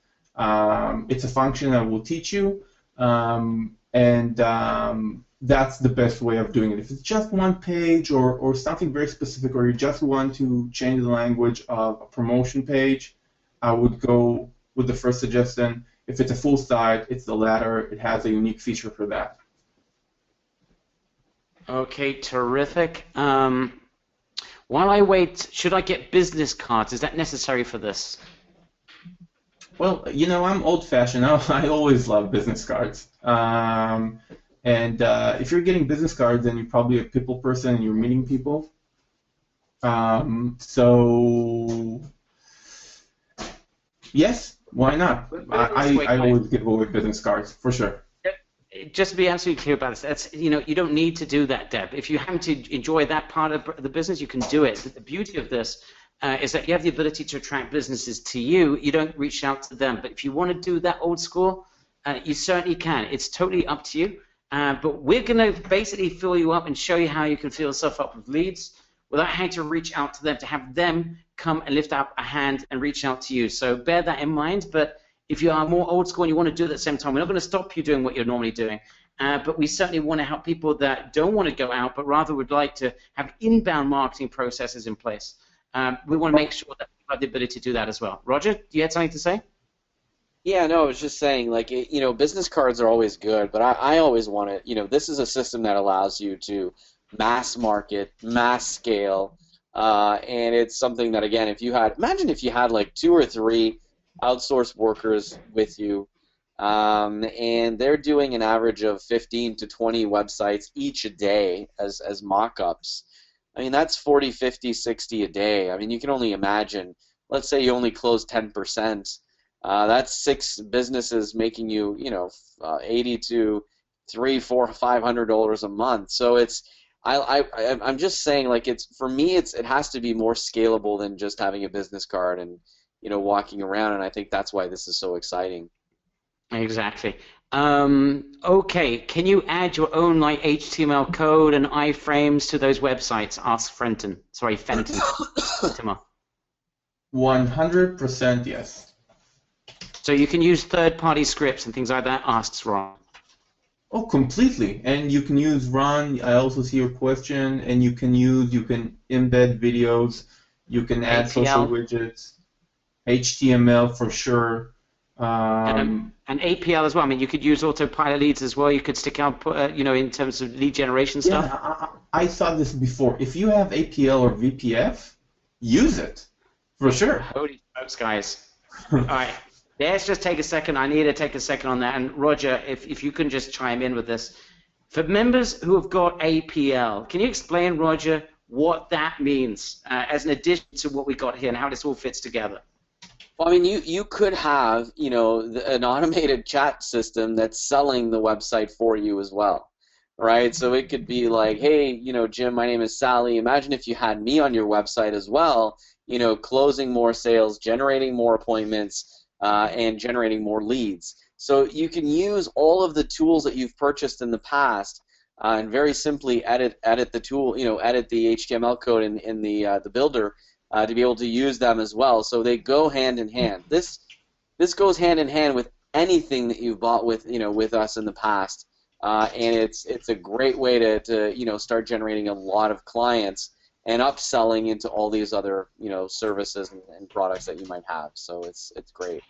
It's a function I will teach you, and that's the best way of doing it. If it's just one page or something very specific, or you just want to change the language of a promotion page, I would go with the first suggestion. If it's a full site, it's the latter. It has a unique feature for that. Okay, terrific. While I wait, should I get business cards? Is that necessary for this? Well, I'm old-fashioned. I always love business cards. And if you're getting business cards, then you're probably a people person and you're meeting people. So, yes, why not? I always give away business cards, for sure. Just to be absolutely clear about this, you don't need to do that, Deb. If you happen to enjoy that part of the business, you can do it. But the beauty of this is that you have the ability to attract businesses to you. You don't reach out to them. But if you want to do that old school, you certainly can. It's totally up to you. But we're going to basically fill you up and show you how you can fill yourself up with leads without having to reach out to them, to have them come and lift up a hand and reach out to you. So bear that in mind. But if you are more old school and you want to do it at the same time, we're not going to stop you doing what you're normally doing. But we certainly want to help people that don't want to go out, but rather would like to have inbound marketing processes in place. We want to make sure that we have the ability to do that as well. Roger, do you have something to say? Yeah, no, I was just saying, like, business cards are always good, but I always want to, this is a system that allows you to mass market, mass scale, and it's something that, again, imagine if you had like 2 or 3 outsourced workers with you, and they're doing an average of 15 to 20 websites each a day as mock-ups. I mean, that's 40, 50, 60 a day. I mean, you can only imagine. Let's say you only close 10%. That's 6 businesses making you, $80 to $300, $400, $500 a month. So I'm just saying, like, for me, it has to be more scalable than just having a business card and walking around. And I think that's why this is so exciting. Exactly. Okay, can you add your own like HTML code and iframes to those websites? Ask Fenton. Sorry, Fenton. 100% yes. So you can use third-party scripts and things like that? Asks Ron. Oh, completely. And you can use Ron. I also see your question. And you can embed videos. You can add APL. social widgets. HTML for sure. And APL as well. I mean, you could use autopilot leads as well. You could stick out, in terms of lead generation stuff. Yeah, I saw this before. If you have APL or VPF, use it for sure. Holy smokes, guys! All right, let's just take a second. I need to take a second on that. And Roger, if you can just chime in with this. For members who have got APL, can you explain, Roger, what that means as an addition to what we got here and how this all fits together. Well, I mean, you could have, you know, an automated chat system that's selling the website for you as well, right? So it could be like, hey, you know, Jim, my name is Sally. Imagine if you had me on your website as well, you know, closing more sales, generating more appointments, and generating more leads. So you can use all of the tools that you've purchased in the past and very simply edit the tool, you know, edit the HTML code in the builder. To be able to use them as well, so they go hand in hand. This goes hand in hand with anything that you've bought with with us in the past, and it's a great way to start generating a lot of clients and upselling into all these other services and products that you might have. So it's great.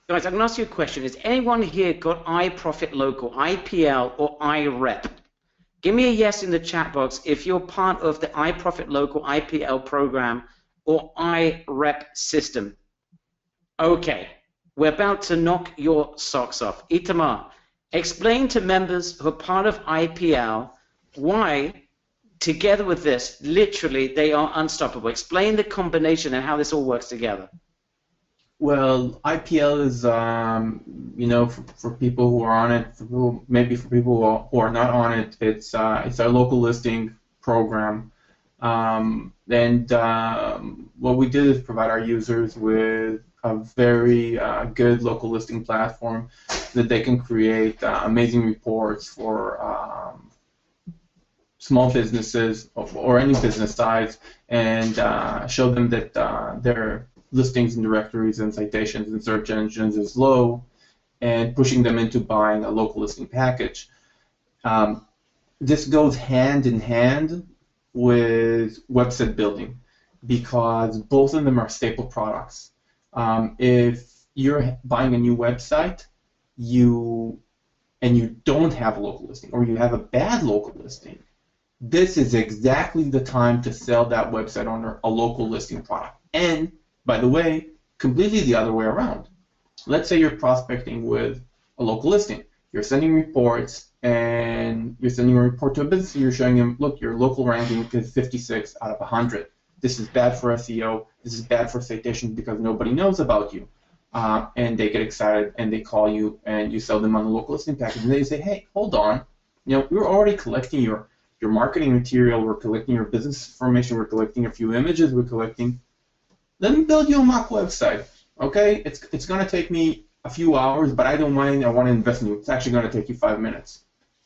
Guys, I can ask you a question. Has anyone here got iProfit Local, IPL, or iRep? Give me a yes in the chat box if you're part of the iProfit Local, IPL program or iRep system. Okay, we're about to knock your socks off. Itamar, explain to members who are part of IPL why, together with this, literally they are unstoppable. Explain the combination and how this all works together. Well, IPL is, for people who are on it, maybe for people who are not on it, it's our local listing program. What we did is provide our users with a very good local listing platform that they can create amazing reports for small businesses or any business size, and show them that their listings and directories and citations and search engines is low, and pushing them into buying a local listing package. This goes hand in hand with website building, because both of them are staple products. If you're buying a new website, and you don't have a local listing, or you have a bad local listing, this is exactly the time to sell that website on a local listing product. And by the way, completely the other way around. Let's say you're prospecting with a local listing. You're sending reports, and you're sending a report to a business, and you're showing them, look, your local ranking is 56 out of 100. This is bad for SEO. This is bad for citation because nobody knows about you. And they get excited, and they call you, and you sell them on the local listing package. And they say, hey, hold on. We're already collecting your marketing material. We're collecting your business information. We're collecting a few images. Let me build you a mock website. Okay? It's going to take me a few hours, but I don't mind. I want to invest in you. It's actually going to take you 5 minutes.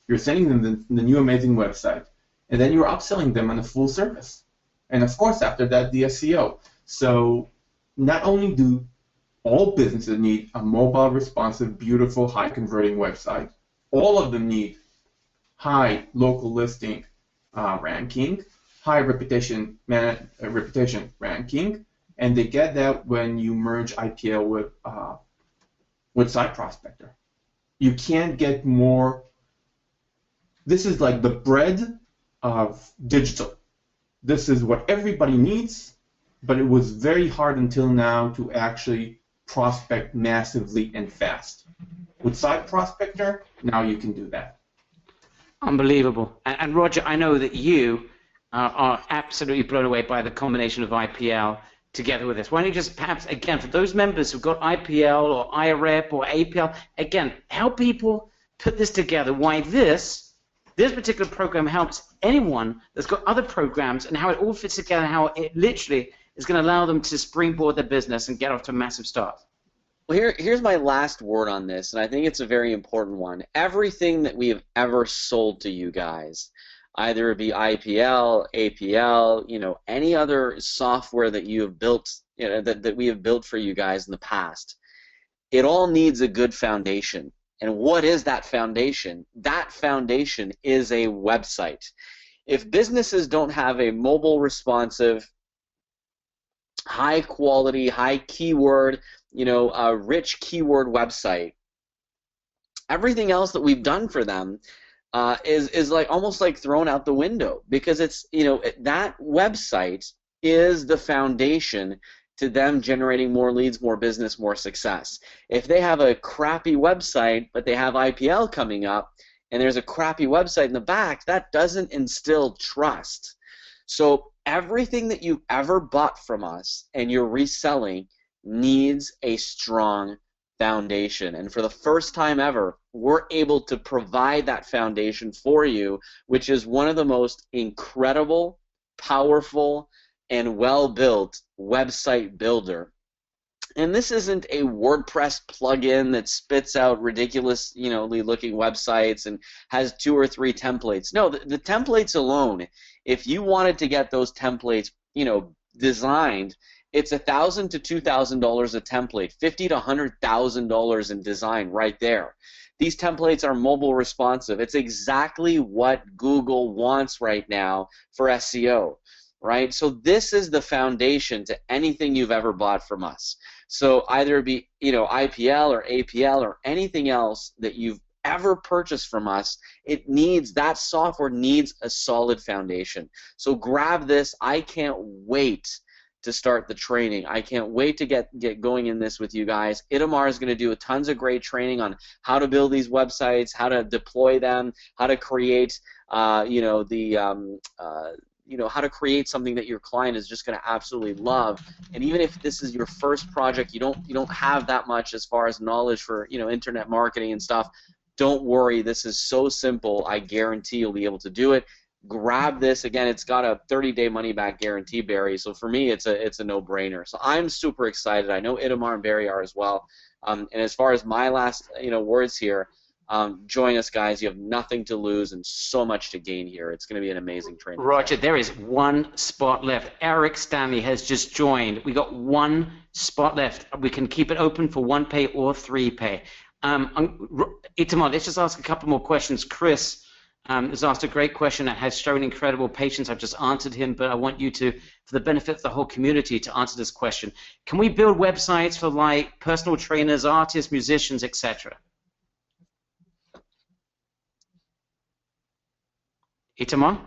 You're sending them the new amazing website, and then you're upselling them on a full service. And of course, after that, the SEO. So not only do all businesses need a mobile, responsive, beautiful, high-converting website, all of them need high local listing ranking, high reputation ranking, and they get that when you merge IPL with Site Prospector. You can't get more. This is like the bread of digital. This is what everybody needs, but it was very hard until now to actually prospect massively and fast. With Site Prospector, now you can do that. Unbelievable. And Roger, I know that you are absolutely blown away by the combination of IPL together with this. Why don't you just perhaps, again, for those members who've got IPL or IREP or APL, again, help people put this together, why this particular program helps anyone that's got other programs, and how it all fits together, and how it literally is going to allow them to springboard their business and get off to a massive start. Well, here's my last word on this, and I think it's a very important one. Everything that we have ever sold to you guys, either it be IPL, APL, any other software that you have built, that we have built for you guys in the past, it all needs a good foundation. And what is that foundation? That foundation is a website. If businesses don't have a mobile responsive, high quality, high keyword, a rich keyword website, everything else that we've done for them is like almost like thrown out the window, because it's that website is the foundation to them generating more leads, more business, more success. If they have a crappy website, but they have IPL coming up, and there's a crappy website in the back, that doesn't instill trust. So everything that you've ever bought from us and you're reselling needs a strong foundation. And for the first time ever, we're able to provide that foundation for you, which is one of the most incredible, powerful, and well-built website builder. And this isn't a WordPress plugin that spits out ridiculous, looking websites and has 2 or 3 templates. No, the templates alone, if you wanted to get those templates, designed, it's $1,000 to $2,000 a template, $50,000 to $100,000 in design right there. These templates are mobile responsive. It's exactly what Google wants right now for SEO, right? So this is the foundation to anything you've ever bought from us. So either it be, IPL or APL or anything else that you've ever purchased from us, that software needs a solid foundation. So grab this. I can't wait to start the training. I can't wait to get going in this with you guys. Itamar is going to do tons of great training on how to build these websites, how to deploy them, how to create, how to create something that your client is just going to absolutely love. And even if this is your first project, you don't have that much as far as knowledge for internet marketing and stuff. Don't worry, this is so simple. I guarantee you'll be able to do it. Grab this. Again, it's got a 30-day money-back guarantee, Barry. So for me, it's a no-brainer. So I'm super excited. I know Itamar and Barry are as well. And as far as my last words here, join us, guys. You have nothing to lose and so much to gain here. It's going to be an amazing training. Roger, there is one spot left. Eric Stanley has just joined. We got one spot left. We can keep it open for 1 pay or 3 pay. Itamar, let's just ask a couple more questions. Chris has asked a great question that has shown incredible patience. I've just answered him, but I want you to, for the benefit of the whole community, to answer this question. Can we build websites for like personal trainers, artists, musicians, etc.? Itamar?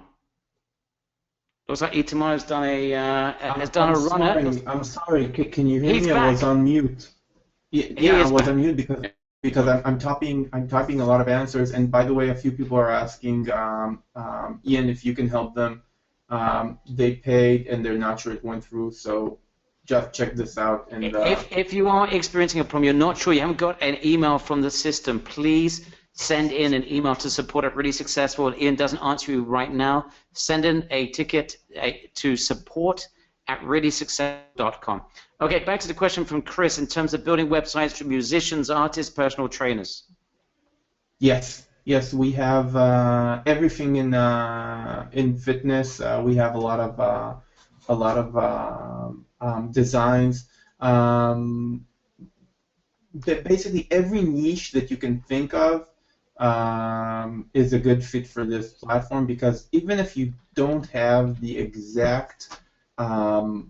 Looks like Itamar has done a runner. I'm sorry. Can you hear He's me? back. I was on mute. Yeah, I was on mute because I'm typing a lot of answers. And by the way, a few people are asking Ian if you can help them. They paid and they're not sure it went through. So just check this out. And if you are experiencing a problem, you're not sure, you haven't got an email from the system, please send in an email to support@ReadySuccessful. Ian doesn't answer you right now. Send in a ticket to support@ReadySuccessful.com. Okay, back to the question from Chris in terms of building websites for musicians, artists, personal trainers. Yes, we have everything in fitness. We have a lot of designs. Basically, every niche that you can think of is a good fit for this platform, because even if you don't have the exact, you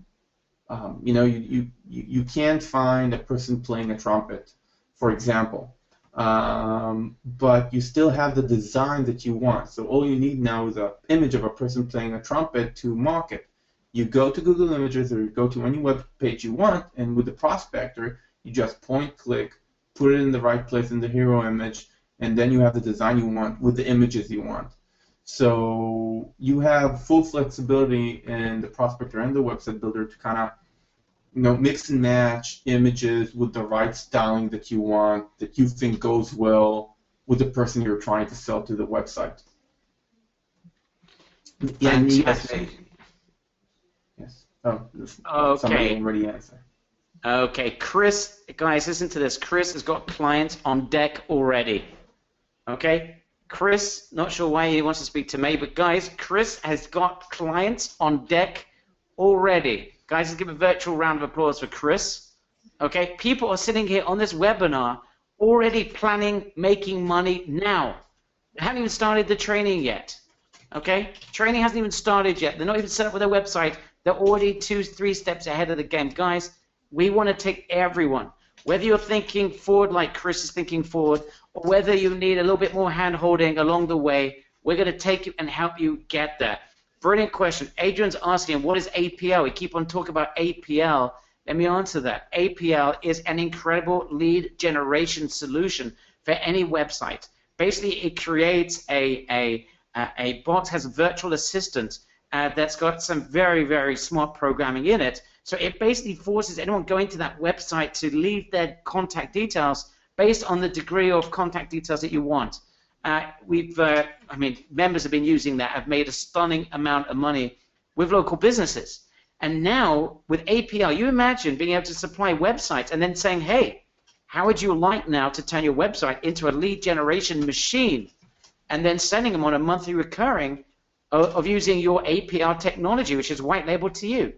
can't find a person playing a trumpet, for example, but you still have the design that you want. So all you need now is an image of a person playing a trumpet to mock it. You go to Google Images or you go to any web page you want, and with the prospector, you just point-click, put it in the right place in the hero image, and then you have the design you want with the images you want. So you have full flexibility in the prospector and the website builder to kind of mix and match images with the right styling that you want, that you think goes well with the person you're trying to sell to the website. Fantastic. Yes. Oh, Okay. Somebody already answered. Okay, Chris, guys, listen to this. Chris has got clients on deck already. Okay? Chris, not sure why he wants to speak to me, but guys, Chris has got clients on deck already. Guys, let's give a virtual round of applause for Chris. Okay? People are sitting here on this webinar already planning, making money now. They haven't even started the training yet. Okay? Training hasn't even started yet. They're not even set up with their website. They're already 2-3 steps ahead of the game. Guys, we want to take everyone, whether you're thinking forward like Chris is thinking forward, or whether you need a little bit more hand-holding along the way, we're going to take you and help you get there. Brilliant question. Adrian's asking, what is APL? We keep on talking about APL. Let me answer that. APL is an incredible lead generation solution for any website. Basically, it creates a bot, has a virtual assistant, that's got some very, very smart programming in it. So it basically forces anyone going to that website to leave their contact details based on the degree of contact details that you want. I mean, members have been using that, have made a stunning amount of money with local businesses. And now, with APL, you imagine being able to supply websites and then saying, hey, how would you like now to turn your website into a lead generation machine, and then sending them on a monthly recurring of using your APL technology, which is white labeled to you.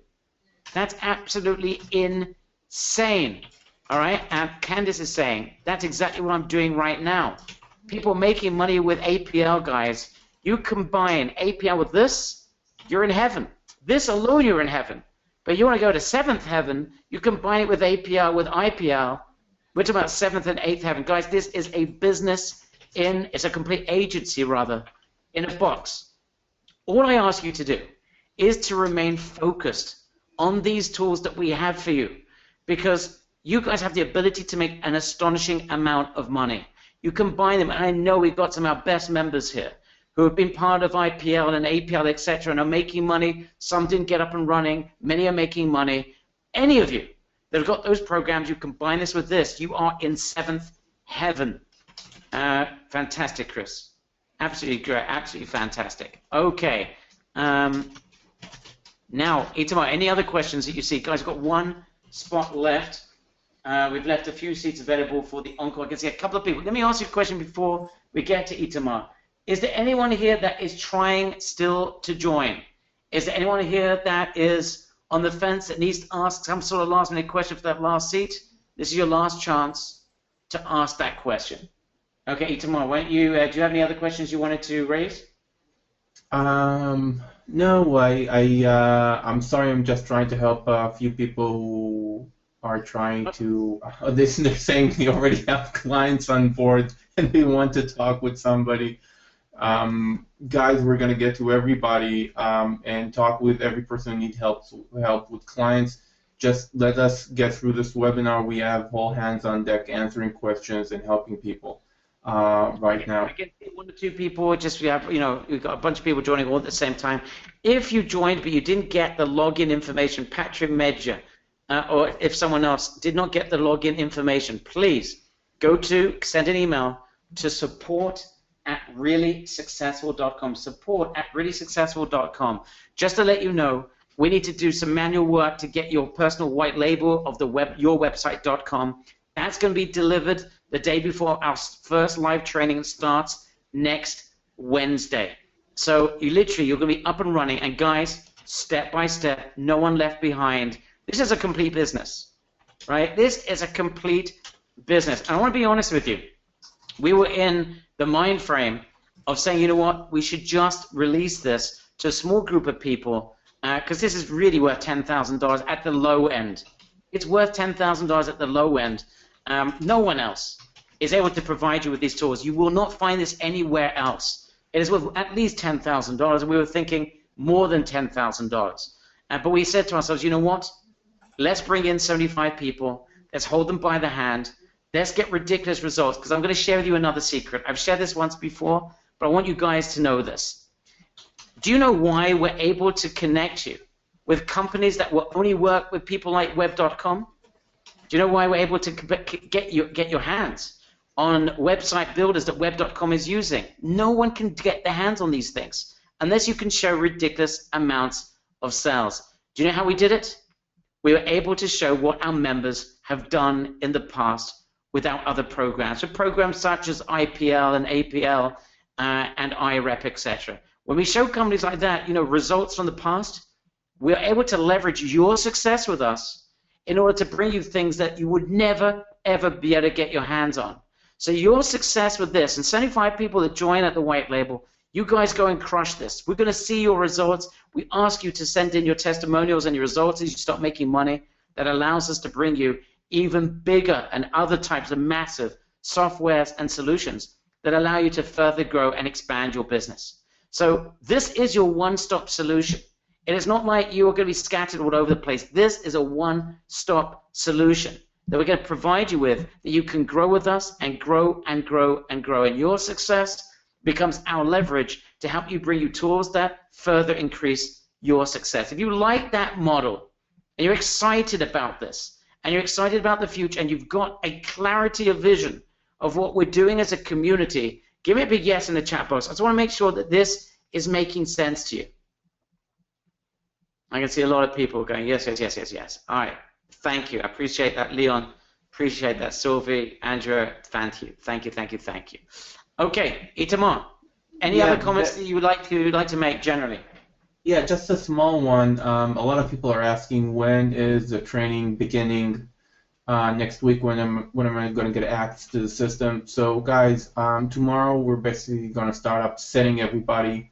That's absolutely insane. All right, and Candice is saying, that's exactly what I'm doing right now. People making money with APL, guys. You combine APL with this, you're in heaven. This alone, you're in heaven. But you want to go to seventh heaven, you combine it with APL, with IPL. We're talking about seventh and eighth heaven. Guys, this is a business it's a complete agency, rather, in a box. All I ask you to do is to remain focused on these tools that we have for you, because you guys have the ability to make an astonishing amount of money. You combine them, and I know we've got some of our best members here who have been part of IPL and APL, etc., and are making money. Some didn't get up and running. Many are making money. Any of you that have got those programs, you combine this with this, you are in seventh heaven. Fantastic, Chris. Absolutely great. Absolutely fantastic. Okay. Now, Itamar, any other questions that you see? Guys, we've got one spot left. We've left a few seats available for the encore. I can see a couple of people. Let me ask you a question before we get to Itamar. Is there anyone here that is trying still to join? Is there anyone here that is on the fence that needs to ask some sort of last-minute question for that last seat? This is your last chance to ask that question. Okay, Itamar, why don't you, do you have any other questions you wanted to raise? No, I'm sorry, I'm just trying to help a few people who are trying to, they're saying they already have clients on board and they want to talk with somebody. Guys, we're going to get to everybody and talk with every person who needs help with clients. Just let us get through this webinar. We have all hands on deck answering questions and helping people right now. I get one or two people. Just we have, we've got a bunch of people joining all at the same time. If you joined but you didn't get the login information, Patrick Medja, or if someone else did not get the login information, please send an email to support@reallysuccessful.com. Support@reallysuccessful.com. Just to let you know, we need to do some manual work to get your personal white label of the yourwebsite.com. That's going to be delivered the day before our first live training starts next Wednesday. So you're going to be up and running. And guys, step by step, no one left behind. This is a complete business, right? This is a complete business. And I want to be honest with you. We were in the mind frame of saying, you know what, we should just release this to a small group of people because this is really worth $10,000 at the low end. It's worth $10,000 at the low end. No one else is able to provide you with these tools. You will not find this anywhere else. It is worth at least $10,000, and we were thinking more than $10,000. But we said to ourselves, you know what? Let's bring in 75 people. Let's hold them by the hand. Let's get ridiculous results, because I'm going to share with you another secret. I've shared this once before, but I want you guys to know this. Do you know why we're able to connect you with companies that will only work with people like Web.com? Do you know why we're able to get your hands on website builders that Web.com is using? No one can get their hands on these things unless you can show ridiculous amounts of sales. Do you know how we did it? We were able to show what our members have done in the past with our other programs. So programs such as IPL and APL and IREP, etc. When we show companies like that, results from the past, we're able to leverage your success with us in order to bring you things that you would never, ever be able to get your hands on. So your success with this, and 75 people that join at the white label, you guys go and crush this. We're going to see your results. We ask you to send in your testimonials and your results as you start making money. That allows us to bring you even bigger and other types of massive softwares and solutions that allow you to further grow and expand your business. So this is your one-stop solution. It is not like you are going to be scattered all over the place. This is a one-stop solution that we're going to provide you with that you can grow with us and grow and grow and grow. And your success becomes our leverage to help you bring you tools that further increase your success. If you like that model, and you're excited about this, and you're excited about the future, and you've got a clarity of vision of what we're doing as a community, give me a big yes in the chat box. I just want to make sure that this is making sense to you. I can see a lot of people going, yes, yes, yes, yes, yes. All right, thank you. I appreciate that, Leon. Appreciate that, Sylvie, Andrea. Thank you, thank you, thank you, thank you. Okay, Itamar, any other comments that you would like to make generally? Yeah, just a small one. A lot of people are asking, when is the training beginning next week? When am I going to get access to the system? So, guys, tomorrow we're basically going to start up setting everybody.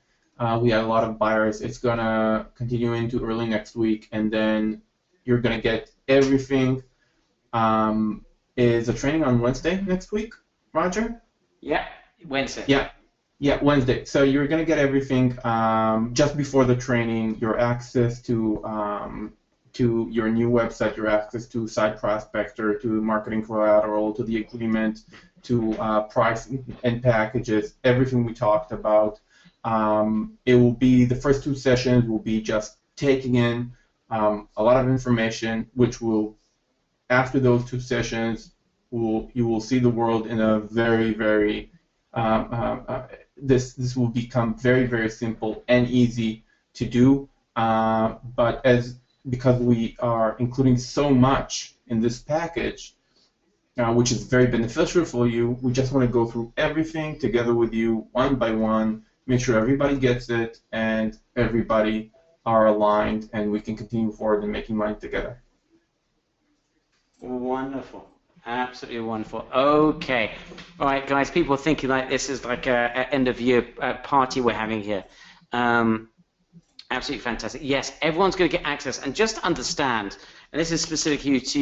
We have a lot of buyers. It's going to continue into early next week, and then you're going to get everything. Is the training on Wednesday next week, Roger? Yeah, Wednesday. Yeah, Wednesday. So you're going to get everything just before the training, your access to your new website, your access to Site Prospector, to marketing collateral, to the agreement, to pricing and packages, everything we talked about. It will be, the first 2 sessions will be just taking in a lot of information, which will, after those 2 sessions, you will see the world in a very, very this will become very, very simple and easy to do. But because we are including so much in this package, which is very beneficial for you, we just want to go through everything together with you, one by one, make sure everybody gets it and everybody are aligned, and we can continue forward in making money together. Wonderful. Absolutely wonderful. Okay. All right, guys, people are thinking like this is like an end-of-year party we're having here. Absolutely fantastic. Yes, everyone's going to get access. And just understand, and this is specific to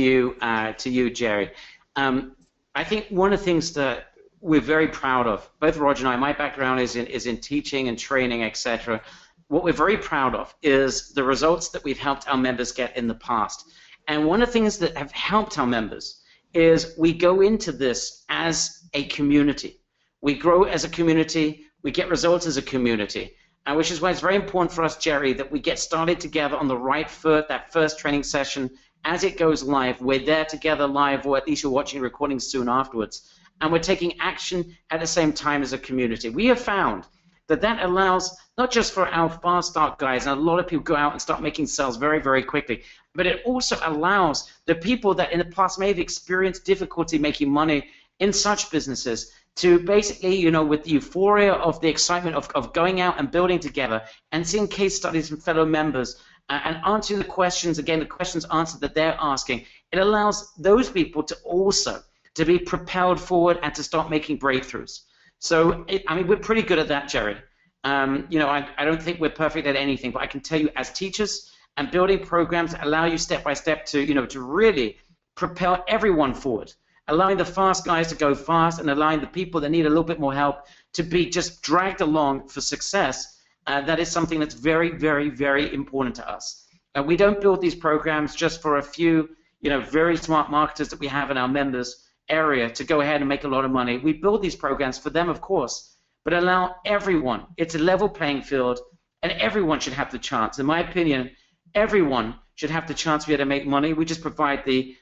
you, Jerry, I think one of the things that we're very proud of, both Roger and I, my background is in teaching and training, etc. What we're very proud of is the results that we've helped our members get in the past. And one of the things that have helped our members is we go into this as a community. We grow as a community, we get results as a community, which is why it's very important for us, Jerry, that we get started together on the right foot, that first training session. As it goes live, we're there together live, or at least you're watching recordings soon afterwards, and we're taking action at the same time as a community. We have found that that allows, not just for our fast start guys, and a lot of people go out and start making sales very, very quickly, but it also allows the people that in the past may have experienced difficulty making money in such businesses to basically, you know, with the euphoria of the excitement of going out and building together and seeing case studies from fellow members and answering the questions, again, the questions answered that they're asking, it allows those people to also to be propelled forward and to start making breakthroughs. So, I mean, we're pretty good at that, Jerry. You know, I don't think we're perfect at anything, but I can tell you as teachers and building programs that allow you step by step to, you know, to really propel everyone forward, allowing the fast guys to go fast and allowing the people that need a little bit more help to be just dragged along for success. That is something that's very, very, very important to us. We don't build these programs just for a few, you know, very smart marketers that we have in our members area to go ahead and make a lot of money. We build these programs for them, of course, but allow everyone. It's a level playing field, and everyone should have the chance. In my opinion, everyone should have the chance to be able to make money. We just provide the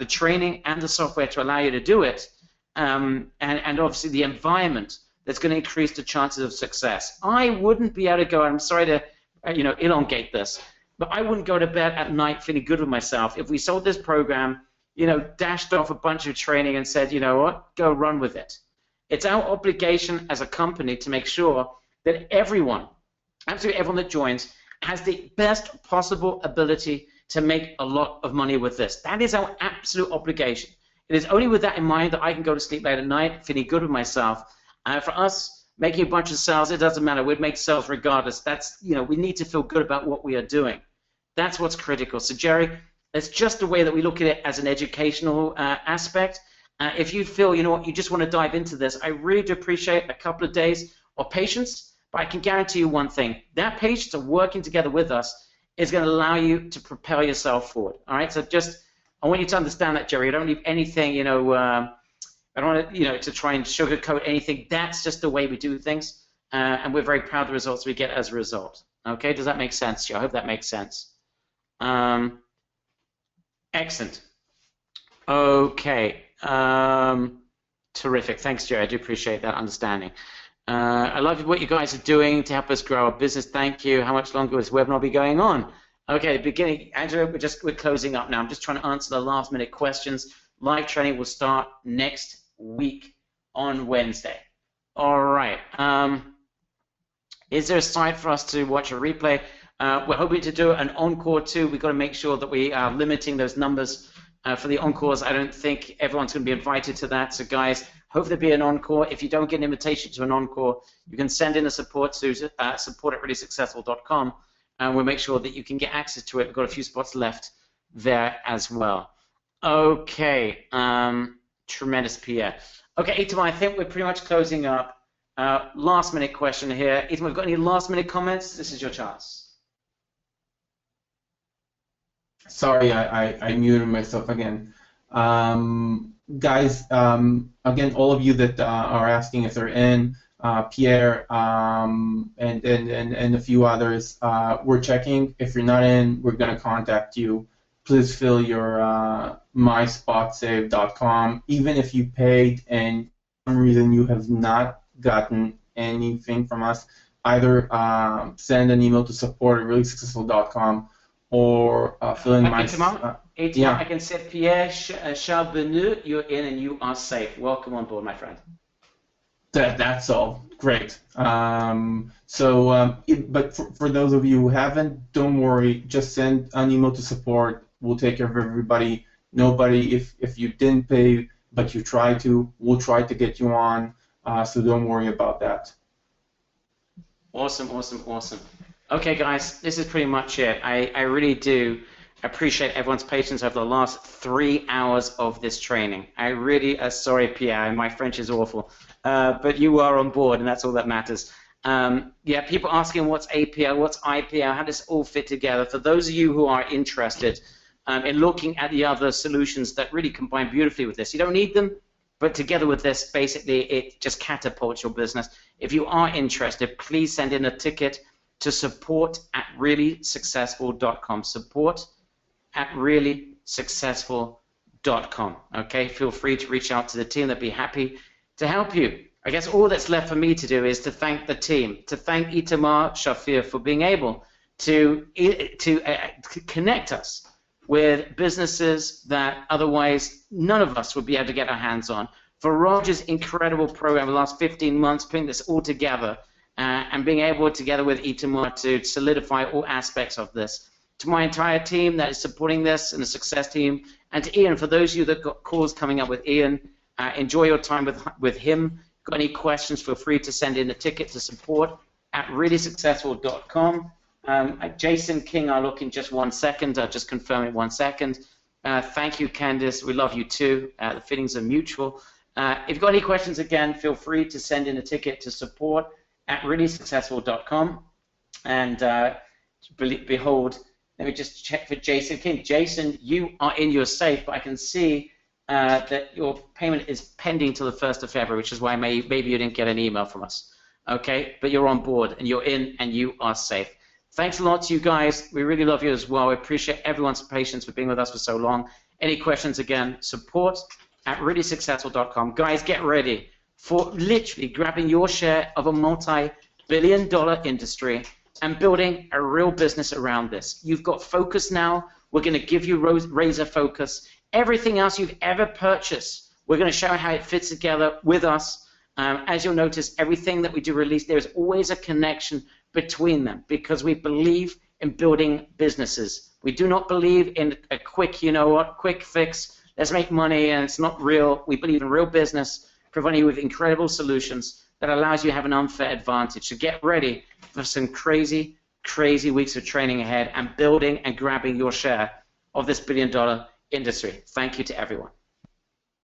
training and the software to allow you to do it, and obviously the environment that's going to increase the chances of success. I wouldn't be able to go, I'm sorry to you know, elongate this, but I wouldn't go to bed at night feeling good with myself if we sold this program, you know, dashed off a bunch of training and said, you know what, go run with it. It's our obligation as a company to make sure that everyone, absolutely everyone that joins, has the best possible ability to make a lot of money with this. That is our absolute obligation. It is only with that in mind that I can go to sleep late at night feeling good with myself. For us, making a bunch of sales, it doesn't matter. We'd make sales regardless. That's, you know, we need to feel good about what we are doing. That's what's critical. So, Jerry, it's just the way that we look at it as an educational aspect. If you feel, you know what, you just want to dive into this, I really do appreciate a couple of days of patience, but I can guarantee you one thing. That patience of working together with us is going to allow you to propel yourself forward. All right? So just, I want you to understand that, Jerry. I don't need anything, you know, I don't want to, you know, to try and sugarcoat anything. That's just the way we do things, and we're very proud of the results we get as a result. Okay, does that make sense, Joe? I hope that makes sense. Excellent. Okay. Terrific. Thanks, Joe. I do appreciate that understanding. I love what you guys are doing to help us grow our business. Thank you. How much longer will this webinar be going on? Okay, beginning, Angela, we're closing up now. I'm just trying to answer the last minute questions. Live training will start next week on Wednesday. All right. Is there a site for us to watch a replay? We're hoping to do an encore too. We've got to make sure that we are limiting those numbers for the encores. I don't think everyone's going to be invited to that. So guys, hope there'll be an encore. If you don't get an invitation to an encore, you can send in a support to support@reallysuccessful.com, and we'll make sure that you can get access to it. We've got a few spots left there as well. Okay, tremendous, Pierre. Okay, Itamar, I think we're pretty much closing up. Last minute question here. Itamar, got any last minute comments? This is your chance. Sorry, I muted myself again. Guys, again, all of you that are asking if they're in, Pierre, and a few others, we're checking. If you're not in, we're going to contact you. Please fill your mySpotSave.com. Even if you paid and for some reason you have not gotten anything from us, either send an email to support@reallysuccessful.com or fill in my... I can say Pierre Charbonneau, you're in and you are safe. Welcome on board, my friend. That's all. Great. But for those of you who haven't, don't worry. Just send an email to support. We'll take care of everybody. Nobody, if you didn't pay but you try to, we'll try to get you on. So don't worry about that. Awesome, awesome, awesome. Okay, guys, this is pretty much it. I really do appreciate everyone's patience over the last 3 hours of this training. I really, sorry, Pierre, my French is awful, but you are on board, and that's all that matters. Yeah, people asking what's APO, what's IPO, how does it all fit together? For those of you who are interested in looking at the other solutions that really combine beautifully with this, you don't need them, but together with this, basically, it just catapults your business. If you are interested, please send in a ticket to support@reallysuccessful.com. Support@reallysuccessful.com. Okay, feel free to reach out to the team. They'd be happy to help you. I guess all that's left for me to do is to thank the team, to thank Itamar Shafir for being able to connect us with businesses that otherwise none of us would be able to get our hands on. For Roger's incredible program the last 15 months, putting this all together and being able, together with Itamar, to solidify all aspects of this. To my entire team that is supporting this and the success team, and to Ian, for those of you that got calls coming up with Ian, enjoy your time with him. Got any questions, feel free to send in a ticket to support@reallysuccessful.com. Jason King, I'll look in just 1 second. I'll just confirm it 1 second. Thank you, Candice. We love you too. The feelings are mutual. If you've got any questions, again, feel free to send in a ticket to support@reallysuccessful.com. And behold, let me just check for Jason King. Jason, you are in, you're safe, but I can see that your payment is pending till the 1st of February, which is why maybe you didn't get an email from us. Okay, but you're on board, and you're in, and you are safe. Thanks a lot to you guys. We really love you as well. We appreciate everyone's patience for being with us for so long. Any questions, again, support@reallysuccessful.com. Guys, get ready for literally grabbing your share of a multi-billion-dollar industry and building a real business around this. You've got focus now. We're going to give you razor focus. Everything else you've ever purchased, we're going to show how it fits together with us. As you'll notice, everything that we do release, there's always a connection between them because we believe in building businesses. We do not believe in a quick, quick fix. Let's make money and it's not real. We believe in real business, providing you with incredible solutions that allows you to have an unfair advantage. So get ready for some crazy, crazy weeks of training ahead and building and grabbing your share of this billion-dollar industry. Thank you to everyone.